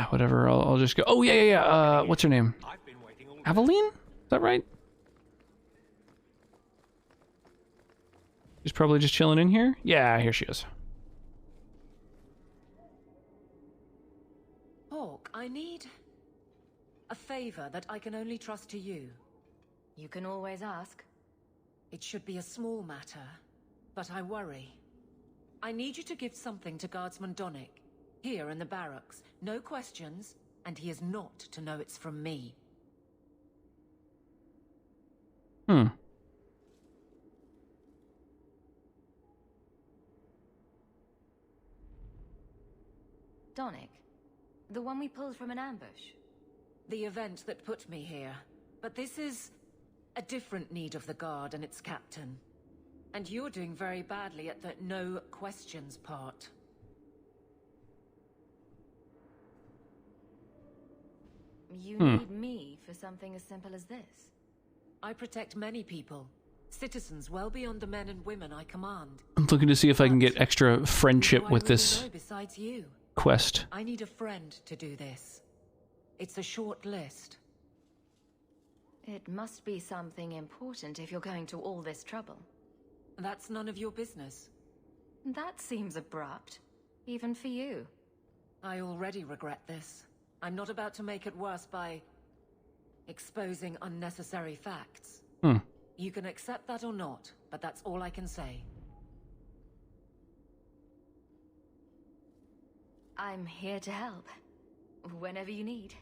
Whatever, I'll just go. Oh, yeah. What's her name? Aveline? Is that right? She's probably just chilling in here? Yeah, here she is. Hawk, I need a favor that I can only trust to you. You can always ask. It should be a small matter, but I worry. I need you to give something to Guardsman Donnick, here in the barracks. No questions, and he is not to know it's from me. Donnick? The one we pulled from an ambush? The event that put me here. But this is a different need of the Guard and its captain. And you're doing very badly at the no questions part. You need me for something as simple as this? I protect many people. Citizens well beyond the men and women I command. I'm looking to see if I can get extra friendship with this besides you? quest. I need a friend to do this. It's a short list. It must be something important if you're going to all this trouble. That's none of your business. That seems abrupt, even for you. I already regret this. I'm not about to make it worse by exposing unnecessary facts. You can accept that or not, but that's all I can say. I'm here to help. Whenever you need.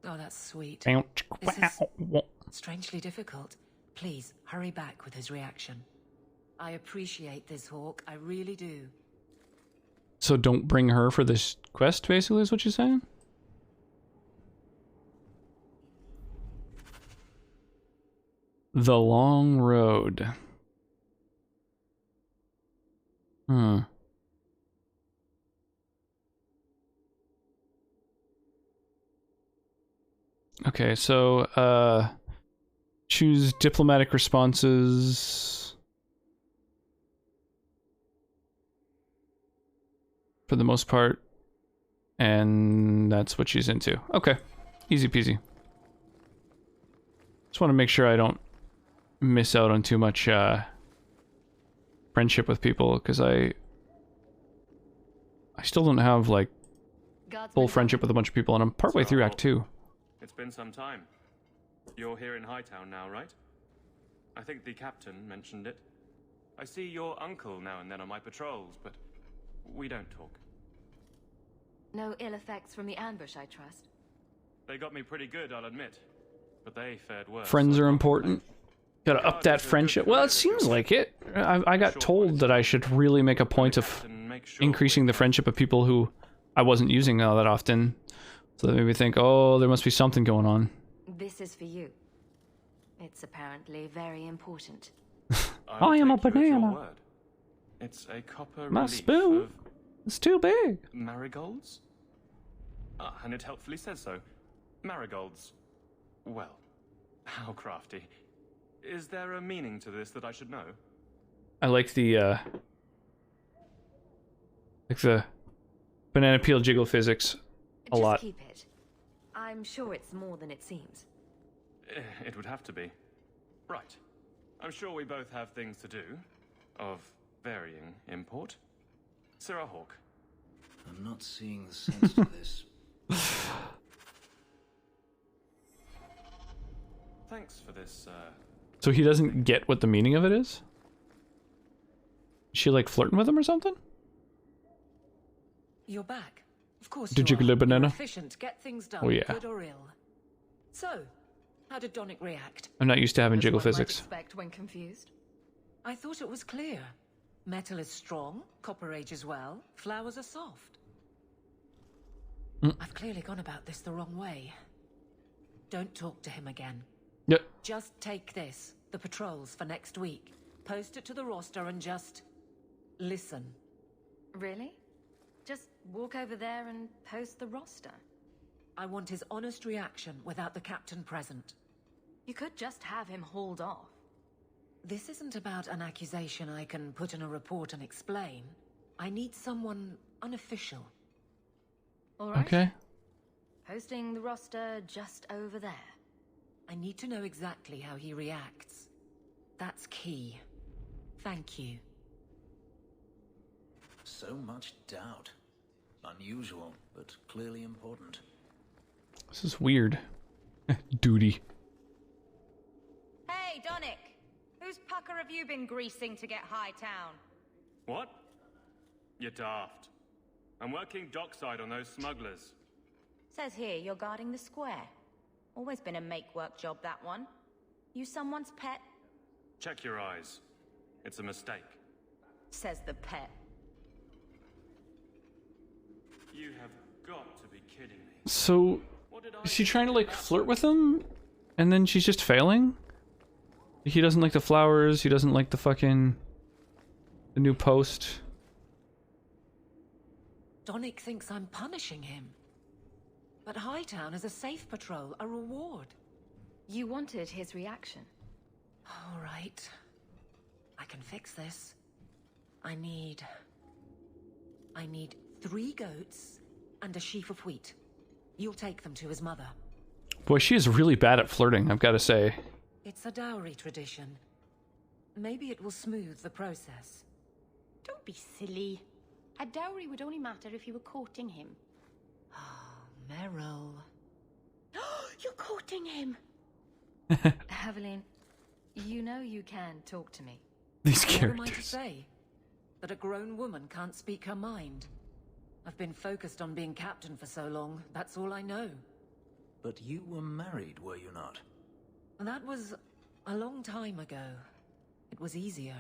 Oh, that's sweet. This is strangely difficult. Please, hurry back with his reaction. I appreciate this, Hawk. I really do. So don't bring her for this quest, basically, is what you're saying? The Long Road. Okay, so, choose diplomatic responses. For the most part. And that's what she's into. Okay. Easy peasy. Just want to make sure I don't miss out on too much friendship with people, because I still don't have, like, full friendship with a bunch of people, and I'm partway through Act 2. It's been some time. You're here in Hightown now, right? I think the captain mentioned it. I see your uncle now and then on my patrols, but we don't talk. No ill effects from the ambush, I trust? They got me pretty good, I'll admit. But they fared worse. Friends are important. Gotta up that friendship. Well, it seems like it. I got told that I should really make a point of increasing the friendship of people who I wasn't using all that often. So that made me think, oh, there must be something going on. This is for you. It's apparently very important. I am a banana. It's a copper My spoon is too big. Marigolds? And it helpfully says so. Marigolds. Well, how crafty. Is there a meaning to this that I should know? I like the banana peel jiggle physics a lot. Just keep it. I'm sure it's more than it seems. It would have to be. Right. I'm sure we both have things to do, of varying import. Sirrah Hawk. I'm not seeing the sense to this. Thanks for this, So he doesn't get what the meaning of it is? Is she like flirting with him or something? You're back. Of course Did you you get a are. banana? You're efficient. Get things done, Oh, yeah. good or ill. So, how did Donick react? I'm not used to having As jiggle one might physics. expect when confused. I thought it was clear. Metal is strong, copper ages well, flowers are soft. I've clearly gone about this the wrong way. Don't talk to him again. Yep. Just take this, the patrols for next week. Post it to the roster and just listen. Really? Just walk over there and post the roster? I want his honest reaction without the captain present. You could just have him hauled off. This isn't about an accusation I can put in a report and explain. I need someone unofficial. All right. Okay. Posting the roster just over there. I need to know exactly how he reacts. That's key. Thank you. So much doubt. Unusual, but clearly important. This is weird. Duty. Hey, Donick! Whose pucker have you been greasing to get High Town? What? You're daft. I'm working dockside on those smugglers. Says here you're guarding the square. Always been a make-work job, that one. You someone's pet? Check your eyes. It's a mistake. Says the pet. You have got to be kidding me. So, is she trying to like flirt with him? And then she's just failing? He doesn't like the flowers, he doesn't like the fucking... the new post. Donick thinks I'm punishing him. But Hightown is a safe patrol, a reward. You wanted his reaction. All right. I can fix this. I need 3 goats and a sheaf of wheat. You'll take them to his mother. Boy, she is really bad at flirting, I've got to say. It's a dowry tradition. Maybe it will smooth the process. Don't be silly. A dowry would only matter if you were courting him. Meryl. You're courting him! Evelyn, you know you can talk to me. These What am I to characters. say? That a grown woman can't speak her mind? I've been focused on being captain for so long, that's all I know. But you were married, were you not? That was a long time ago. It was easier,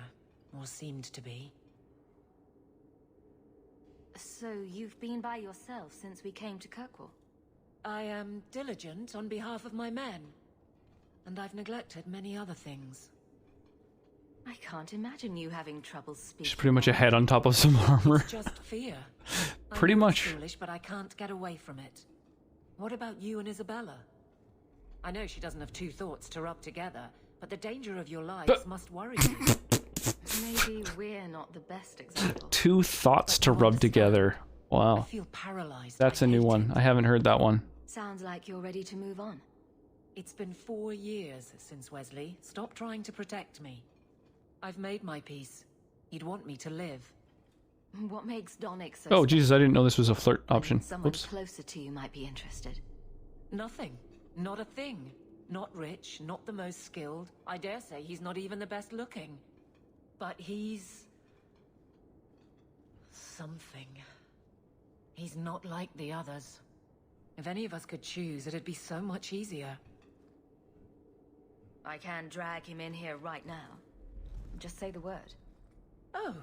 or seemed to be. So you've been by yourself since we came to Kirkwall? I am diligent on behalf of my men. And I've neglected many other things. I can't imagine you having trouble speaking. She's pretty much a head on top of some armor. It's just fear. Pretty I know much. It's foolish, but I can't get away from it. What about you and Isabella? I know she doesn't have 2 thoughts to rub together, but the danger of your lives must worry you. Maybe we're not the best example. 2 thoughts to rub together. I Wow. feel paralyzed. That's a new one. I haven't heard that one. Sounds like you're ready to move on. It's been 4 years since Wesley. Stop trying to protect me. I've made my peace. He'd want me to live. What makes Donick so Oh, special? Jesus, I didn't know this was a flirt option. Someone Oops. closer to you might be interested. Nothing. Not a thing. Not rich, not the most skilled. I dare say he's not even the best looking. But he's... something. He's not like the others. If any of us could choose, it'd be so much easier. I can drag him in here right now. Just say the word. Oh,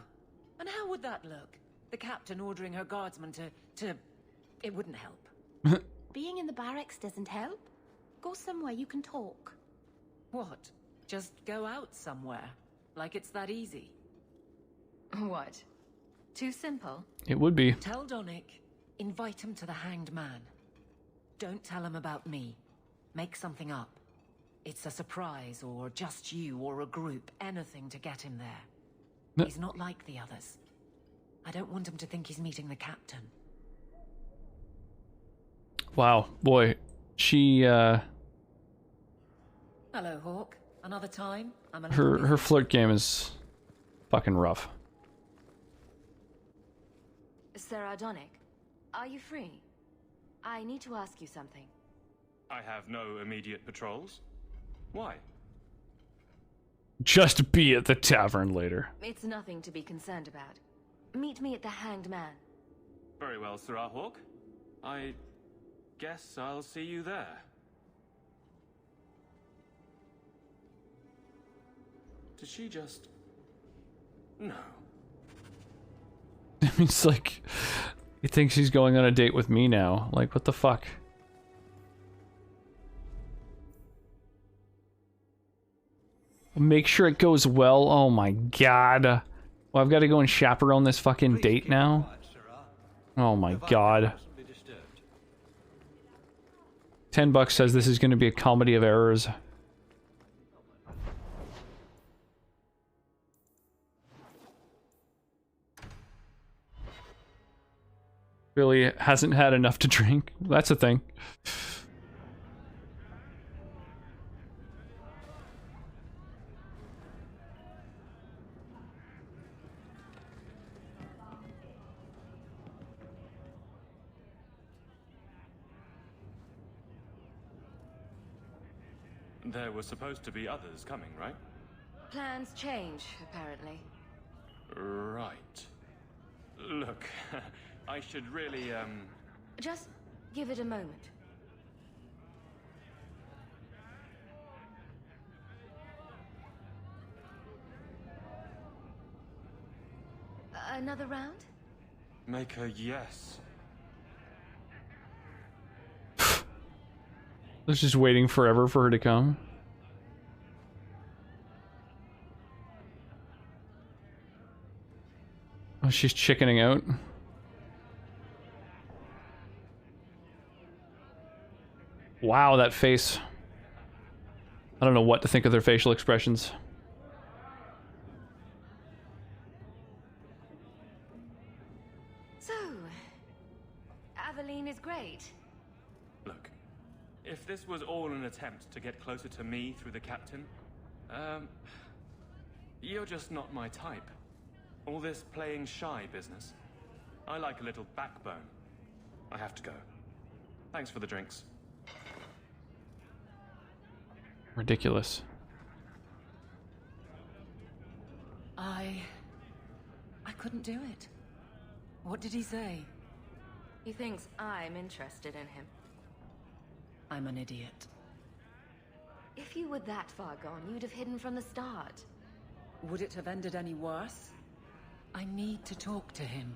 and how would that look? The captain ordering her guardsmen to... It wouldn't help. Being in the barracks doesn't help. Go somewhere you can talk. What? Just go out somewhere? Like it's that easy? What? Too simple? It would be. Tell Donick, invite him to the Hanged Man. Don't tell him about me. Make something up. It's a surprise, or just you, or a group, anything to get him there. He's not like the others. I don't want him to think he's meeting the captain. Wow, boy. She, Hello, Hawk. Another time? I'm a little her flirt game is fucking rough. Sarah Donick, are you free? I need to ask you something. I have no immediate patrols. Why? Just be at the tavern later. It's nothing to be concerned about. Meet me at the Hanged Man. Very well, Sir Hawk. I guess I'll see you there. Did she just... No. It's like, he thinks he's going on a date with me now. Like, what the fuck? Make sure it goes well. Oh my god. Well, I've got to go and chaperone this fucking date now. Oh my god. $10 says this is going to be a comedy of errors. Really hasn't had enough to drink. That's a thing. There were supposed to be others coming, right? Plans change, apparently. Right. Look, I should really, Just give it a moment. Another round? Make a yes. I was just waiting forever for her to come. Oh, she's chickening out. Wow, that face. I don't know what to think of their facial expressions. So, Aveline is great. Look, if this was all an attempt to get closer to me through the captain, you're just not my type. All this playing shy business. I like a little backbone. I have to go. Thanks for the drinks. Ridiculous. I couldn't do it. What did he say? He thinks I'm interested in him. I'm an idiot. If you were that far gone, you'd have hidden from the start. Would it have ended any worse? I need to talk to him.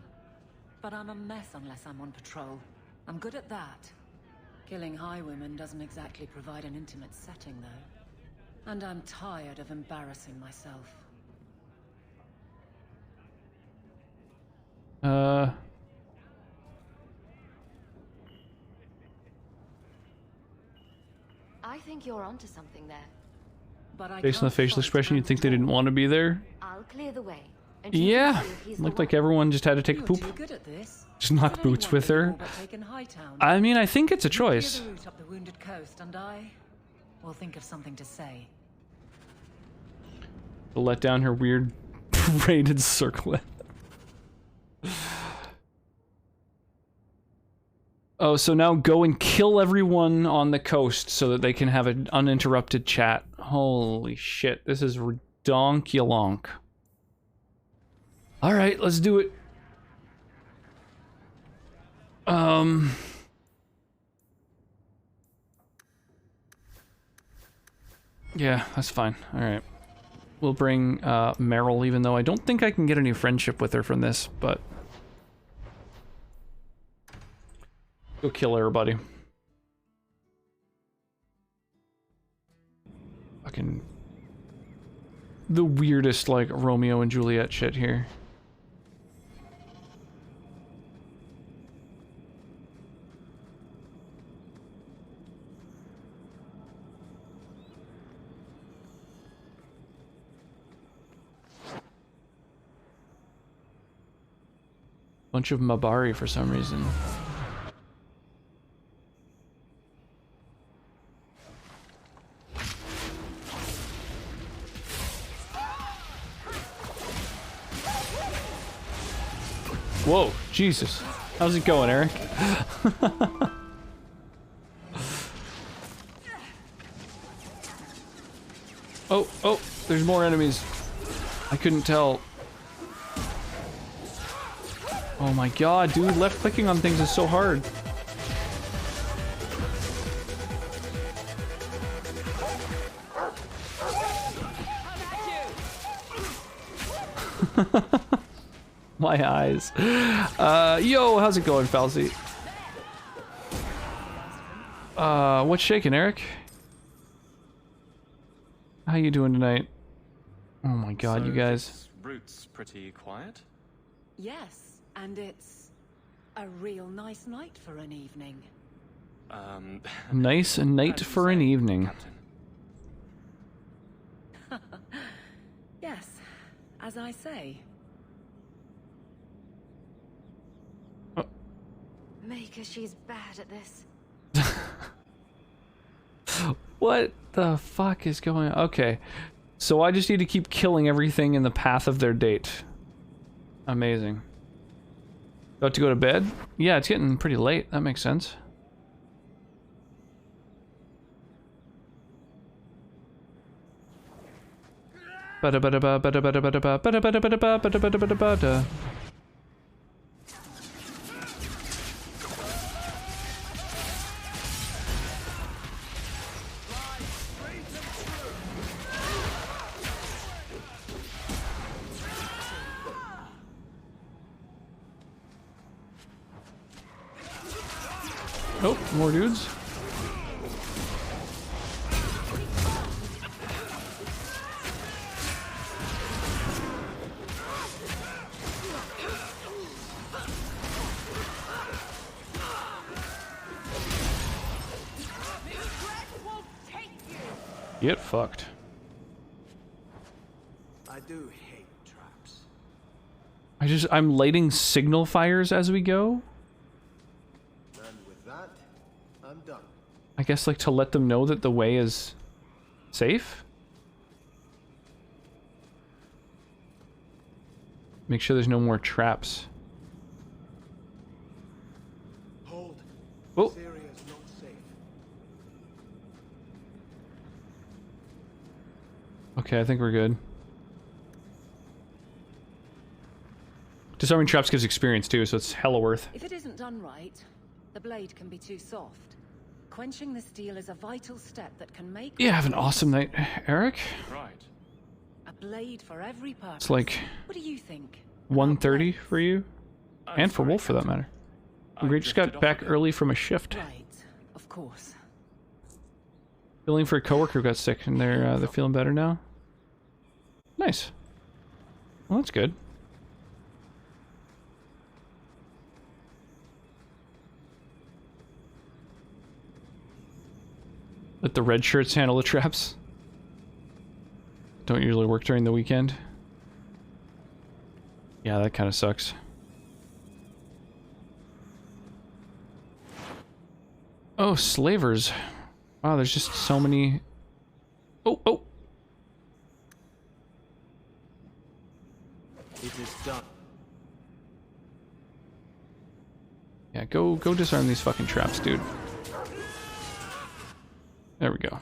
But I'm a mess unless I'm on patrol. I'm good at that. Killing highwaymen doesn't exactly provide an intimate setting, though. And I'm tired of embarrassing myself. I think you're onto something there. But I Based on the facial expression, you'd think they didn't want to be there. I'll clear the way. Yeah, looked like everyone just had to take a poop. Just knock boots with her. I mean, I think it's a choice. Up the wounded coast, and I will think of something to say. To let down her weird braided circlet. Oh, so now go and kill everyone on the coast so that they can have an uninterrupted chat. Holy shit, this is redonkulonk. Alright, let's do it. Yeah, that's fine. Alright. We'll bring Meryl, even though I don't think I can get any friendship with her from this, but... Go kill everybody. Fucking... the weirdest, like, Romeo and Juliet shit here. Bunch of Mabari for some reason. Whoa, Jesus. How's it going, Eric? Oh, oh, there's more enemies. I couldn't tell. Oh my god, dude, left clicking on things is so hard. My eyes. Yo, how's it going, Falsey? What's shaking, Eric? How you doing tonight? Oh my god, you guys. This route's pretty quiet? Yes, and it's a real nice night for an evening. Nice night for an evening. Yes, as I say. Oh. Maker, she's bad at this. What the fuck is going on? Okay, so I just need to keep killing everything in the path of their date. Amazing. About to go to bed? Yeah, it's getting pretty late. That makes sense. Oh, more dudes. Get fucked. I do hate traps. I'm lighting signal fires as we go. And with that, I'm done. I guess like to let them know that the way is safe. Make sure there's no more traps. Hold. Oh. This area is not safe. Okay, I think we're good. Disarming traps gives experience too, so it's hella worth. If it isn't done right, the blade can be too soft. Quenching the steel is a vital step that can make... Yeah, have an awesome night, Eric. Right. A blade for every purpose. It's like What do you think? 1:30 for you, and for Wolf for that matter. We just got back early from a shift. Right, of course. Filling for a coworker who got sick, and they're feeling better now. Nice. Well, that's good. Let the red shirts handle the traps. Don't usually work during the weekend. Yeah, that kind of sucks. Oh, slavers. Wow, there's just so many... Oh, oh! It is done. Yeah, go disarm these fucking traps, dude. There we go.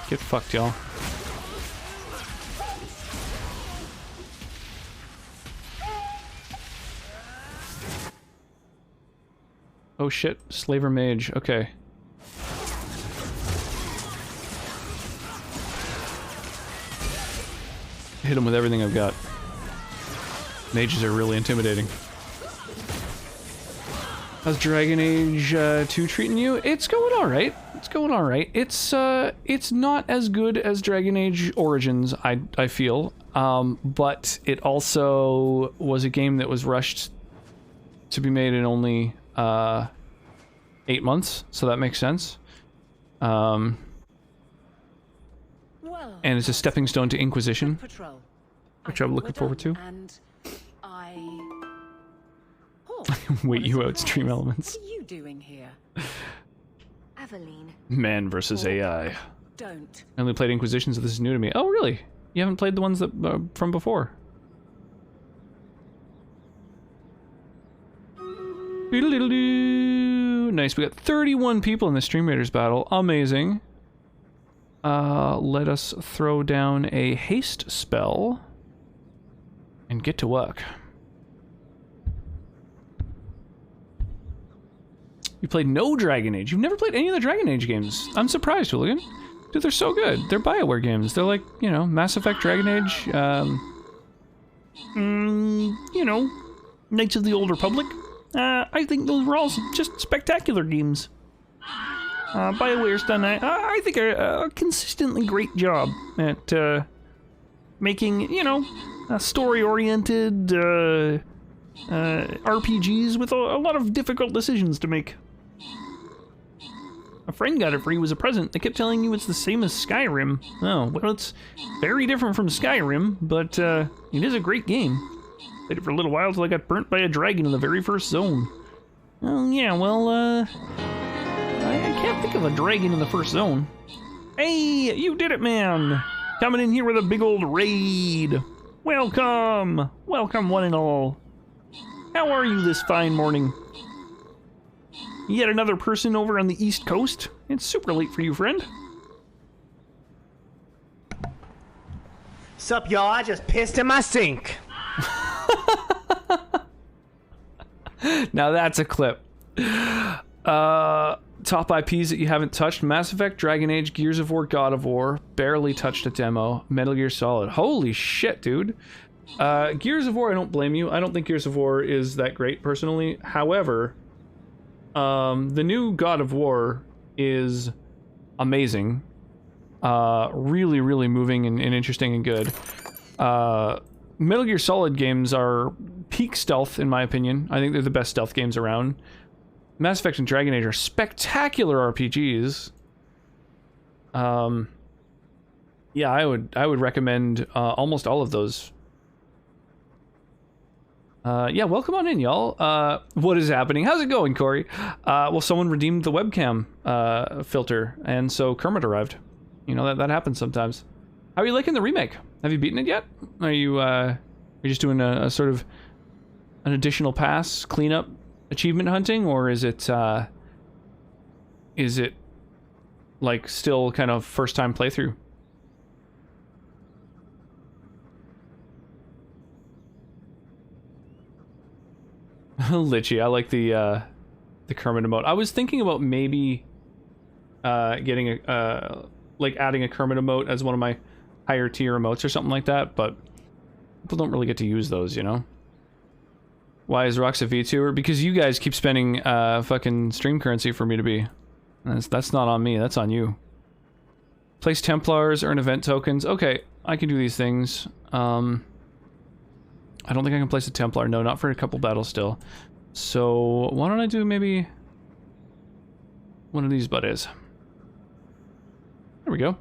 Get fucked, y'all. Oh shit, Slaver Mage, okay. Hit him with everything I've got. Mages are really intimidating. How's Dragon Age 2 treating you? It's going alright. It's going alright. It's not as good as Dragon Age Origins, I feel. But it also was a game that was rushed to be made in only 8 months, so that makes sense. And it's a stepping stone to Inquisition, which I'm looking forward to. Wait you out, Stream Elements. What are you doing here? Aveline. Man versus AI. Don't. I only played Inquisition, so this is new to me. Oh, really? You haven't played the ones that from before? Nice, we got 31 people in the Stream Raiders battle. Amazing. Let us throw down a haste spell and get to work. You played no Dragon Age. You've never played any of the Dragon Age games. I'm surprised, Hooligan. Dude, they're so good. They're BioWare games. They're like, you know, Mass Effect, Dragon Age, you know, Knights of the Old Republic. I think those were all just spectacular games. BioWare's done, I think, a consistently great job at making, you know, story-oriented RPGs with a lot of difficult decisions to make. A friend got it for you as a present. They kept telling you it's the same as Skyrim. Oh, well, it's very different from Skyrim, but it is a great game. Played it for a little while till I got burnt by a dragon in the very first zone. Oh, yeah, well, I can't think of a dragon in the first zone. Hey, you did it, man! Coming in here with a big old raid. Welcome! Welcome, one and all. How are you this fine morning? Yet another person over on the East Coast? It's super late for you, friend. Sup, y'all? I just pissed in my sink. Now that's a clip. Top IPs that you haven't touched: Mass Effect, Dragon Age, Gears of War, God of War. Barely touched a demo. Metal Gear Solid. Holy shit, dude. Gears of War, I don't blame you. I don't think Gears of War is that great, personally. However, the new God of War is amazing. Really, really moving and interesting and good. Metal Gear Solid games are peak stealth, in my opinion. I think they're the best stealth games around. Mass Effect and Dragon Age are spectacular RPGs. Yeah, I would recommend almost all of those. Yeah, welcome on in, y'all. What is happening? How's it going, Corey? Well, someone redeemed the webcam filter, and so Kermit arrived. You know, that happens sometimes. How are you liking the remake? Have you beaten it yet? Are you just doing a sort of an additional pass, cleanup, achievement hunting, or is it like still kind of first time playthrough? Litchy, I like the Kermit emote. I was thinking about maybe getting like adding a Kermit emote as one of my higher tier emotes or something like that, but people don't really get to use those, you know? Why is Rox a VTuber? Because you guys keep spending fucking stream currency for me to be. That's not on me, that's on you. Place Templars, earn event tokens. Okay, I can do these things. I don't think I can place a Templar. No, not for a couple battles still. So why don't I do maybe one of these buddies? There we go.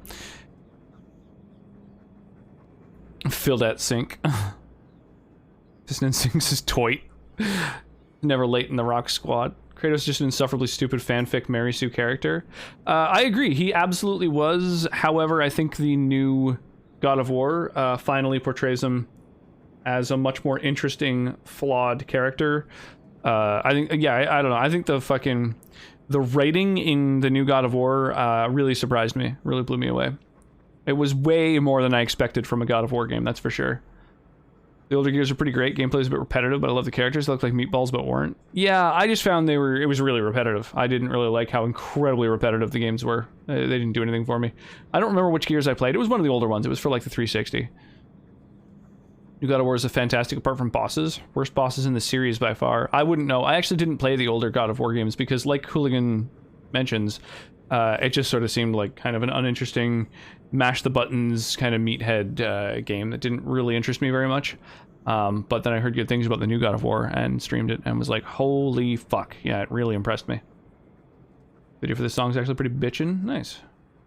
Fill that sink. Piston sinks his toit. Never late in the Rock Squad. Kratos is just an insufferably stupid fanfic Mary Sue character. I agree, he absolutely was. However, I think the new God of War finally portrays him as a much more interesting, flawed character. I think, yeah, I don't know. I think the writing in the new God of War really surprised me, really blew me away. It was way more than I expected from a God of War game, that's for sure. The older Gears are pretty great. Gameplay's a bit repetitive, but I love the characters. They look like meatballs, but weren't. Yeah, I just found it was really repetitive. I didn't really like how incredibly repetitive the games were. They didn't do anything for me. I don't remember which Gears I played. It was one of the older ones. It was for like the 360. New God of War is a fantastic apart from bosses. Worst bosses in the series by far. I wouldn't know. I actually didn't play the older God of War games because, like Hooligan mentions, it just sort of seemed like kind of an uninteresting, mash the buttons kind of meathead game that didn't really interest me very much. But then I heard good things about the new God of War and streamed it and was like, holy fuck. Yeah, it really impressed me. Video for this song is actually pretty bitchin'. Nice.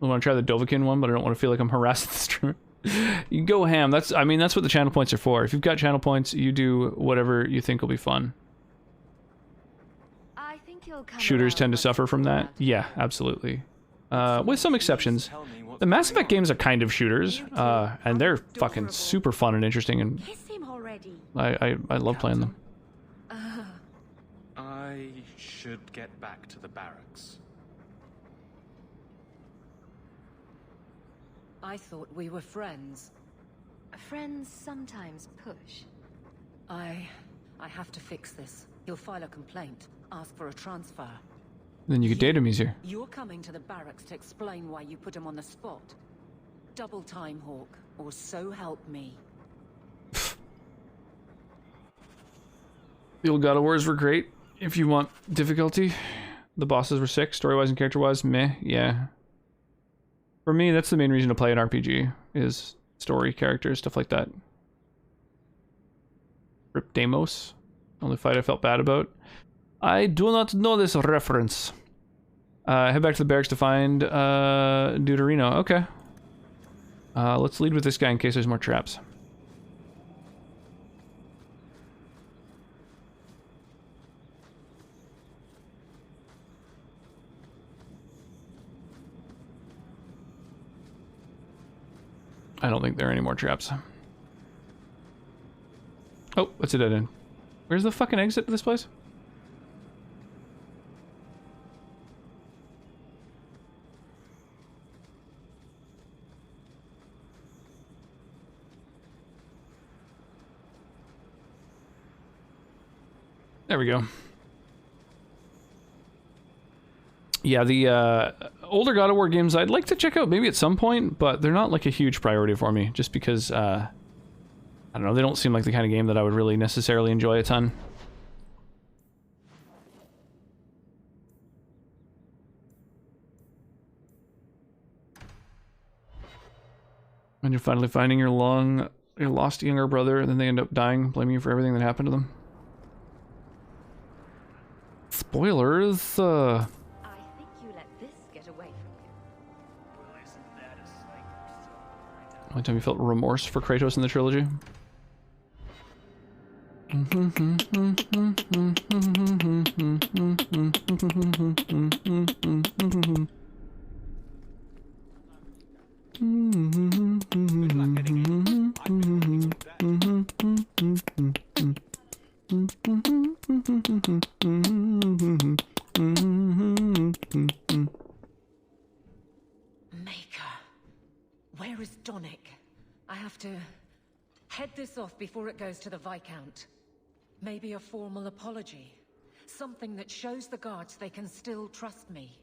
I want to try the Dovahkiin one, but I don't want to feel like I'm harassing the streamer. You can go ham. That's what the channel points are for. If you've got channel points, you do whatever you think will be fun. I think you'll come Shooters tend to suffer from that. Yeah, absolutely. With some exceptions. The Mass Effect games are kind of shooters, and they're fucking super fun and interesting, and I love playing them. I should get back to the barracks. I thought we were friends. Friends sometimes push. I have to fix this. He'll file a complaint, ask for a transfer. Then you could date him easier. You're coming to the barracks to explain why you put him on the spot. Double time, Hawk, or so help me. The old God of Wars were great. If you want difficulty, the bosses were sick. Story-wise and character-wise, meh. Yeah. For me, that's the main reason to play an RPG, is story, characters, stuff like that. Rip Deimos. Only fight I felt bad about. I do not know this reference. Head back to the barracks to find Deuterino. Okay. Let's lead with this guy in case there's more traps. I don't think there are any more traps. Oh, what's a dead end? Where's the fucking exit to this place? There we go. Yeah, the older God of War games I'd like to check out maybe at some point, but they're not like a huge priority for me, just because, I don't know, they don't seem like the kind of game that I would really necessarily enjoy a ton. When you're finally finding your lost younger brother, and then they end up dying, blaming you for everything that happened to them. Spoilers, I think you let this get away from you. One time you felt remorse for Kratos in the trilogy? Maker, where is Donick? I have to head this off before it goes to the Viscount. Maybe a formal apology. Something that shows the guards they can still trust me.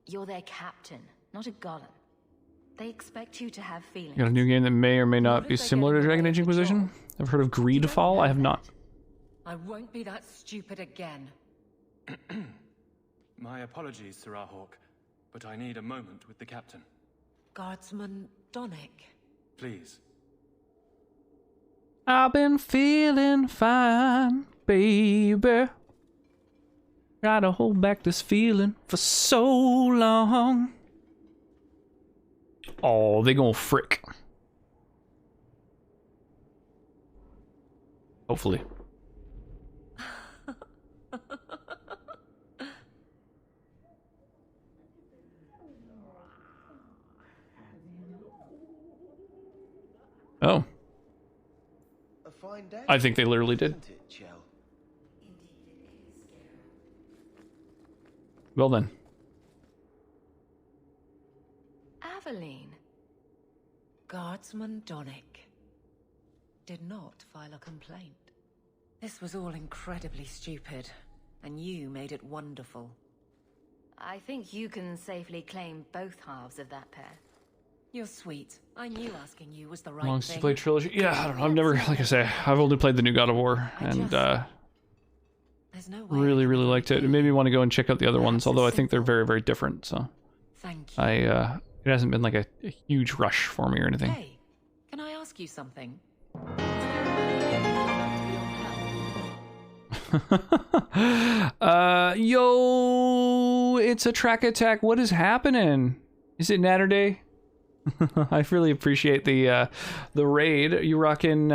You're their captain, not a golem. They expect you to have feelings. Got a new game that may or may not be similar to Dragon Age Inquisition? I've heard of Greedfall, I have not. I won't be that stupid again. My apologies, Sir Hawk, but I need a moment with the captain. Guardsman Donick. Please. I've been feeling fine, baby. Gotta hold back this feeling for so long. Oh, they gonna frick. Hopefully. Oh. A fine day, I think they literally did. isn't it, Chell? Well then. Aveline. Guardsman Donick. Did not file a complaint. This was all incredibly stupid, and you made it wonderful. I think you can safely claim both halves of that pair. You're sweet. I knew asking you was the right Longest thing. to play trilogy? Yeah, I don't know. I've never, like I say, I've only played the new God of War, and There's no way really, really liked it. It made me want to go and check out the other ones, although I think they're very, very different, so. Thank you. it hasn't been like a huge rush for me or anything. Hey, can I ask you something? Yo, it's a track attack. What is happening? Is it Natter Day? I really appreciate the raid. Are you rocking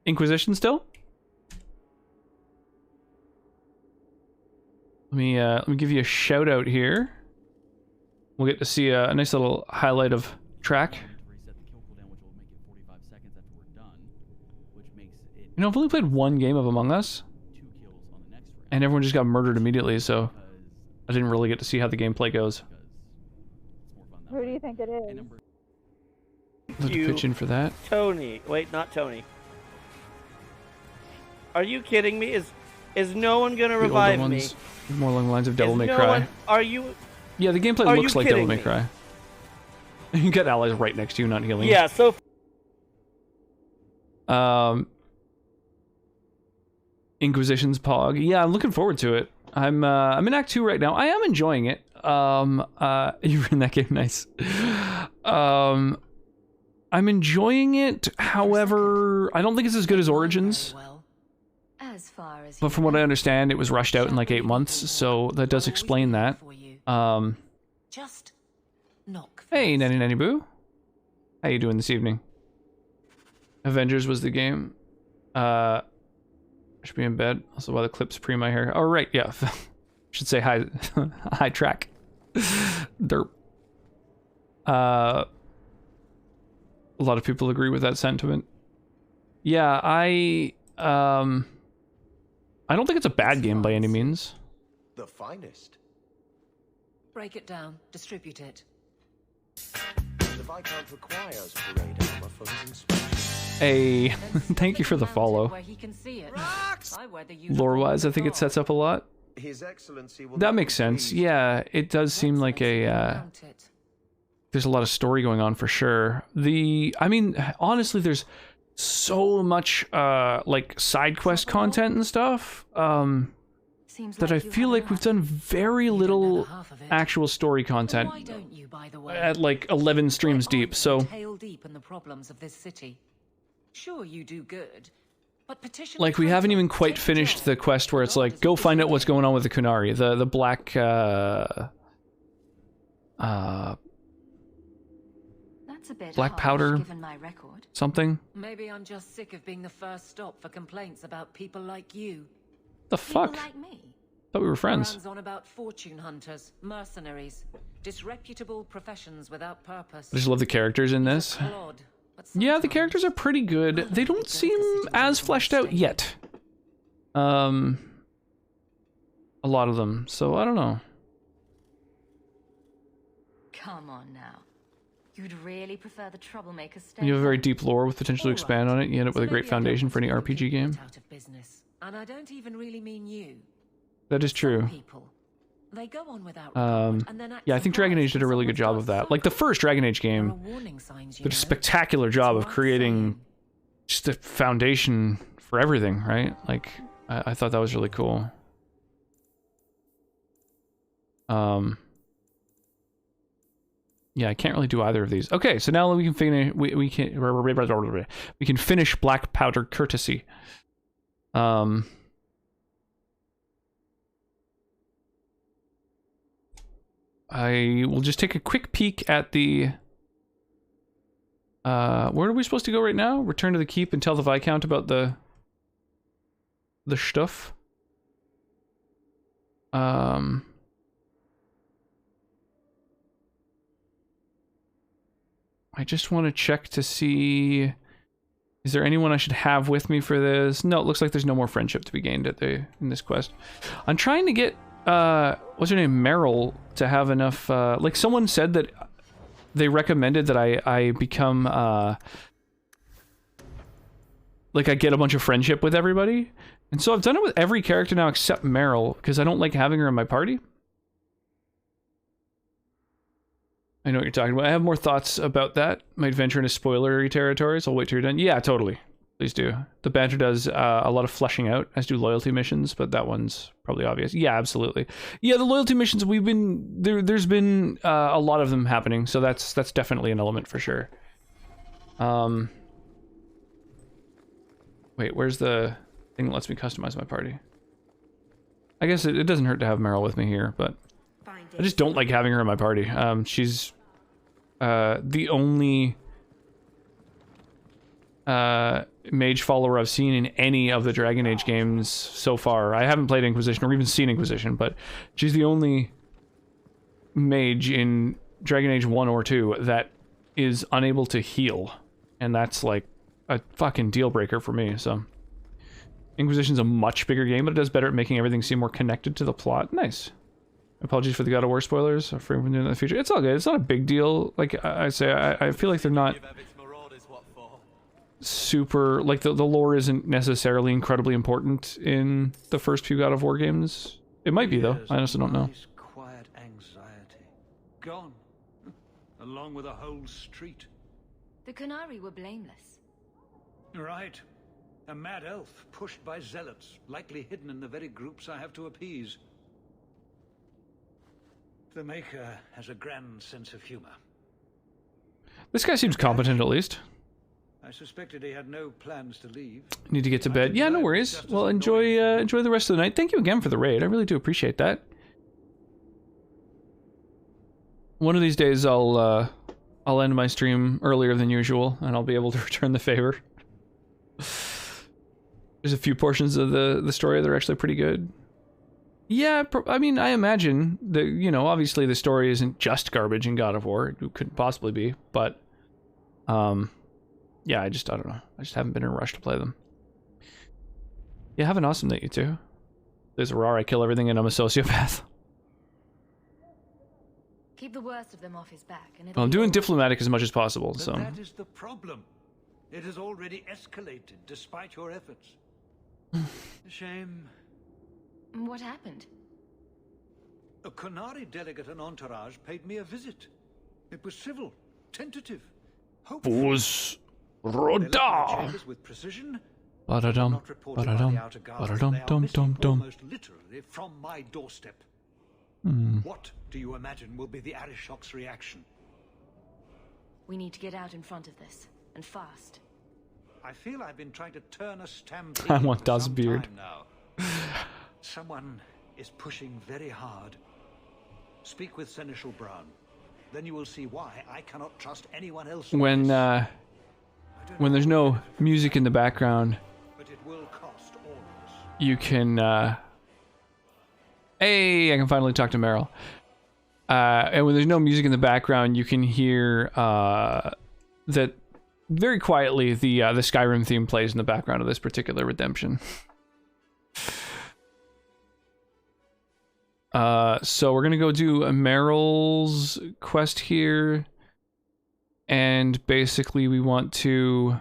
Inquisition still? Let me give you a shout out here. We'll get to see a nice little highlight of track. You know, I've only played one game of Among Us. and everyone just got murdered immediately, so I didn't really get to see how the gameplay goes. Who do you think it is? Let's pitch in for that. Tony. Wait, not Tony. Are you kidding me? Is no one gonna The revive older me? ones, more along the lines of Devil May no Cry. one- are you? Yeah, the gameplay Are looks you like Devil kidding May me? Cry. You got allies right next to you, not healing. Yeah. So. Inquisition's Pog. Yeah, I'm looking forward to it. I'm in Act 2 right now. I am enjoying it. You're in that game, nice. I'm enjoying it. However, I don't think it's as good as Origins. But from what I understand, it was rushed out in like 8 months, so that does explain that. Just knock. Hey, Nanny Nanny Boo. How you doing this evening? Avengers was the game. I should be in bed. Also, while the clips pre my hair. Oh, right, yeah. Should say hi. Hi, track. Derp. A lot of people agree with that sentiment. Yeah, I don't think it's a bad game by any means. The finest. Break it down. Distribute it. The Viscount requires parade armor for his inspection. Hey, thank you for the follow. Where he can see it. Lore-wise, I think it sets up a lot. His Excellency will That makes sense. Yeah, it does seem like a there's a lot of story going on for sure. I mean, honestly, there's so much like side quest content and stuff that I feel like we've done very little actual story content at like 11 streams deep. So Tail deep in the problems of this city. Sure, you do good, but petition. like we haven't even quite finished the quest where it's like go find out what's going on with the Qunari, the black That's a bit black harsh, powder given my record. something. Maybe I'm just sick of being the first stop for complaints about people like you. The fuck? People like me. Thought we were friends. Runs on about fortune hunters, mercenaries, disreputable professions without purpose. I just love the characters in this. Yeah, the characters are pretty good. They don't seem as fleshed out yet. A lot of them. So I don't know. Come on now. You'd really prefer the troublemakers stay. You have a very deep lore with potential to expand on it. You end up with a great foundation for any RPG game. out of business. And I don't even really mean you. That is true. They go on without yeah, I think Dragon Age did a really good job of that. Like the first Dragon Age game did a spectacular job of creating just a foundation for everything, right? Like I thought that was really cool. Yeah, I can't really do either of these. Okay, so now we can finish. We can finish Black Powder Courtesy. I will just take a quick peek at the... where are we supposed to go right now? Return to the keep and tell the Viscount about the stuff. I just want to check to see... Is there anyone I should have with me for this? No, it looks like there's no more friendship to be gained in this quest. I'm trying to get... what's her name? Meryl to have enough... like, someone said that they recommended that I become... like, I get a bunch of friendship with everybody. And so I've done it with every character now except Meryl, because I don't like having her in my party. I know what you're talking about. I have more thoughts about that. Might venture into spoilery territories. I'll wait till you're done. Yeah, totally. Please do. The banter does a lot of fleshing out, as do loyalty missions, but that one's probably obvious. Yeah, absolutely. Yeah, the loyalty missions, we've been... There's been a lot of them happening, so that's definitely an element for sure. Wait, where's the thing that lets me customize my party? I guess it doesn't hurt to have Meryl with me here, but... I just don't like having her in my party. She's the only mage follower I've seen in any of the Dragon Age games so far. I haven't played Inquisition or even seen Inquisition, but she's the only mage in Dragon Age 1 or 2 that is unable to heal. And that's like a fucking deal breaker for me, so... Inquisition's a much bigger game, but it does better at making everything seem more connected to the plot. Nice. Apologies for the God of War spoilers. I'm afraid from doing that in the future. It's all good. It's not a big deal. Like I say, I feel like they're not super, like the lore isn't necessarily incredibly important in the first few God of War games. It might be though. I honestly don't know. Nice, quiet anxiety. Gone. Along with a whole street. The Qunari were blameless. Right. A mad elf pushed by zealots, likely hidden in the very groups I have to appease. The Maker has a grand sense of humor. This guy seems competent at least. I suspected he had no plans to leave. Need to get to bed. Yeah, no worries. Well, enjoy the rest of the night. Thank you again for the raid. I really do appreciate that. One of these days, I'll end my stream earlier than usual, and I'll be able to return the favor. There's a few portions of the story that are actually pretty good. Yeah, I mean, I imagine that, you know, obviously the story isn't just garbage in God of War. It couldn't possibly be, but yeah, I don't know. I just haven't been in a rush to play them. Yeah, have an awesome night, you two. There's a raw, I kill everything and I'm a sociopath. Keep the worst of them off his back, and Well, I'm doing diplomatic as much as possible, so... That is the problem. It has already escalated, despite your efforts. A shame. What happened? A Qunari delegate and entourage paid me a visit. It was civil, tentative, hopeful. Was Roda. With precision. Ba-da-dum, ba-da-dum, ba-da-dum, dum, dum, dum. Almost literally from my doorstep. What do you imagine will be the Arishok's reaction? We need to get out in front of this, and fast. I feel I've been trying to turn a stampede. I want for Das some beard. time now. Someone is pushing very hard. Speak with Seneschal Brown. Then you will see why I cannot trust anyone else. When there's no music in the background, But it will cost orders. you can, hey, I can finally talk to Meryl. And when there's no music in the background, you can hear, that very quietly the Skyrim theme plays in the background of this particular redemption. So we're gonna go do Meryl's quest here. And basically we want to,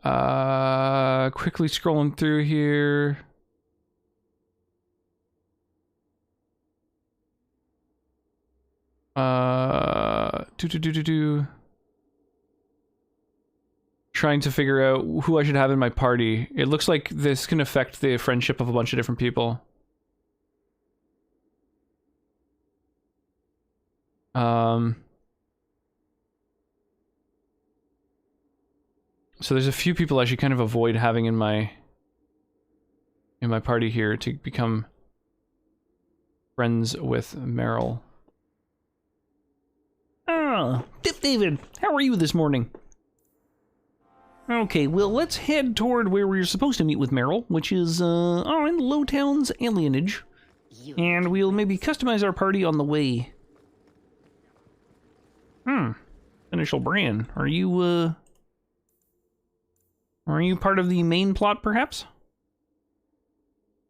quickly scrolling through here. Trying to figure out who I should have in my party. It looks like this can affect the friendship of a bunch of different people. So there's a few people I should kind of avoid having in my party here to become friends with Meryl. Ah, David, how are you this morning? Okay, well, let's head toward where we're supposed to meet with Meryl, which is, in Lowtown's alienage. And we'll maybe customize our party on the way. Initial Bran, are you part of the main plot, perhaps?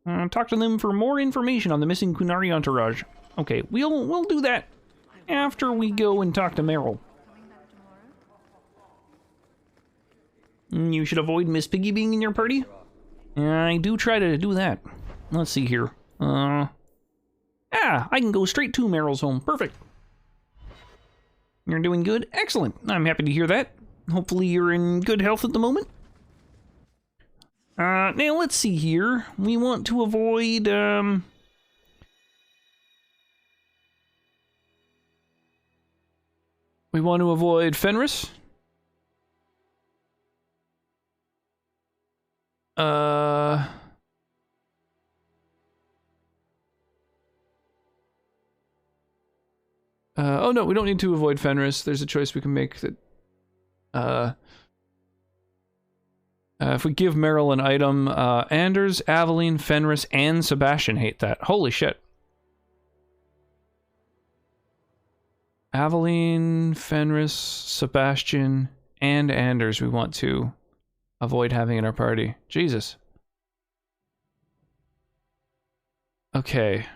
Talk to them for more information on the missing Qunari entourage. Okay, we'll do that after we go and talk to Meryl. You should avoid Miss Piggy being in your party. I do try to do that. Let's see here. I can go straight to Meryl's home. Perfect. You're doing good? Excellent. I'm happy to hear that. Hopefully you're in good health at the moment. Now let's see here. We want to avoid, we want to avoid Fenris. Oh no, we don't need to avoid Fenris. There's a choice we can make that, if we give Meryl an item, Anders, Aveline, Fenris, and Sebastian hate that. Holy shit. Aveline, Fenris, Sebastian, and Anders we want to avoid having in our party. Jesus. Okay.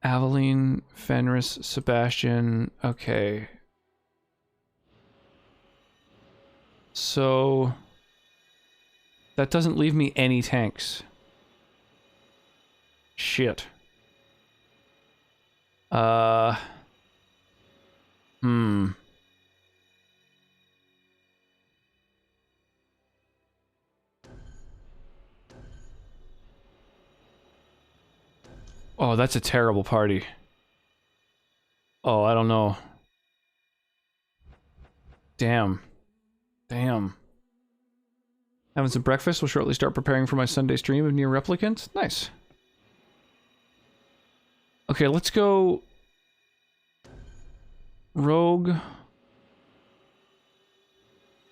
Aveline, Fenris, Sebastian. Okay. So that doesn't leave me any tanks. Shit. Oh, that's a terrible party. Oh, I don't know. Damn. Damn. Having some breakfast. We'll shortly start preparing for my Sunday stream of Near Replicant. Nice. Okay, let's go... Rogue.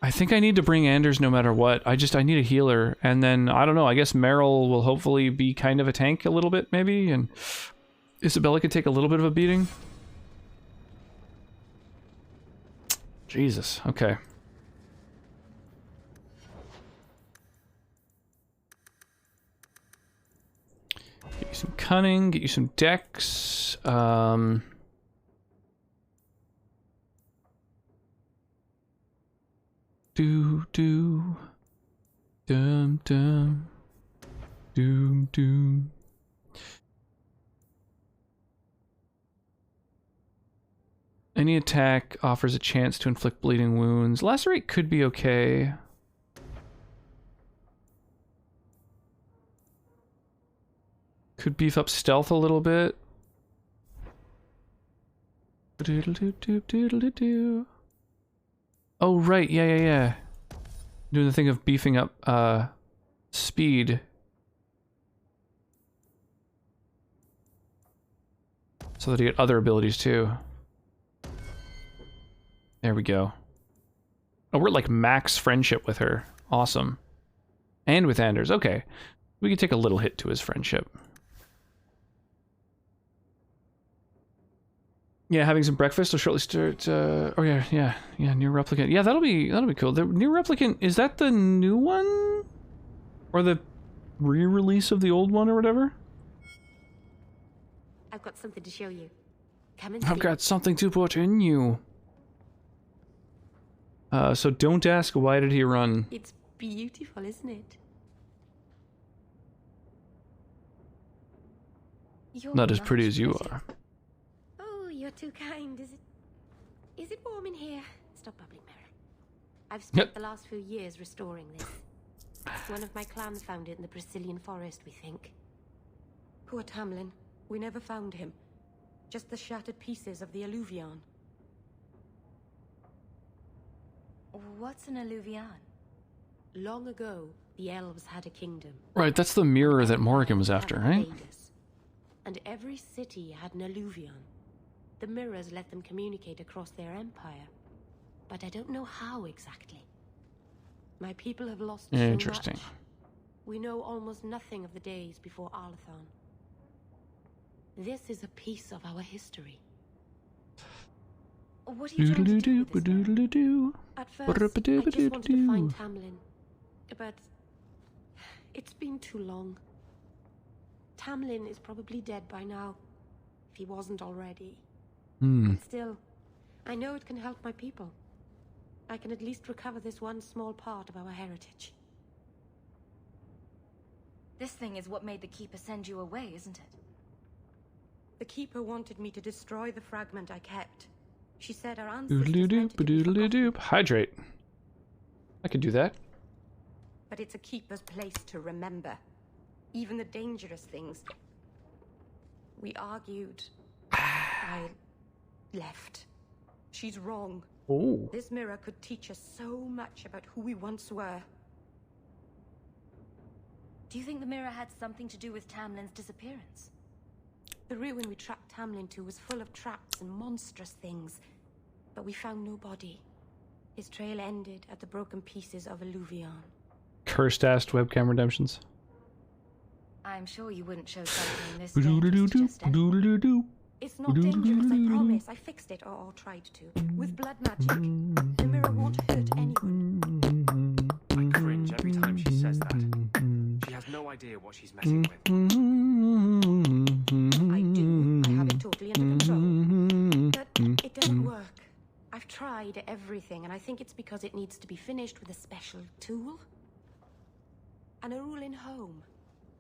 I think I need to bring Anders no matter what. I need a healer. And then, I don't know, I guess Meryl will hopefully be kind of a tank a little bit, maybe? And Isabella could take a little bit of a beating. Jesus, okay. Get you some cunning, get you some dex. Dum dum. Doom doom. Any attack offers a chance to inflict bleeding wounds. Lacerate could be okay. Could beef up stealth a little bit. Oh, right, yeah. Doing the thing of beefing up, speed. So that you get other abilities, too. There we go. Oh, we're like max friendship with her. Awesome. And with Anders, okay. We can take a little hit to his friendship. Yeah, having some breakfast will shortly start. Oh yeah, New Replicant. Yeah, that'll be cool. The New Replicant, is that the new one, or the re-release of the old one, or whatever? I've got something to show you. Come and see. I've got something to put in you. So don't ask why did he run. It's beautiful, isn't it? You're Not as pretty as you are. You're too kind. Is it warm in here? Stop bubbling, Mary. I've spent the last few years restoring this. One of my clans found it in the Brazilian forest, we think. Poor Tamlin. We never found him. Just the shattered pieces of the alluvion. What's an alluvion? Long ago, the elves had a kingdom. Right, that's the mirror that Morrigan was after, right? And every city had an alluvion. The mirrors let them communicate across their empire. But I don't know how exactly. My people have lost so Interesting. much. We know almost nothing of the days before Arlathon. This is a piece of our history. What are you trying to do with this? At first, I just wanted to find Tamlin. But it's been too long. Tamlin is probably dead by now, if he wasn't already. But still, I know it can help my people. I can at least recover this one small part of our heritage. This thing is what made the Keeper send you away, isn't it? The Keeper wanted me to destroy the fragment I kept. She said our ancestors meant it to be forgotten. Hydrate. I could do that. But it's a Keeper's place to remember. Even the dangerous things. We argued. I left. She's wrong. Oh. This mirror could teach us so much about who we once were. Do you think the mirror had something to do with Tamlin's disappearance? The ruin we tracked Tamlin to was full of traps and monstrous things. But we found no body. His trail ended at the broken pieces of Alluvion. Cursed-ass webcam redemptions. I'm sure you wouldn't show something this dangerous to just anyone. It's not dangerous, I promise. I fixed it, or tried to. With blood magic. The mirror won't hurt anyone. I cringe every time she says that. She has no idea what she's messing with. I do. I have it totally under control. But it doesn't work. I've tried everything, and I think it's because it needs to be finished with a special tool. And a rule in home.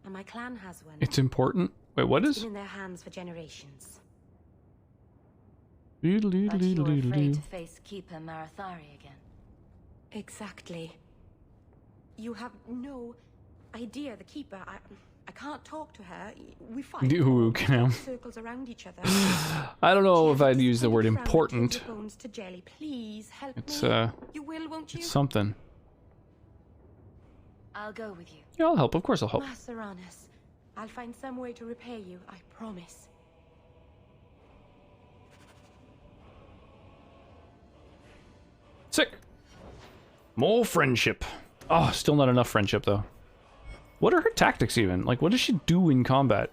And my clan has one. It's important. Wait, what It's is? been in their hands for generations. But you're afraid to face Keeper Marathari again. Exactly. You have no idea. The Keeper, I can't talk to her. We fight. Ooh, can Circles around each other. I don't know if I'd use the word important. Bones to jelly. Please help It's me. You will, won't you? it's something. I'll go with you. Yeah, I'll help. Of course, I'll help. Maceranus, I'll find some way to repay you. I promise. Sick. More friendship. Oh, still not enough friendship though. What are her tactics even? Like, what does she do in combat?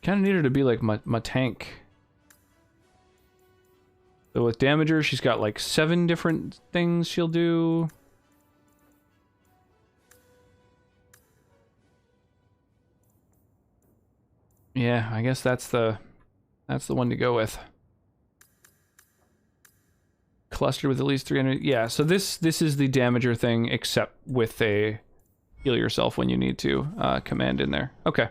Kind of need her to be like my tank. So with Damager, she's got like 7 different things she'll do. Yeah, I guess that's the one to go with. Clustered with at least 300. Yeah, so this is the Damager thing, except with a heal yourself when you need to command in there. Okay.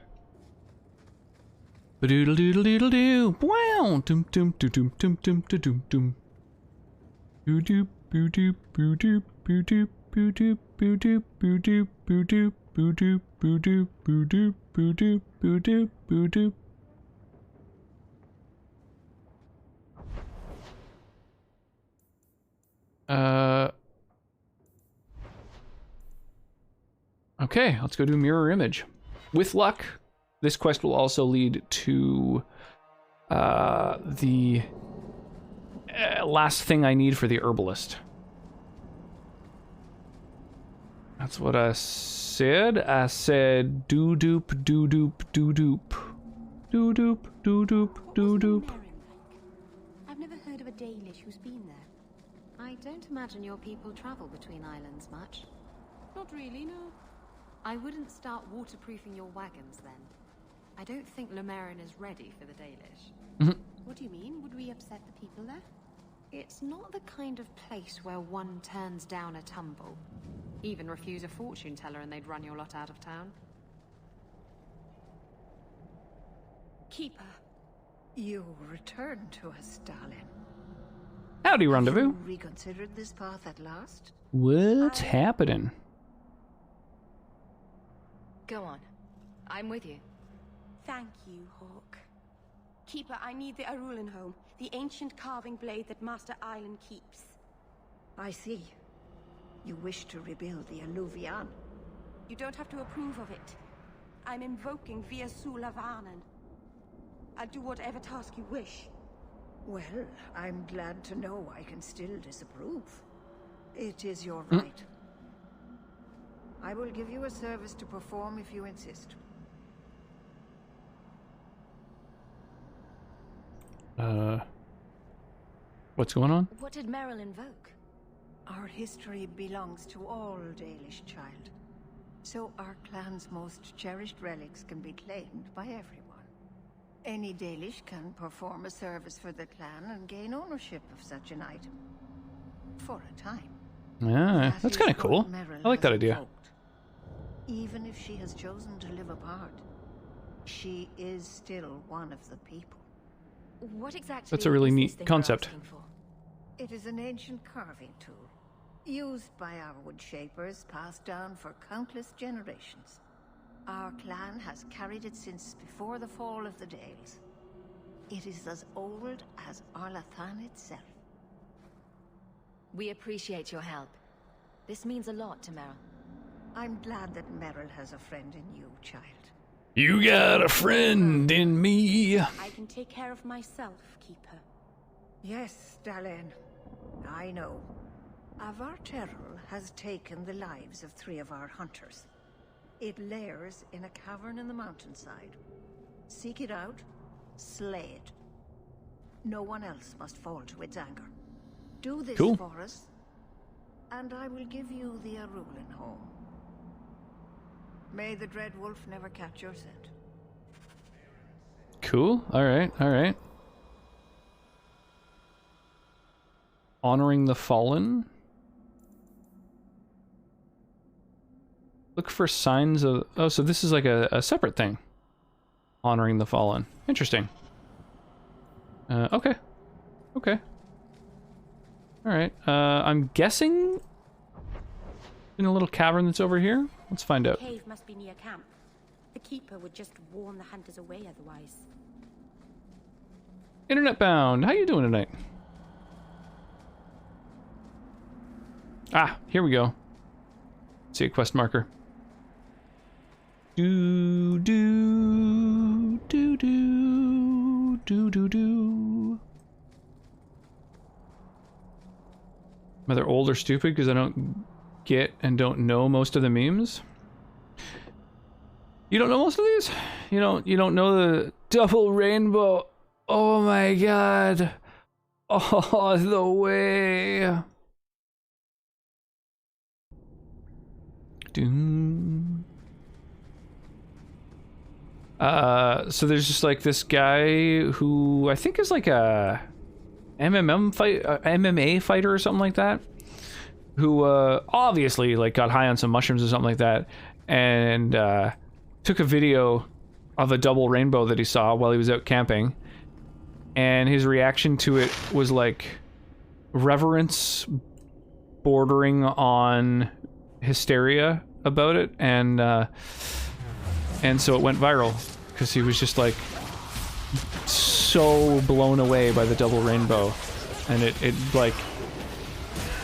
Ba-doodle doodle doodle doo. Wow. Dum dum dum dum dum dum dum dum. Boo doop boo doop boo doop boo doop boo doop boo doop boo doop boo doop boo doop boo doop boo doop boo doop boo doop boo doop. Okay, let's go do mirror image. With luck, this quest will also lead to the last thing I need for the herbalist. That's what I said. I said doo doop doo doop doo doop. Doo doop doo doop doo doop. I've never heard of a Dalish who's been there. I don't imagine your people travel between islands much. Not really, no. I wouldn't start waterproofing your wagons then. I don't think Lumerin is ready for the Dalish. What do you mean? Would we upset the people there? It's not the kind of place where one turns down a tumble. Even refuse a fortune teller and they'd run your lot out of town. Keeper. You returned to us, darling. Howdy, Rendezvous. You reconsidered this path at last? What's happening? Go on. I'm with you. Thank you, Hawk. Keeper, I need the Arulin home, the ancient carving blade that Master Island keeps. I see. You wish to rebuild the Alluvian. You don't have to approve of it. I'm invoking Via Sulavanen. I'll do whatever task you wish. Well, I'm glad to know I can still disapprove. It is your right. I will give you a service to perform if you insist. What's going on? What did Merrill invoke? Our history belongs to all Dalish, child. So our clan's most cherished relics can be claimed by everyone. Any Dalish can perform a service for the clan and gain ownership of such an item. For a time. Yeah, that's kind of cool. I like that idea. Even if she has chosen to live apart, she is still one of the people. What exactly? That's a really is this neat thing concept. you're asking for? It is an ancient carving tool, used by our wood shapers, passed down for countless generations. Our clan has carried it since before the fall of the Dales. It is as old as Arlathan itself. We appreciate your help. This means a lot to Merrill. I'm glad that Merrill has a friend in you, child. You got a friend in me. I can take care of myself, Keeper. Yes, Dalen. I know. Avar Terrell has taken the lives of 3 of our hunters. It lairs in a cavern in the mountainside. Seek it out, slay it. No one else must fall to its anger. Do this Cool. for us, and I will give you the Arulin home. May the Dread Wolf never catch your scent. Cool. All right. All right. Honoring the fallen. Look for signs of... Oh, so this is like a separate thing. Honoring the fallen. Interesting. Okay. Okay. Alright. I'm guessing... in a little cavern that's over here? Let's find out. The cave must be near camp. The Keeper would just warn the hunters away otherwise. Internet bound. How you doing tonight? Ah, here we go. See a quest marker. Do do do do do do do. I'm either old or stupid because I don't get and don't know most of the memes. You don't know most of these? You don't know the double rainbow. Oh my god. Oh, the way. Doom. So there's just like this guy who I think is like a MMA fighter or something like that, who obviously like got high on some mushrooms or something like that, and took a video of a double rainbow that he saw while he was out camping, and his reaction to it was like reverence bordering on hysteria about it, and so it went viral because he was just like so blown away by the double rainbow, and it like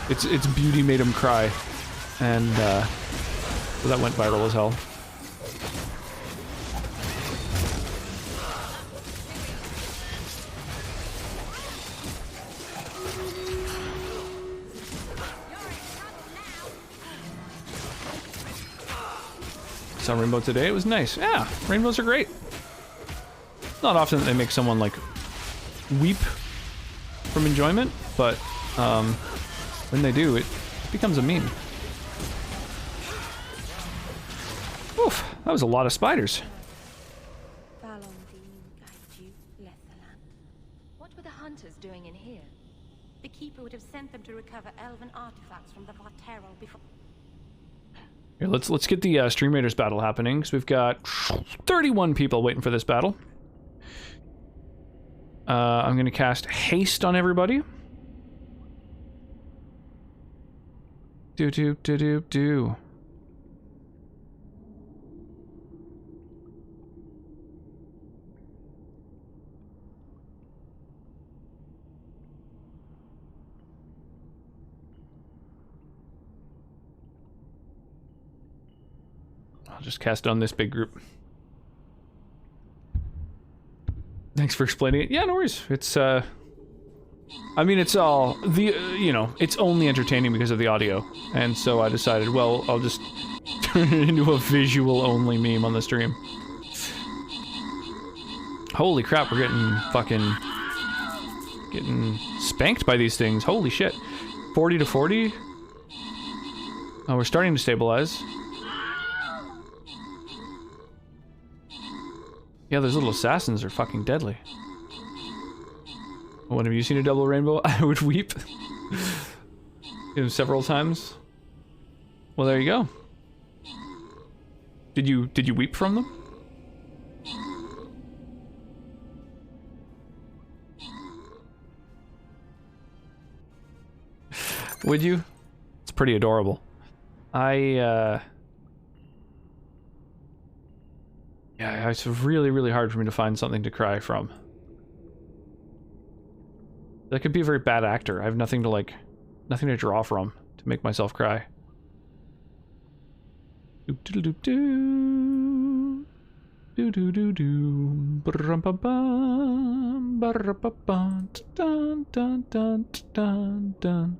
its beauty made him cry, and so that went viral as hell. Saw a rainbow today. It was nice. Yeah, rainbows are great. Not often that they make someone like weep from enjoyment, but when they do, it becomes a meme. Oof, that was a lot of spiders. What were the hunters doing in here? The Keeper would have sent them to recover elven artifacts from the Vartero before... Here, let's get the Stream Raiders battle happening, because we've got 31 people waiting for this battle. I'm going to cast Haste on everybody. Do. I'll just cast it on this big group. Thanks for explaining it. Yeah, no worries. It's, I mean, it's all, you know, it's only entertaining because of the audio. And so I decided, well, I'll just turn it into a visual-only meme on the stream. Holy crap, we're getting spanked by these things. Holy shit. 40 to 40. Oh, we're starting to stabilize. Yeah, those little assassins are fucking deadly. When have you seen a double rainbow? I would weep. You know, several times. Well, there you go. Did you weep from them? Would you? It's pretty adorable. Yeah, it's really, really hard for me to find something to cry from. That could be a very bad actor. I have nothing to draw from to make myself cry. Do-do-do-do. Do-do-do-do. Ba-rum-ba-bum. Ba-ra-ba-bum. Dun dun dun dun dun.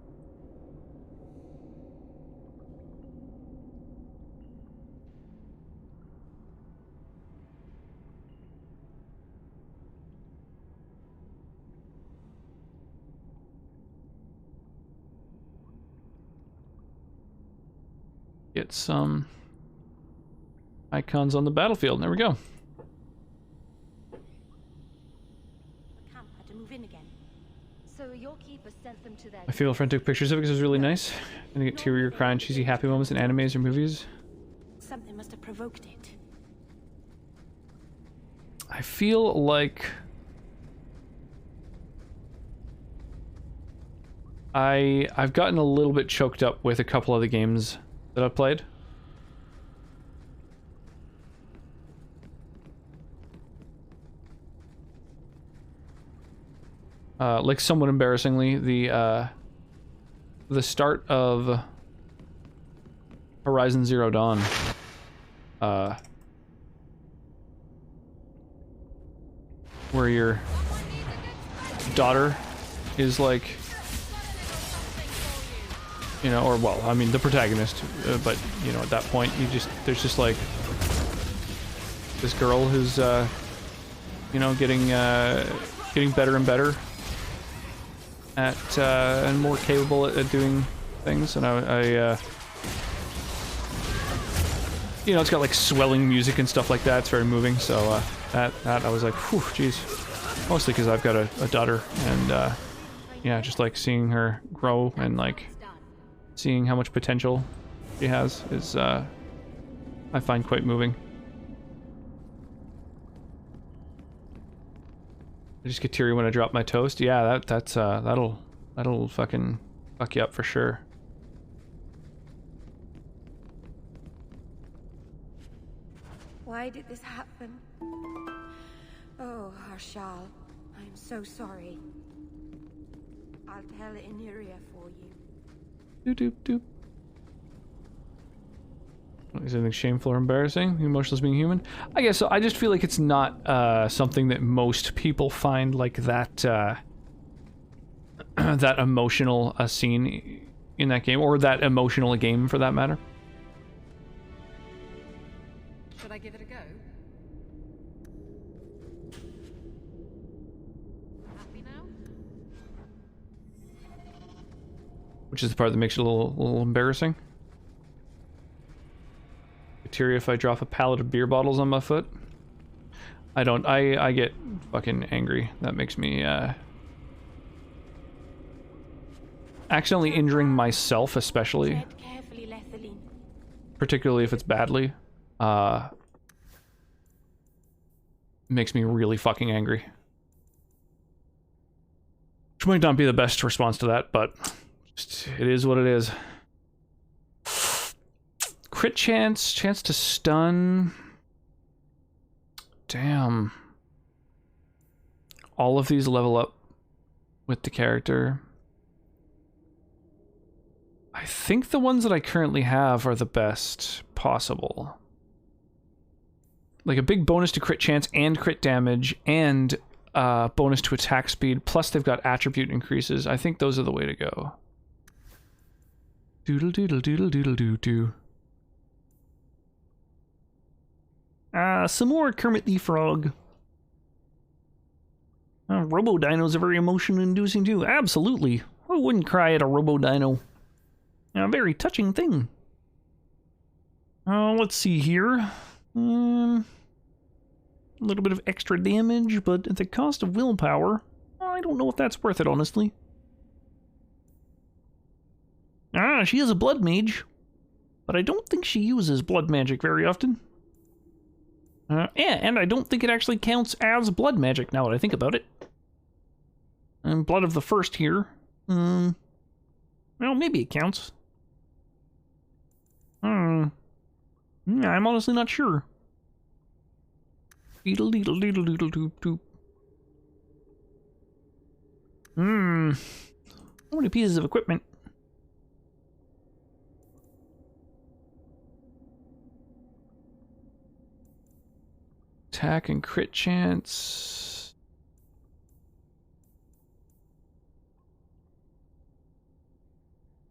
get some icons on the battlefield. There we go. The camp had to move in again. So your keeper sent them to their... My female friend took pictures of it because it was really nice. And you get teary, crying, cheesy, happy moments in animes or movies. Something must have provoked it. I feel like I've gotten a little bit choked up with a couple of the games that I've played. Like somewhat embarrassingly, the start of Horizon Zero Dawn, where your daughter is like, you know, or well, I mean the protagonist, but you know, at that point, there's just like this girl who's, you know, getting better and better at and more capable at doing things, and I you know, it's got like swelling music and stuff like that. It's very moving. So that I was like, whew, jeez. Mostly because I've got a daughter, and yeah, just like seeing her grow and like seeing how much potential she has is I find quite moving. I just get teary when I drop my toast. Yeah, that'll fucking fuck you up for sure. Why did this happen? Oh, Harshal, I'm so sorry. I'll tell Iniria for you. Doop doop doop. Is anything shameful or embarrassing? Emotional as being human? I guess so. I just feel like it's not something that most people find like that that emotional a scene in that game, or that emotional a game for that matter. Should I give it a go? Happy now? Which is the part that makes it a little embarrassing. Teary if I drop a pallet of beer bottles on my foot. I don't. I get fucking angry. That makes me accidentally injuring myself, especially. Particularly if it's badly. Makes me really fucking angry. Which might not be the best response to that, but just, it is what it is. Crit chance to stun. Damn. All of these level up with the character. I think the ones that I currently have are the best possible. Like a big bonus to crit chance and crit damage and bonus to attack speed, plus they've got attribute increases. I think those are the way to go. Doodle doodle doodle doodle doo doo. Some more Kermit the Frog. Robo-dinos are very emotion-inducing too. Absolutely. Who wouldn't cry at a Robo-dino? A very touching thing. Let's see here. A little bit of extra damage, but at the cost of willpower. I don't know if that's worth it, honestly. She is a blood mage, but I don't think she uses blood magic very often. Yeah, and I don't think it actually counts as blood magic, now that I think about it. And blood of the first here. Well, maybe it counts. Yeah, I'm honestly not sure. Deedle deedle deedle deedle doop doop. How many pieces of equipment? Attack and crit chance.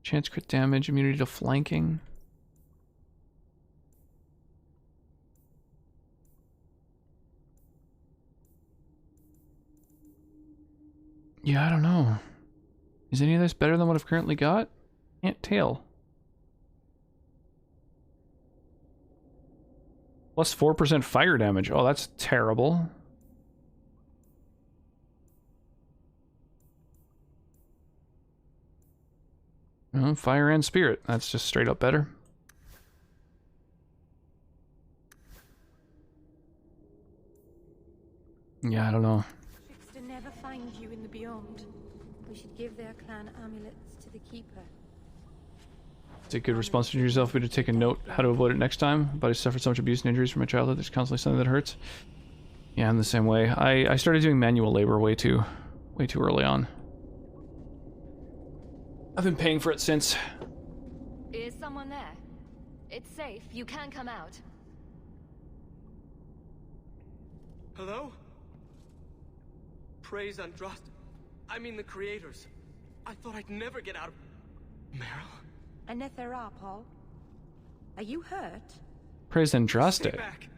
Chance crit damage, immunity to flanking. Yeah, I don't know. Is any of this better than what I've currently got? Can't tell. Plus 4% fire damage. Oh, that's terrible. Well, fire and spirit. That's just straight up better. Yeah, I don't know. Ships to never find you in the beyond. We should give their clan amulets to the keeper. Take good responsibility to yourself, but to take a note how to avoid it next time. But I suffered so much abuse and injuries from my childhood. There's constantly something that hurts. Yeah, I'm the same way. I started doing manual labor way too early on. I've been paying for it since. Is someone there? It's safe. You can come out. Hello? Praise Andraste. I mean the creators. I thought I'd never get out of... Meryl? Anethera, Paul. Are you hurt? Praise Andraste. Stay back.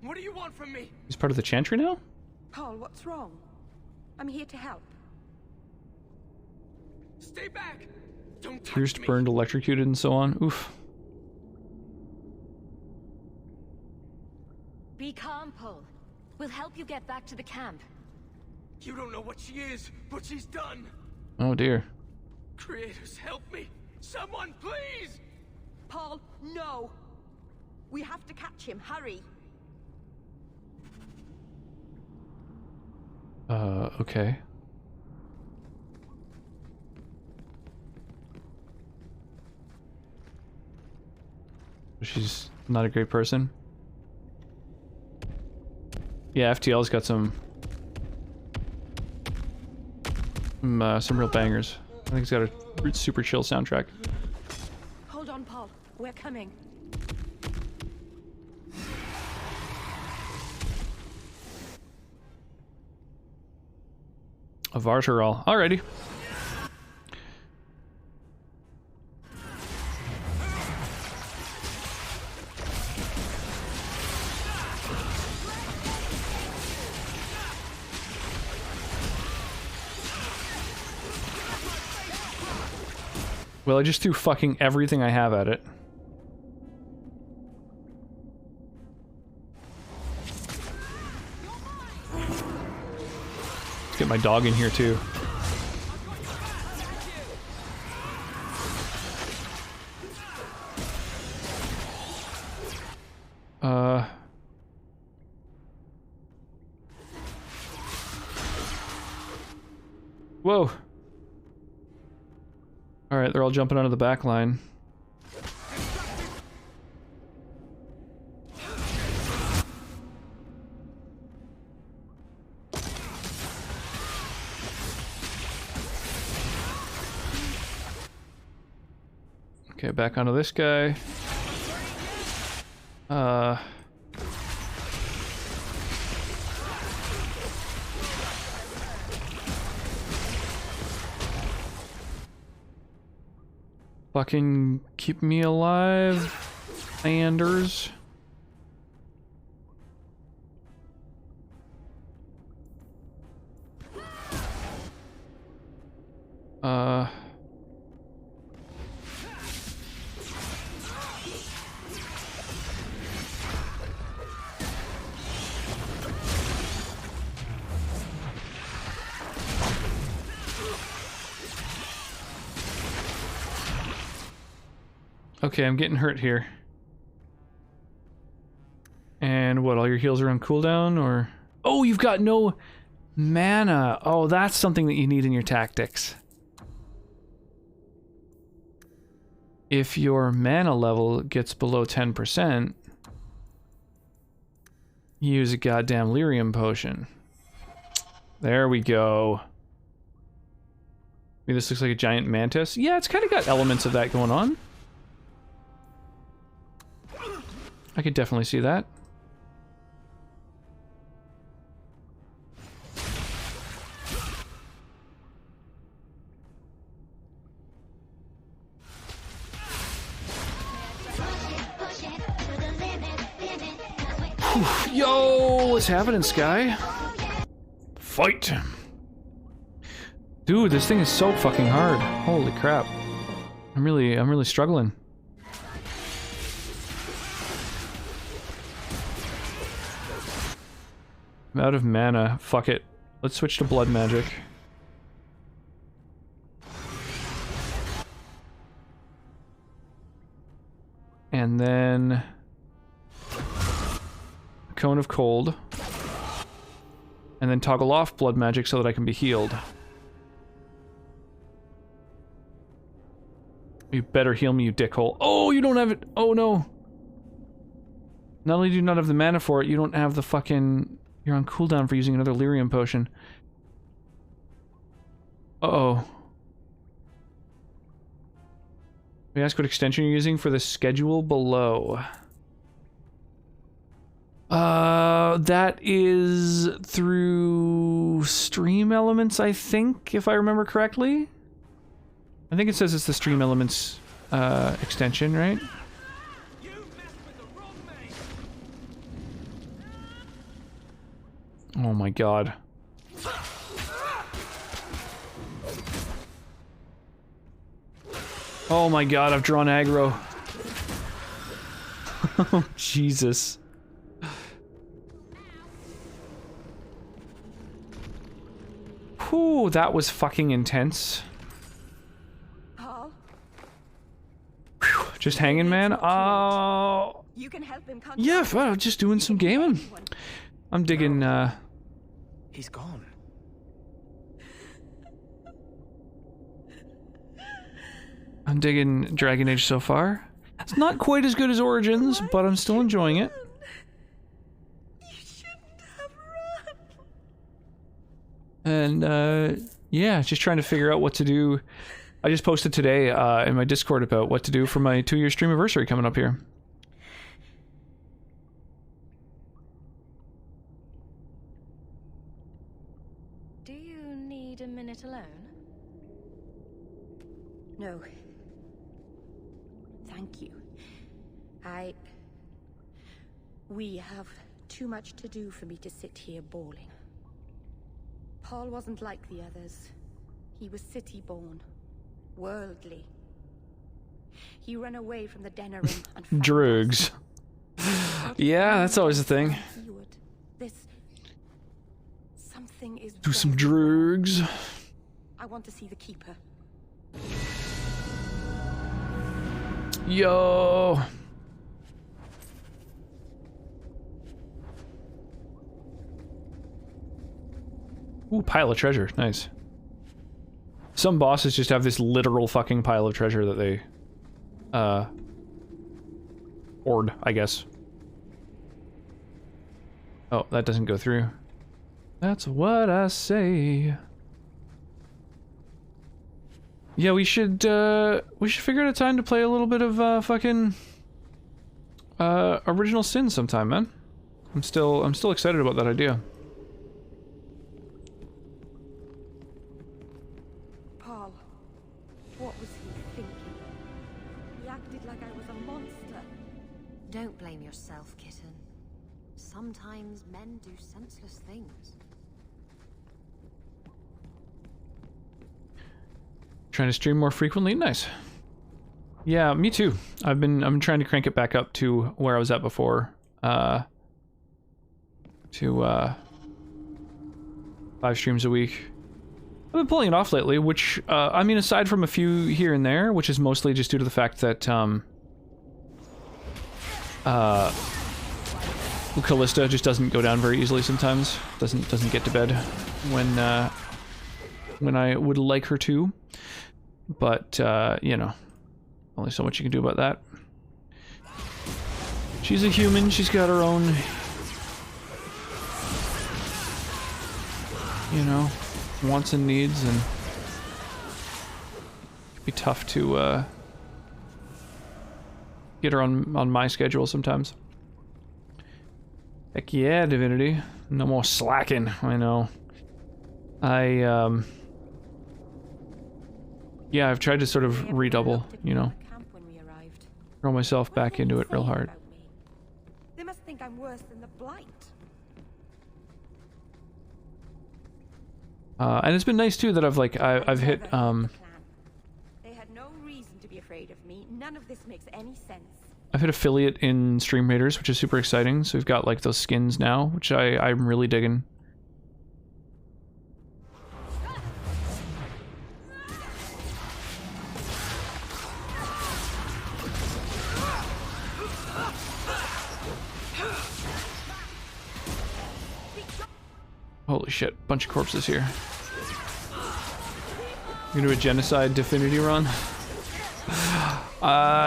What do you want from me? He's part of the Chantry now? Paul, what's wrong? I'm here to help. Stay back! Don't touch Pierced, me. burned, electrocuted, and so on. Oof. Be calm, Paul. We'll help you get back to the camp. You don't know what she is, what she's done. Oh dear. Creators, help me! Someone, please! Paul, no! We have to catch him. Hurry! Okay. She's not a great person. Yeah, FTL's got some real bangers. I think it's got a super chill soundtrack. Hold on, Paul. We're coming. A Vartarol. Alrighty. Well, I just threw fucking everything I have at it. Let's get my dog in here too. Whoa. Alright, they're all jumping onto the back line. Okay, back onto this guy. Fucking keep me alive, Anders. Okay, I'm getting hurt here. And what, all your heals are on cooldown, or... Oh, you've got no mana! Oh, that's something that you need in your tactics. If your mana level gets below 10%, use a goddamn lyrium potion. There we go. Maybe this looks like a giant mantis. Yeah, it's kind of got elements of that going on. I could definitely see that. Whew. Yo, what's happening, Sky? Fight! Dude, this thing is so fucking hard. Holy crap. I'm really struggling. I'm out of mana. Fuck it. Let's switch to blood magic. And then Cone of Cold. And then toggle off blood magic so that I can be healed. You better heal me, you dickhole. Oh, you don't have it. Oh, no. Not only do you not have the mana for it, you don't have the fucking... You're on cooldown for using another lyrium potion. Uh-oh. May I ask what extension you're using for the schedule below? That is through Stream Elements, I think, if I remember correctly. I think it says it's the Stream Elements extension, right? Oh my god. Oh my god, I've drawn aggro. Oh, Jesus. Whew, that was fucking intense. Paul? Whew, just hanging, man? Oh. You can help him. Yeah, well, just doing some gaming. I'm digging, He's gone. I'm digging Dragon Age so far. It's not quite as good as Origins, but I'm still enjoying it. And, yeah, just trying to figure out what to do. I just posted today in my Discord about what to do for my 2-year stream anniversary coming up here. Do you need a minute alone? No. Thank you. We have too much to do for me to sit here bawling. Paul wasn't like the others. He was city-born, worldly. He ran away from the Denerim and found Drugs. Yeah, that's always a thing. Something is Do some drugs. I want to see the Keeper. Yo. Ooh, pile of treasure. Nice. Some bosses just have this literal fucking pile of treasure that they, hoard, I guess. Oh, that doesn't go through. That's what I say. Yeah, we should figure out a time to play a little bit of, fucking, Original Sin sometime, man. I'm still excited about that idea. Paul, what was he thinking? He acted like I was a monster. Don't blame yourself, kitten. Sometimes men do senseless things. Trying to stream more frequently? Nice. Yeah, me too. I'm trying to crank it back up to where I was at before. To 5 streams a week. I've been pulling it off lately, which, I mean, aside from a few here and there, which is mostly just due to the fact that, Callista just doesn't go down very easily sometimes. Doesn't get to bed when I would like her to. But, you know, only so much you can do about that. She's a human, she's got her own, you know, wants and needs, and it'd be tough to, get her on my schedule sometimes. Heck yeah, Divinity. No more slacking, I know. Yeah, I've tried to sort of redouble, you know. Throw myself back into it real hard. They must think I'm worse than the Blight. And it's been nice too that I've hit They had no reason to be afraid of me. None of this makes any sense. I've hit affiliate in Stream Raiders, which is super exciting. So we've got like those skins now, which I'm really digging. Holy shit, bunch of corpses here. You're gonna do a genocide Divinity run?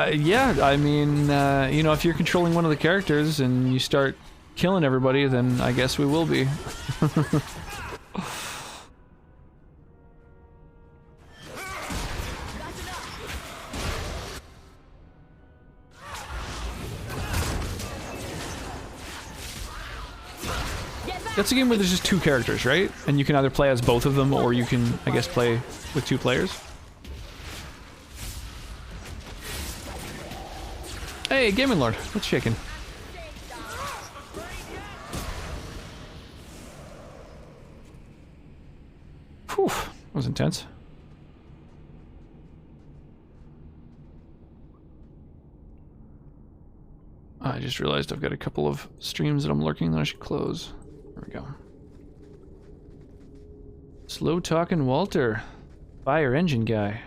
Yeah, I mean, you know, if you're controlling one of the characters and you start killing everybody, then I guess we will be. That's a game where there's just two characters, right? And you can either play as both of them, or you can, I guess, play with two players. Hey, Gaming Lord, what's shaking? Whew, that was intense. I just realized I've got a couple of streams that I'm lurking that I should close. There we go. Slow talking Walter. Fire engine guy.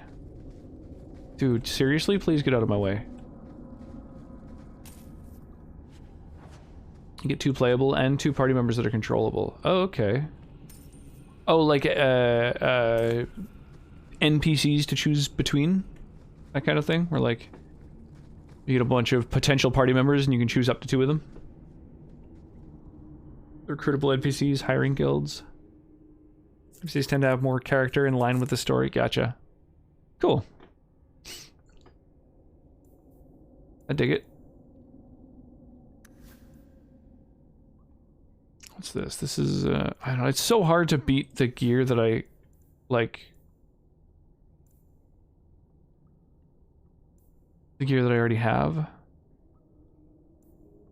Dude, seriously? Please get out of my way. You get 2 playable and 2 party members that are controllable. Oh, okay. Oh, like, NPCs to choose between? That kind of thing? Where, like, you get a bunch of potential party members and you can choose up to 2 of them? Recruitable NPCs, hiring guilds. NPCs tend to have more character in line with the story. Gotcha. Cool. I dig it. What's this? This is, I don't know, it's so hard to beat the gear that I, like... The gear that I already have.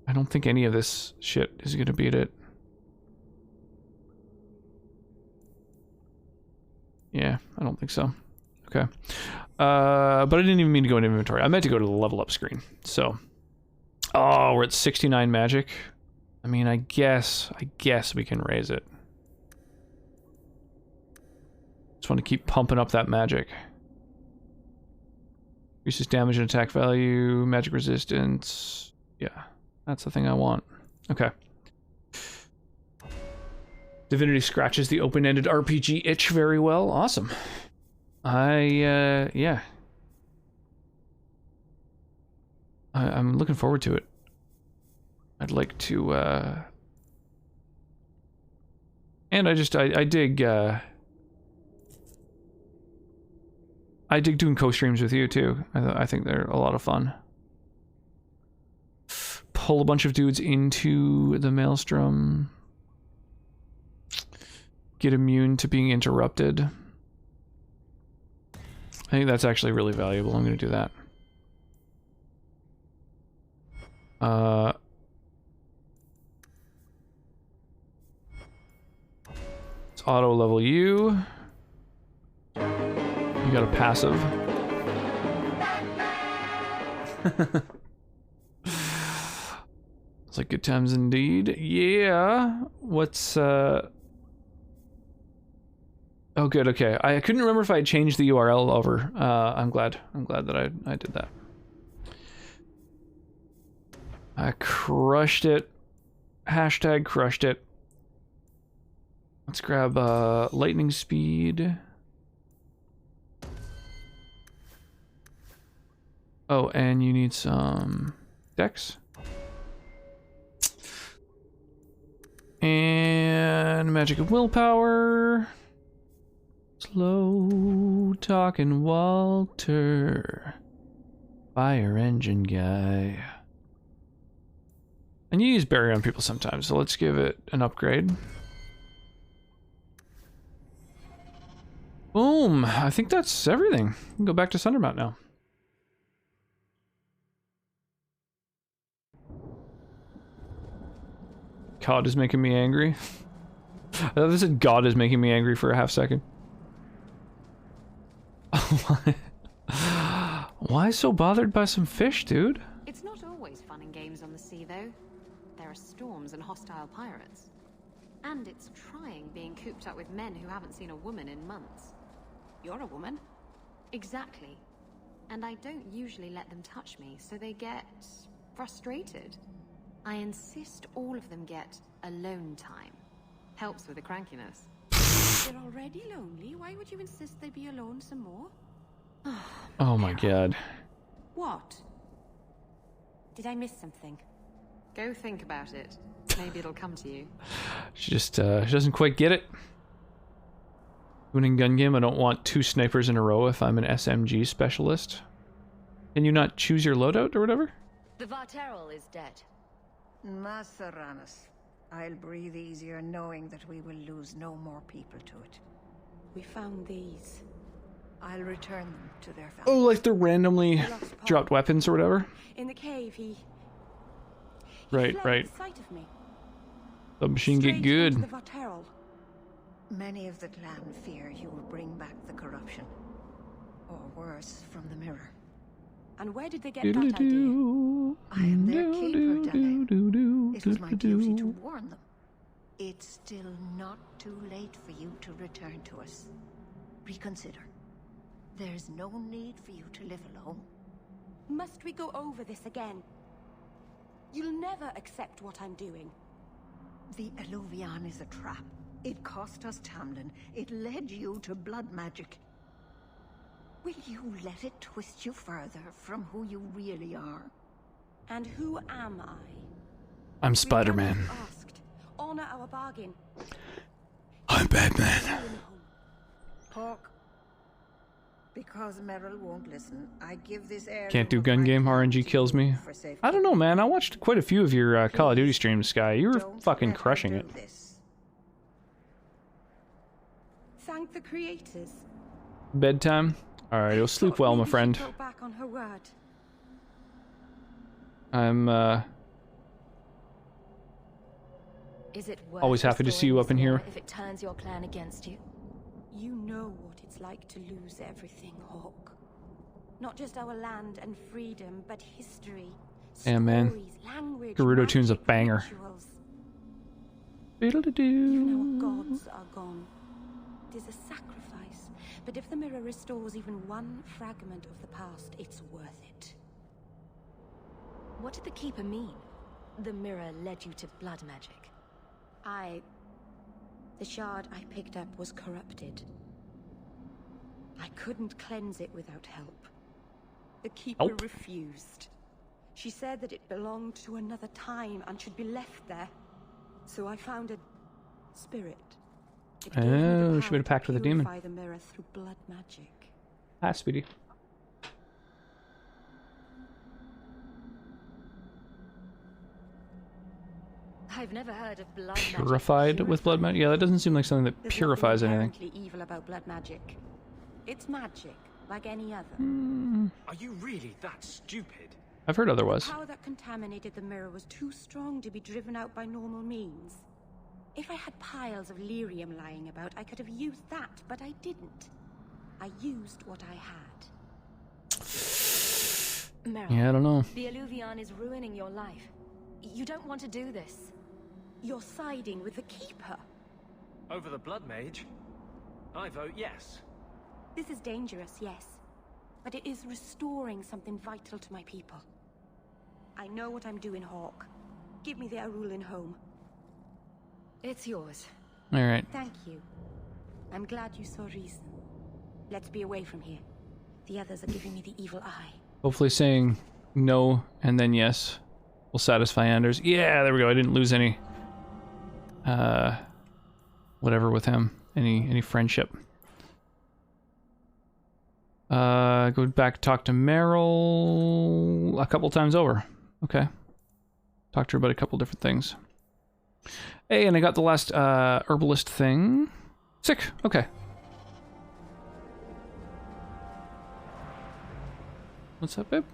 I don't think any of this shit is gonna beat it. Yeah, I don't think so. Okay. But I didn't even mean to go into inventory. I meant to go to the level up screen. So. Oh, we're at 69 magic. I mean, I guess we can raise it. Just want to keep pumping up that magic. Increases damage and attack value, magic resistance. Yeah, that's the thing I want. Okay. Divinity scratches the open-ended RPG itch very well. Awesome. Yeah. I'm looking forward to it. I'd like to, and I dig, I dig doing co-streams with you, too. I think they're a lot of fun. Pull a bunch of dudes into the Maelstrom. Get immune to being interrupted. I think that's actually really valuable. I'm going to do that. Let's auto level you. You got a passive. It's like good times indeed. Yeah. What's Oh, good. Okay. I couldn't remember if I had changed the URL over. I'm glad that I did that. I crushed it. Hashtag crushed it. Let's grab lightning speed. Oh, and you need some dex. And magic of willpower. Slow talking Walter. Fire engine guy. And you use barrier on people sometimes, so let's give it an upgrade. Boom! I think that's everything. We can go back to Sundermount now. God is making me angry. I thought this said God is making me angry for a half second. Why so bothered by some fish, dude? It's not always always fun and games on the sea, though. There are storms and hostile pirates. And it's trying being cooped up with men who haven't seen a woman in months. You're a woman? Exactly. And I don't usually let them touch me, so they get frustrated. I insist all of them get alone time. Helps with the crankiness. They're already lonely. Why would you insist they be alone some more? Oh my god. What? Did I miss something? Go think about it. Maybe it'll come to you. She just she doesn't quite get it. Winning gun game, I don't want 2 snipers in a row if I'm an SMG specialist. Can you not choose your loadout or whatever? The Varterol is dead. Masaranas. I'll breathe easier knowing that we will lose no more people to it. We found these. I'll return them to their family. Oh, like the randomly dropped weapons or whatever? In the cave, he Right, fled right. at the sight of me. Submachine get Straight good. into the Varterol. Many of the clan fear you will bring back the corruption. Or worse, from the mirror. And where did they get that idea? I am their keeper, Dale. It was my duty to warn them. It's still not too late for you to return to us. Reconsider. There's no need for you to live alone. Must we go over this again? You'll never accept what I'm doing. The Eluvian is a trap. It cost us Tamlin. It led you to blood magic. Will you let it twist you further from who you really are? And who am I? I'm Spider-Man. Asked. Honor our bargain. I'm Batman. Hawk. Because Merrill won't listen, I give this area. Can't do gun game, RNG kills me. I don't know, man. I watched quite a few of your Call of Duty streams, Sky. You were fucking crushing it. Thank the creators. Bedtime? Alright, you'll sleep well, my friend. Go back on her word. I'm, Is it worth always happy to see you up in here. if it turns your clan against you? You know what it's like to lose everything, Hawk. Not just our land and freedom, but history. Yeah, man. Stories, language, Gerudo tune's a magic, banger. rituals. Beedle-de-doo. Even our gods are gone. It is a sacrifice, but if the mirror restores even one fragment of the past, it's worth it. What did the Keeper mean? The mirror led you to blood magic. The shard I picked up was corrupted. I couldn't cleanse it without help. The Keeper refused. She said that it belonged to another time and should be left there. So I found a spirit. It gave me the Oh, she made a power pact to with a demon. purify the mirror through blood magic. Ah, sweetie. I've never heard of blood Purified with blood magic? Yeah, that doesn't seem like something that There's purifies nothing anything. inherently evil about blood magic. It's magic, like any other. Are you really that stupid? I've heard otherwise. The power that contaminated the mirror was too strong to be driven out by normal means. If I had piles of lyrium lying about, I could have used that, but I didn't. I used what I had. Meryl, Yeah, I don't know. The Eluvian is ruining your life. You don't want to do this. You're siding with the Keeper. Over the Blood Mage? I vote yes. This is dangerous, yes. But it is restoring something vital to my people. I know what I'm doing, Hawk. Give me the Arulin home. It's yours. Alright. Thank you. I'm glad you saw reason. Let's be away from here. The others are giving me the evil eye. Hopefully saying no and then yes will satisfy Anders. Yeah, there we go. I didn't lose any whatever with him. Any friendship. Go back, talk to Meryl a couple times over. Okay. Talk to her about a couple different things. Hey, and I got the last herbalist thing. Sick. Okay. What's up, babe?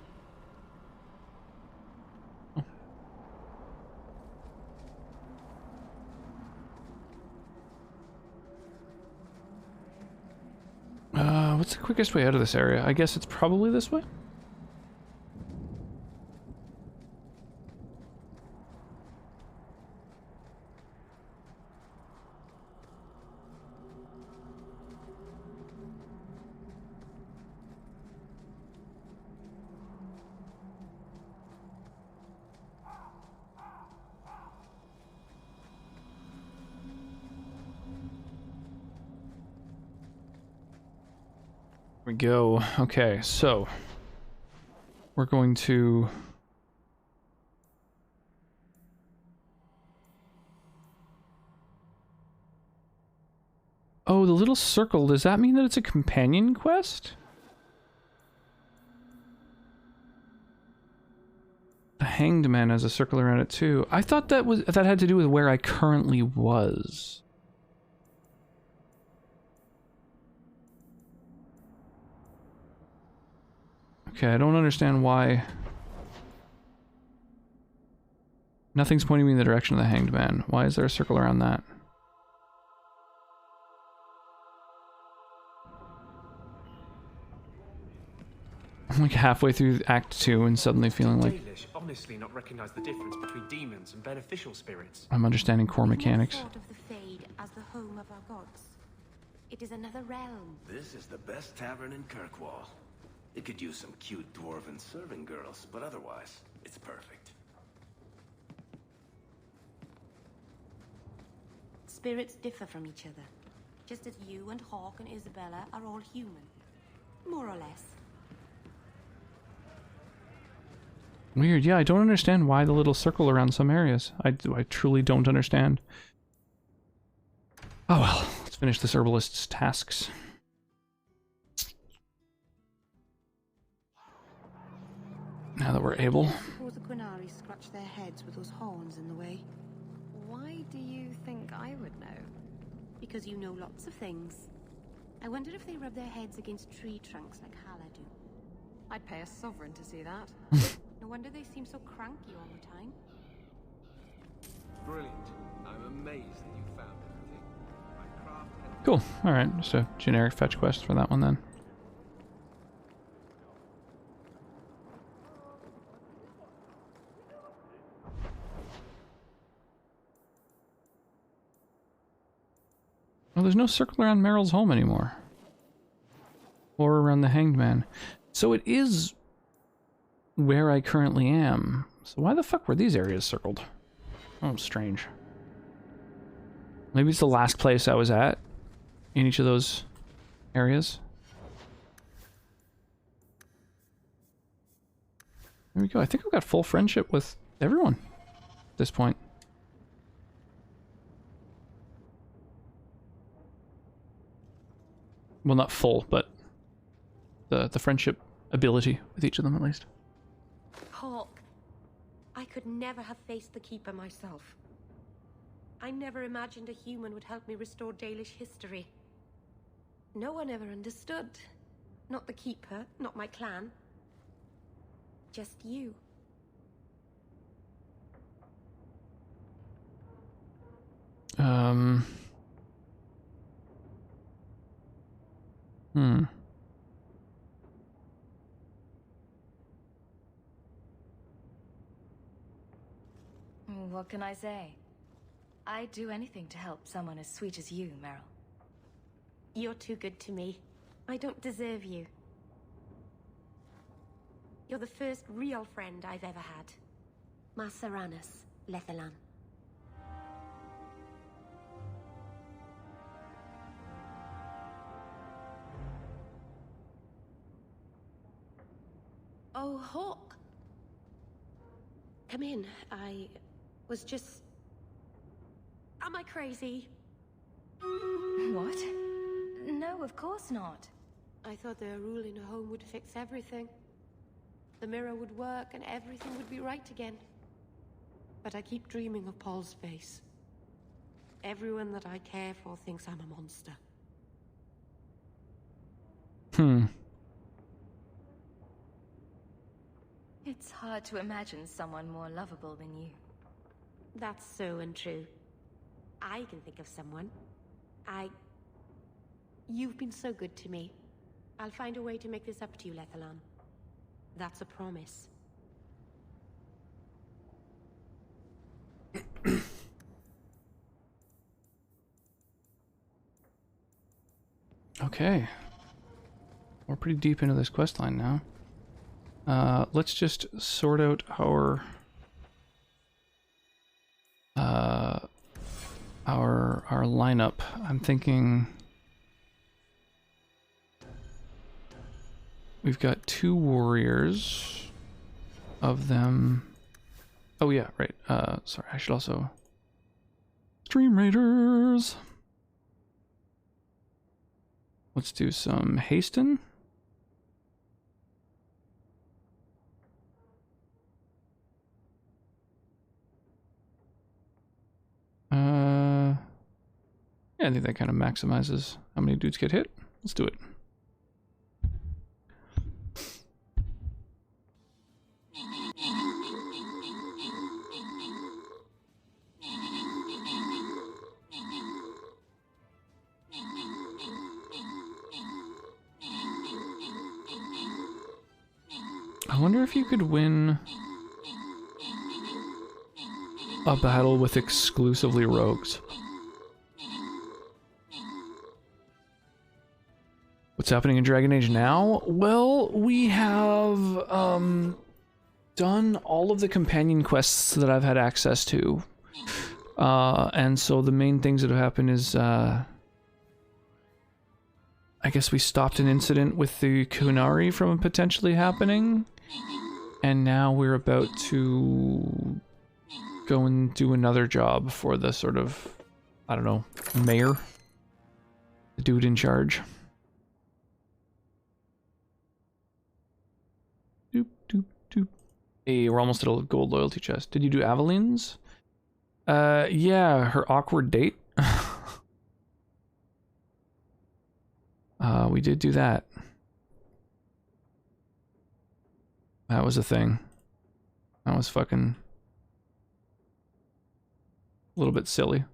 What's the quickest way out of this area? I guess it's probably this way? we go. Okay, so we're going to oh, the little circle, does that mean that it's a companion quest? The Hanged Man has a circle around it too. I thought that had to do with where I currently was. Okay, I don't understand why. Nothing's pointing me in the direction of the Hanged Man. Why is there a circle around that? I'm like halfway through Act 2 and suddenly feeling like Dalish honestly not recognize the difference between demons and beneficial spirits. I'm understanding core mechanics. Thought of the Fade as the home of our gods. It is another realm. This is the best tavern in Kirkwall. It could use some cute dwarven serving girls, but otherwise, it's perfect. Spirits differ from each other, just as you and Hawk and Isabella are all human. More or less. Weird, yeah, I don't understand why the little circle around some areas. I truly don't understand. Oh well, let's finish this herbalist's tasks. Now that we're able. Suppose the Qunari scratch their heads with those horns in the way. Why do you think I would know? Because you know lots of things. I wonder if they rub their heads against tree trunks like Hala do. I'd pay a sovereign to see that. No wonder they seem so cranky all the time. Brilliant. I'm amazed that you found everything. My craft had... Cool, alright, just a generic fetch quest for that one then. Well, there's no circle around Meryl's home anymore. Or around the Hanged Man. So it is where I currently am. So why the fuck were these areas circled? Oh, strange. Maybe it's the last place I was at in each of those areas. There we go. I think I've got full friendship with everyone at this point. Well, not full, but the friendship ability with each of them at least. Hawk, I could never have faced the Keeper myself. I never imagined a human would help me restore Dalish history. No one ever understood. Not the Keeper, not my clan. Just you. What can I say? I'd do anything to help someone as sweet as you, Meryl. You're too good to me. I don't deserve you. You're the first real friend I've ever had. Masaranas, Lethalan. Oh, Hawk. Come in. I was just... Am I crazy? What? No, of course not. I thought their rule in a home would fix everything. The mirror would work and everything would be right again. But I keep dreaming of Paul's face. Everyone that I care for thinks I'm a monster. It's hard to imagine someone more lovable than you. That's so untrue. I can think of someone. You've been so good to me. I'll find a way to make this up to you, Lethalan. That's a promise. Okay. We're pretty deep into this questline now. Let's just sort out our lineup. I'm thinking we've got 2 warriors of them. Oh yeah, right. Sorry, I should also Stream Raiders. Let's do some hasten. Yeah, I think that kind of maximizes how many dudes get hit. Let's do it. I wonder if you could win a battle with exclusively rogues. What's happening in Dragon Age now? Well, we have done all of the companion quests that I've had access to. And so the main things that have happened is I guess we stopped an incident with the Qunari from potentially happening. And now we're about to go and do another job for the sort of, I don't know, mayor? The dude in charge. Doop, doop, doop. Hey, we're almost at a gold loyalty chest. Did you do Aveline's? Yeah, her awkward date. We did do that. That was a thing. That was fucking a little bit silly.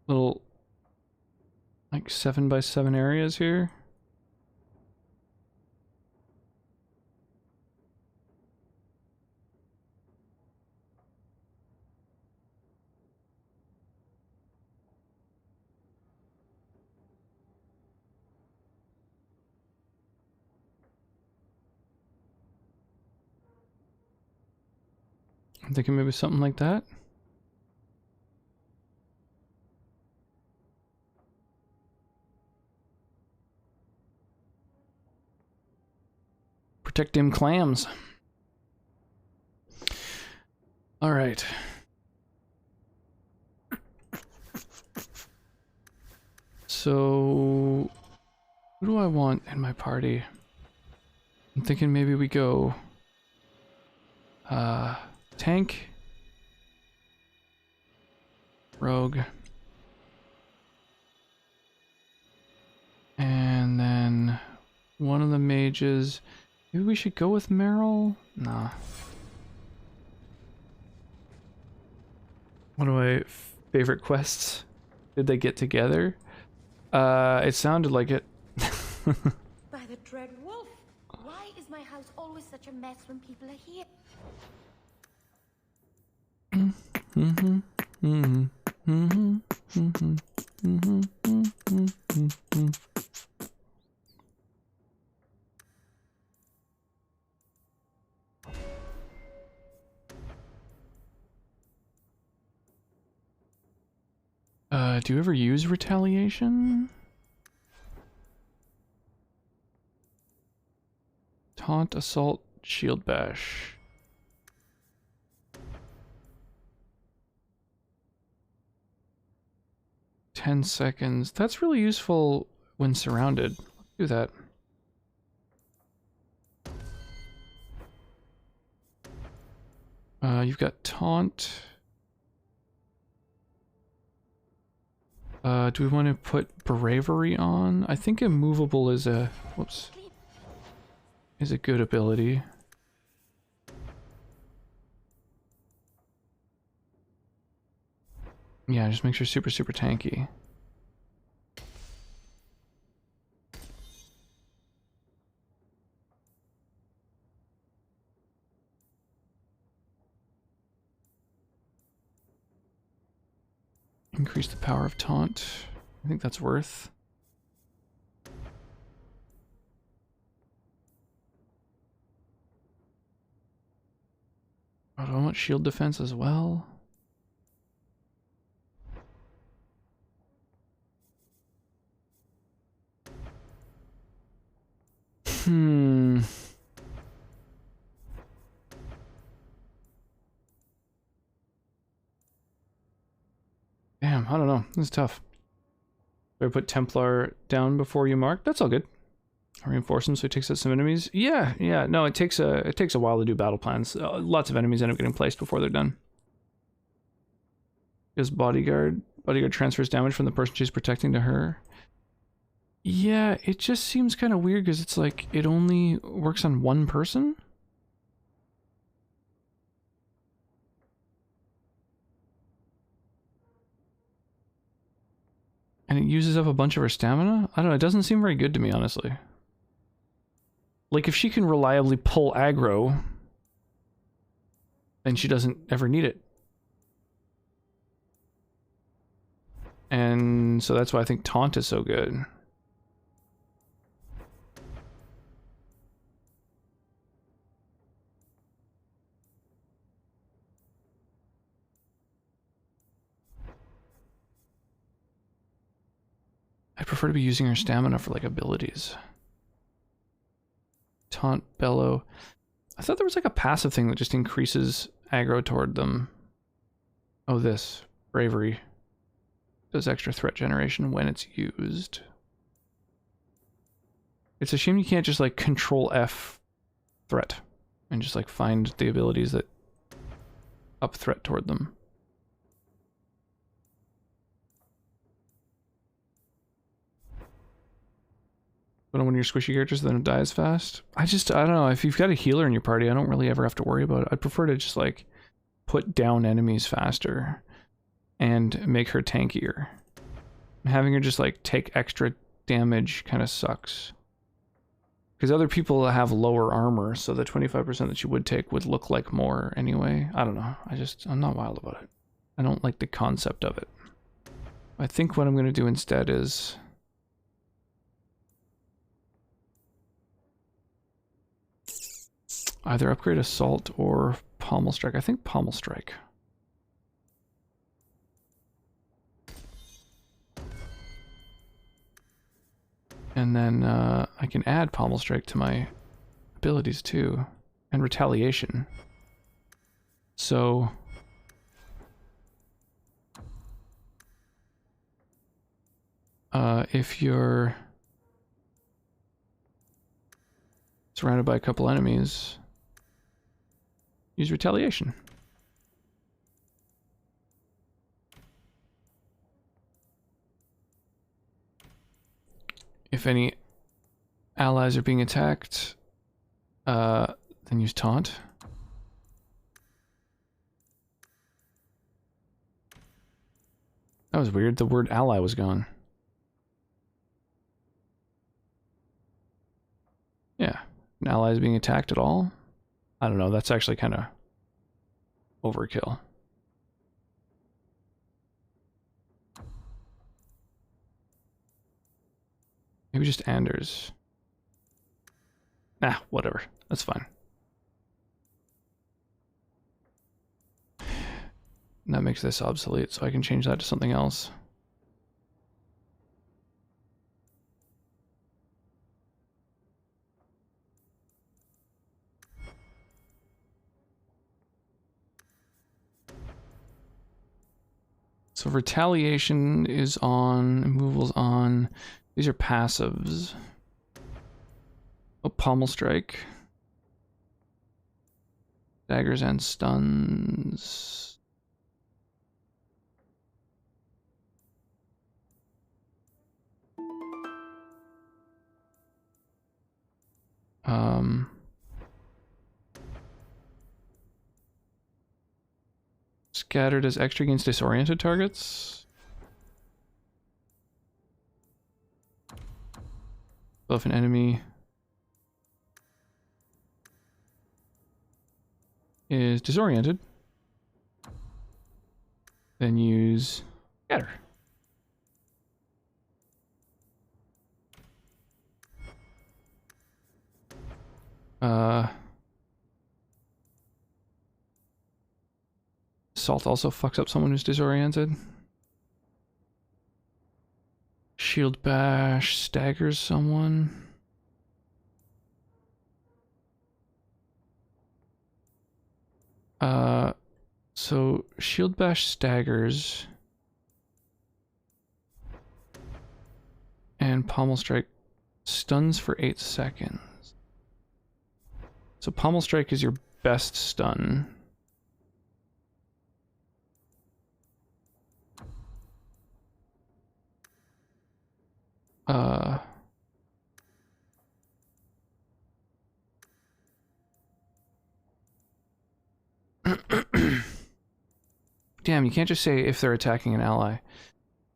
Little, like 7x7 areas here. I'm thinking maybe something like that. Protect them clams. All right. So, who do I want in my party? I'm thinking maybe we go tank, rogue, and then one of the mages. Maybe we should go with Meryl? Nah. One of my favorite quests. Did they get together? It sounded like it. By the dread wolf! Why is my house always such a mess when people are here? Do you ever use retaliation? Taunt, assault, shield bash. "10 seconds. That's really useful when surrounded. Let's do that. You've got taunt. Do we want to put bravery on? I think immovable is a, whoops, is a good ability. Yeah, just makes her super, super tanky. Increase the power of taunt. I think that's worth. Oh, do I want shield defense as well? Hmm. Damn, I don't know. This is tough. Do I put Templar down before you mark? That's all good. Reinforce him so he takes out some enemies. Yeah, yeah. No, it takes a while to do battle plans. Lots of enemies end up getting placed before they're done. Because bodyguard transfers damage from the person she's protecting to her. Yeah, it just seems kind of weird because it's like it only works on one person. And it uses up a bunch of her stamina? I don't know, it doesn't seem very good to me, honestly. Like, if she can reliably pull aggro, then she doesn't ever need it. And so that's why I think Taunt is so good. I prefer to be using her stamina for, like, abilities. Taunt, Bellow. I thought there was, like, a passive thing that just increases aggro toward them. Oh, this. Bravery. Does extra threat generation when it's used. It's a shame you can't just, like, Control F threat and just, like, find the abilities that up threat toward them. But when you're squishy characters, then it dies fast. I don't know. If you've got a healer in your party, I don't really ever have to worry about it. I'd prefer to just, like, put down enemies faster and make her tankier. Having her just, like, take extra damage kind of sucks. Because other people have lower armor, so the 25% that you would take would look like more anyway. I don't know. I'm not wild about it. I don't like the concept of it. I think what I'm going to do instead is... either upgrade Assault or Pommel Strike. I think Pommel Strike. And then I can add Pommel Strike to my abilities too. And Retaliation. So... if you're surrounded by a couple enemies, use Retaliation. If any allies are being attacked, then use Taunt. That was weird. The word ally was gone. Yeah. An ally is being attacked at all? I don't know. That's actually kind of overkill. Maybe just Anders. Nah, whatever. That's fine. And that makes this obsolete, so I can change that to something else. So Retaliation is on, removal's on. These are passives. Oh, Pommel Strike. Daggers and stuns. Scattered as extra against disoriented targets. So if an enemy is disoriented, then use Scatter. Salt also fucks up someone who's disoriented. Shield Bash staggers someone. So Shield Bash staggers. And Pommel Strike stuns for 8 seconds. So Pommel Strike is your best stun. Damn, you can't just say if they're attacking an ally.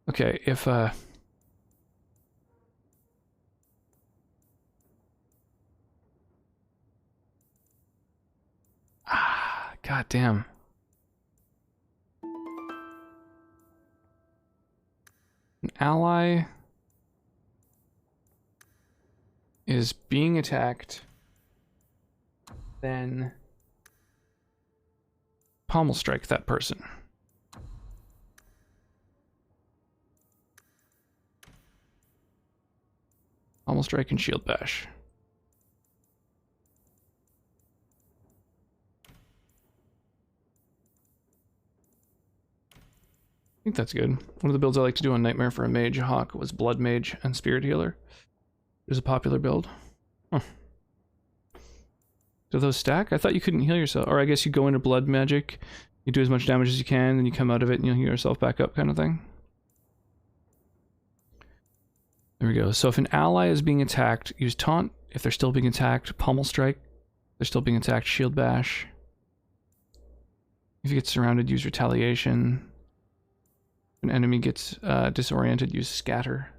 Okay, if God damn. An ally is being attacked, then Pommel Strike that person. Pommel Strike and Shield Bash. I think that's good. One of the builds I like to do on Nightmare for a Mage Hawk was Blood Mage and Spirit Healer. It was a popular build. Huh. Do those stack? I thought you couldn't heal yourself. Or I guess you go into Blood Magic, you do as much damage as you can, then you come out of it and you'll heal yourself back up kind of thing. There we go. So if an ally is being attacked, use Taunt. If they're still being attacked, Pommel Strike. If they're still being attacked, Shield Bash. If you get surrounded, use Retaliation. If an enemy gets disoriented, use Scatter.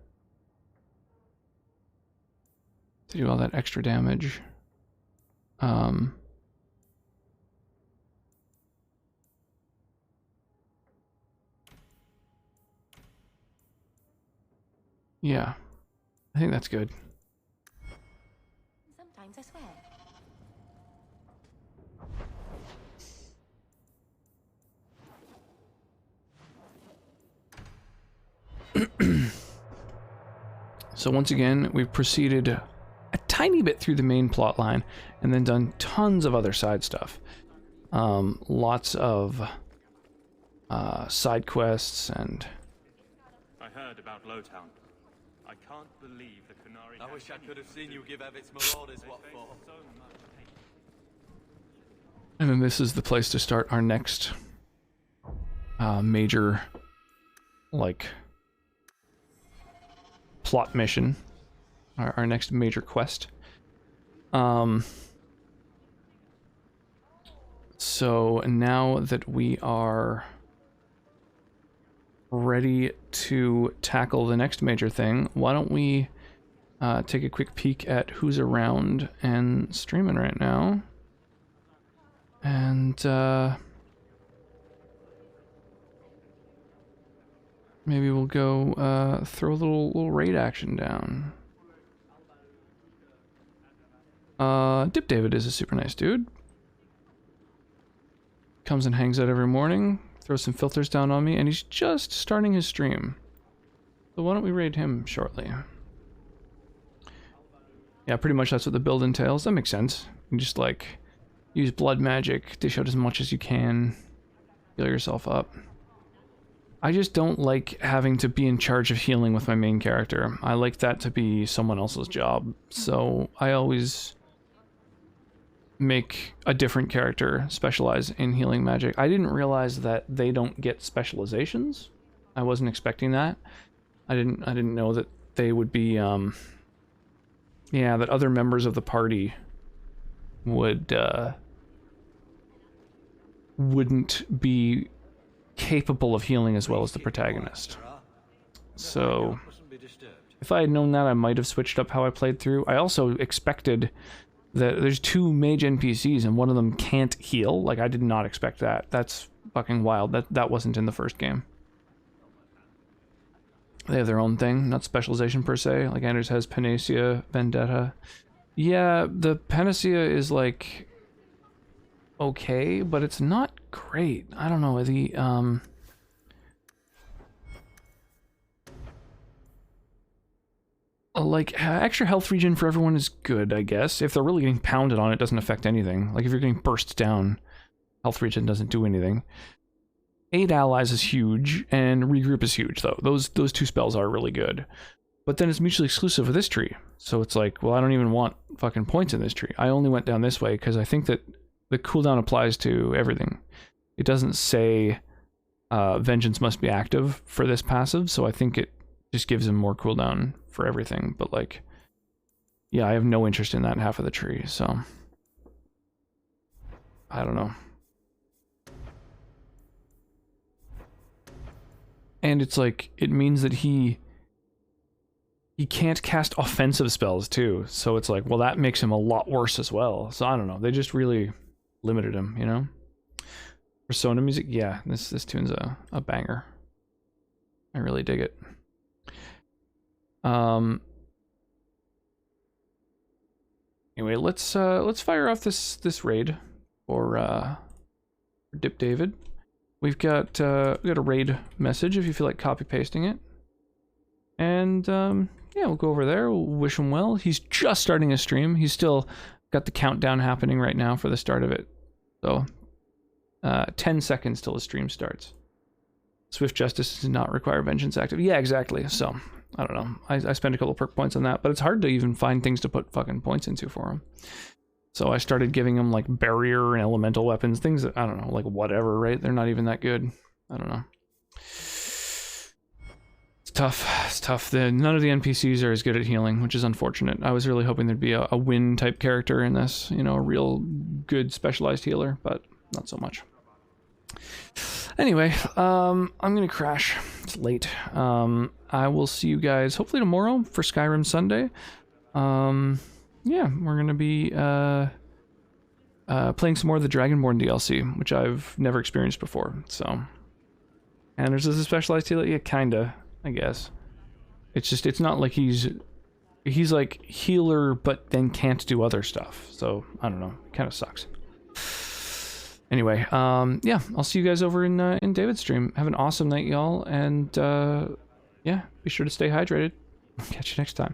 To do all that extra damage. Yeah. I think that's good. Sometimes I swear. So once again, we've proceeded a tiny bit through the main plot line and then done tons of other side stuff. Lots of side quests and... I heard about Lowtown. I can't believe the Qunari... I wish I could have seen you give Evit's Marauders what for. And then this is the place to start our next major, like, plot mission. Our next major quest. So now that we are ready to tackle the next major thing, why don't we take a quick peek at who's around and streaming right now. And maybe we'll go throw a little raid action down. Dip David is a super nice dude. Comes and hangs out every morning, throws some filters down on me, and he's just starting his stream. So why don't we raid him shortly? Yeah, pretty much that's what the build entails. That makes sense. You just, like, use blood magic, dish out as much as you can, heal yourself up. I just don't like having to be in charge of healing with my main character. I like that to be someone else's job. So I always make a different character specialize in healing magic. I didn't realize that they don't get specializations. I wasn't expecting that. I didn't know that they would be yeah, that other members of the party would wouldn't be capable of healing as well as the protagonist. So, if I had known that, I might have switched up how I played through. I also expected that there's 2 mage NPCs and one of them can't heal. Like, I did not expect that. That's fucking wild. That wasn't in the first game. They have their own thing, not specialization per se. Like, Anders has Panacea, Vendetta. Yeah, the Panacea is, like, okay, but it's not great. I don't know, like, extra health regen for everyone is good, I guess. If they're really getting pounded on, it doesn't affect anything. Like, if you're getting burst down, health regen doesn't do anything. 8 allies is huge, and regroup is huge, though. Those 2 spells are really good. But then it's mutually exclusive with this tree. So it's like, well, I don't even want fucking points in this tree. I only went down this way because I think that the cooldown applies to everything. It doesn't say Vengeance must be active for this passive, so I think it just gives him more cooldown for everything. But, like, yeah, I have no interest in that half of the tree, so I don't know. And it's like, it means that he can't cast offensive spells too, so it's like, well, that makes him a lot worse as well. So I don't know, they just really limited him, you know? Persona music, yeah, this tune's a banger. I really dig it. Anyway, let's fire off this raid for Dip David. We've got a raid message if you feel like copy pasting it. And yeah, we'll go over there. We'll wish him well. He's just starting a stream. He's still got the countdown happening right now for the start of it. So 10 seconds till the stream starts. Swift Justice does not require Vengeance active. Yeah, exactly. So I don't know. I spent a couple perk points on that, but it's hard to even find things to put fucking points into for him. So I started giving him like barrier and elemental weapons, things that, I don't know, like whatever, right? They're not even that good. I don't know. It's tough. It's tough. None of the NPCs are as good at healing, which is unfortunate. I was really hoping there'd be a win type character in this, you know, a real good specialized healer, but not so much. Anyway, I'm gonna crash. It's late. I will see you guys hopefully tomorrow for Skyrim Sunday. Yeah, we're gonna be playing some more of the Dragonborn DLC, which I've never experienced before. So, and there's a specialized healer, yeah, kinda, I guess. It's just, it's not like he's like healer, but then can't do other stuff. So I don't know, it kind of sucks. Anyway, yeah, I'll see you guys over in David's stream. Have an awesome night, y'all, and yeah, be sure to stay hydrated. Catch you next time.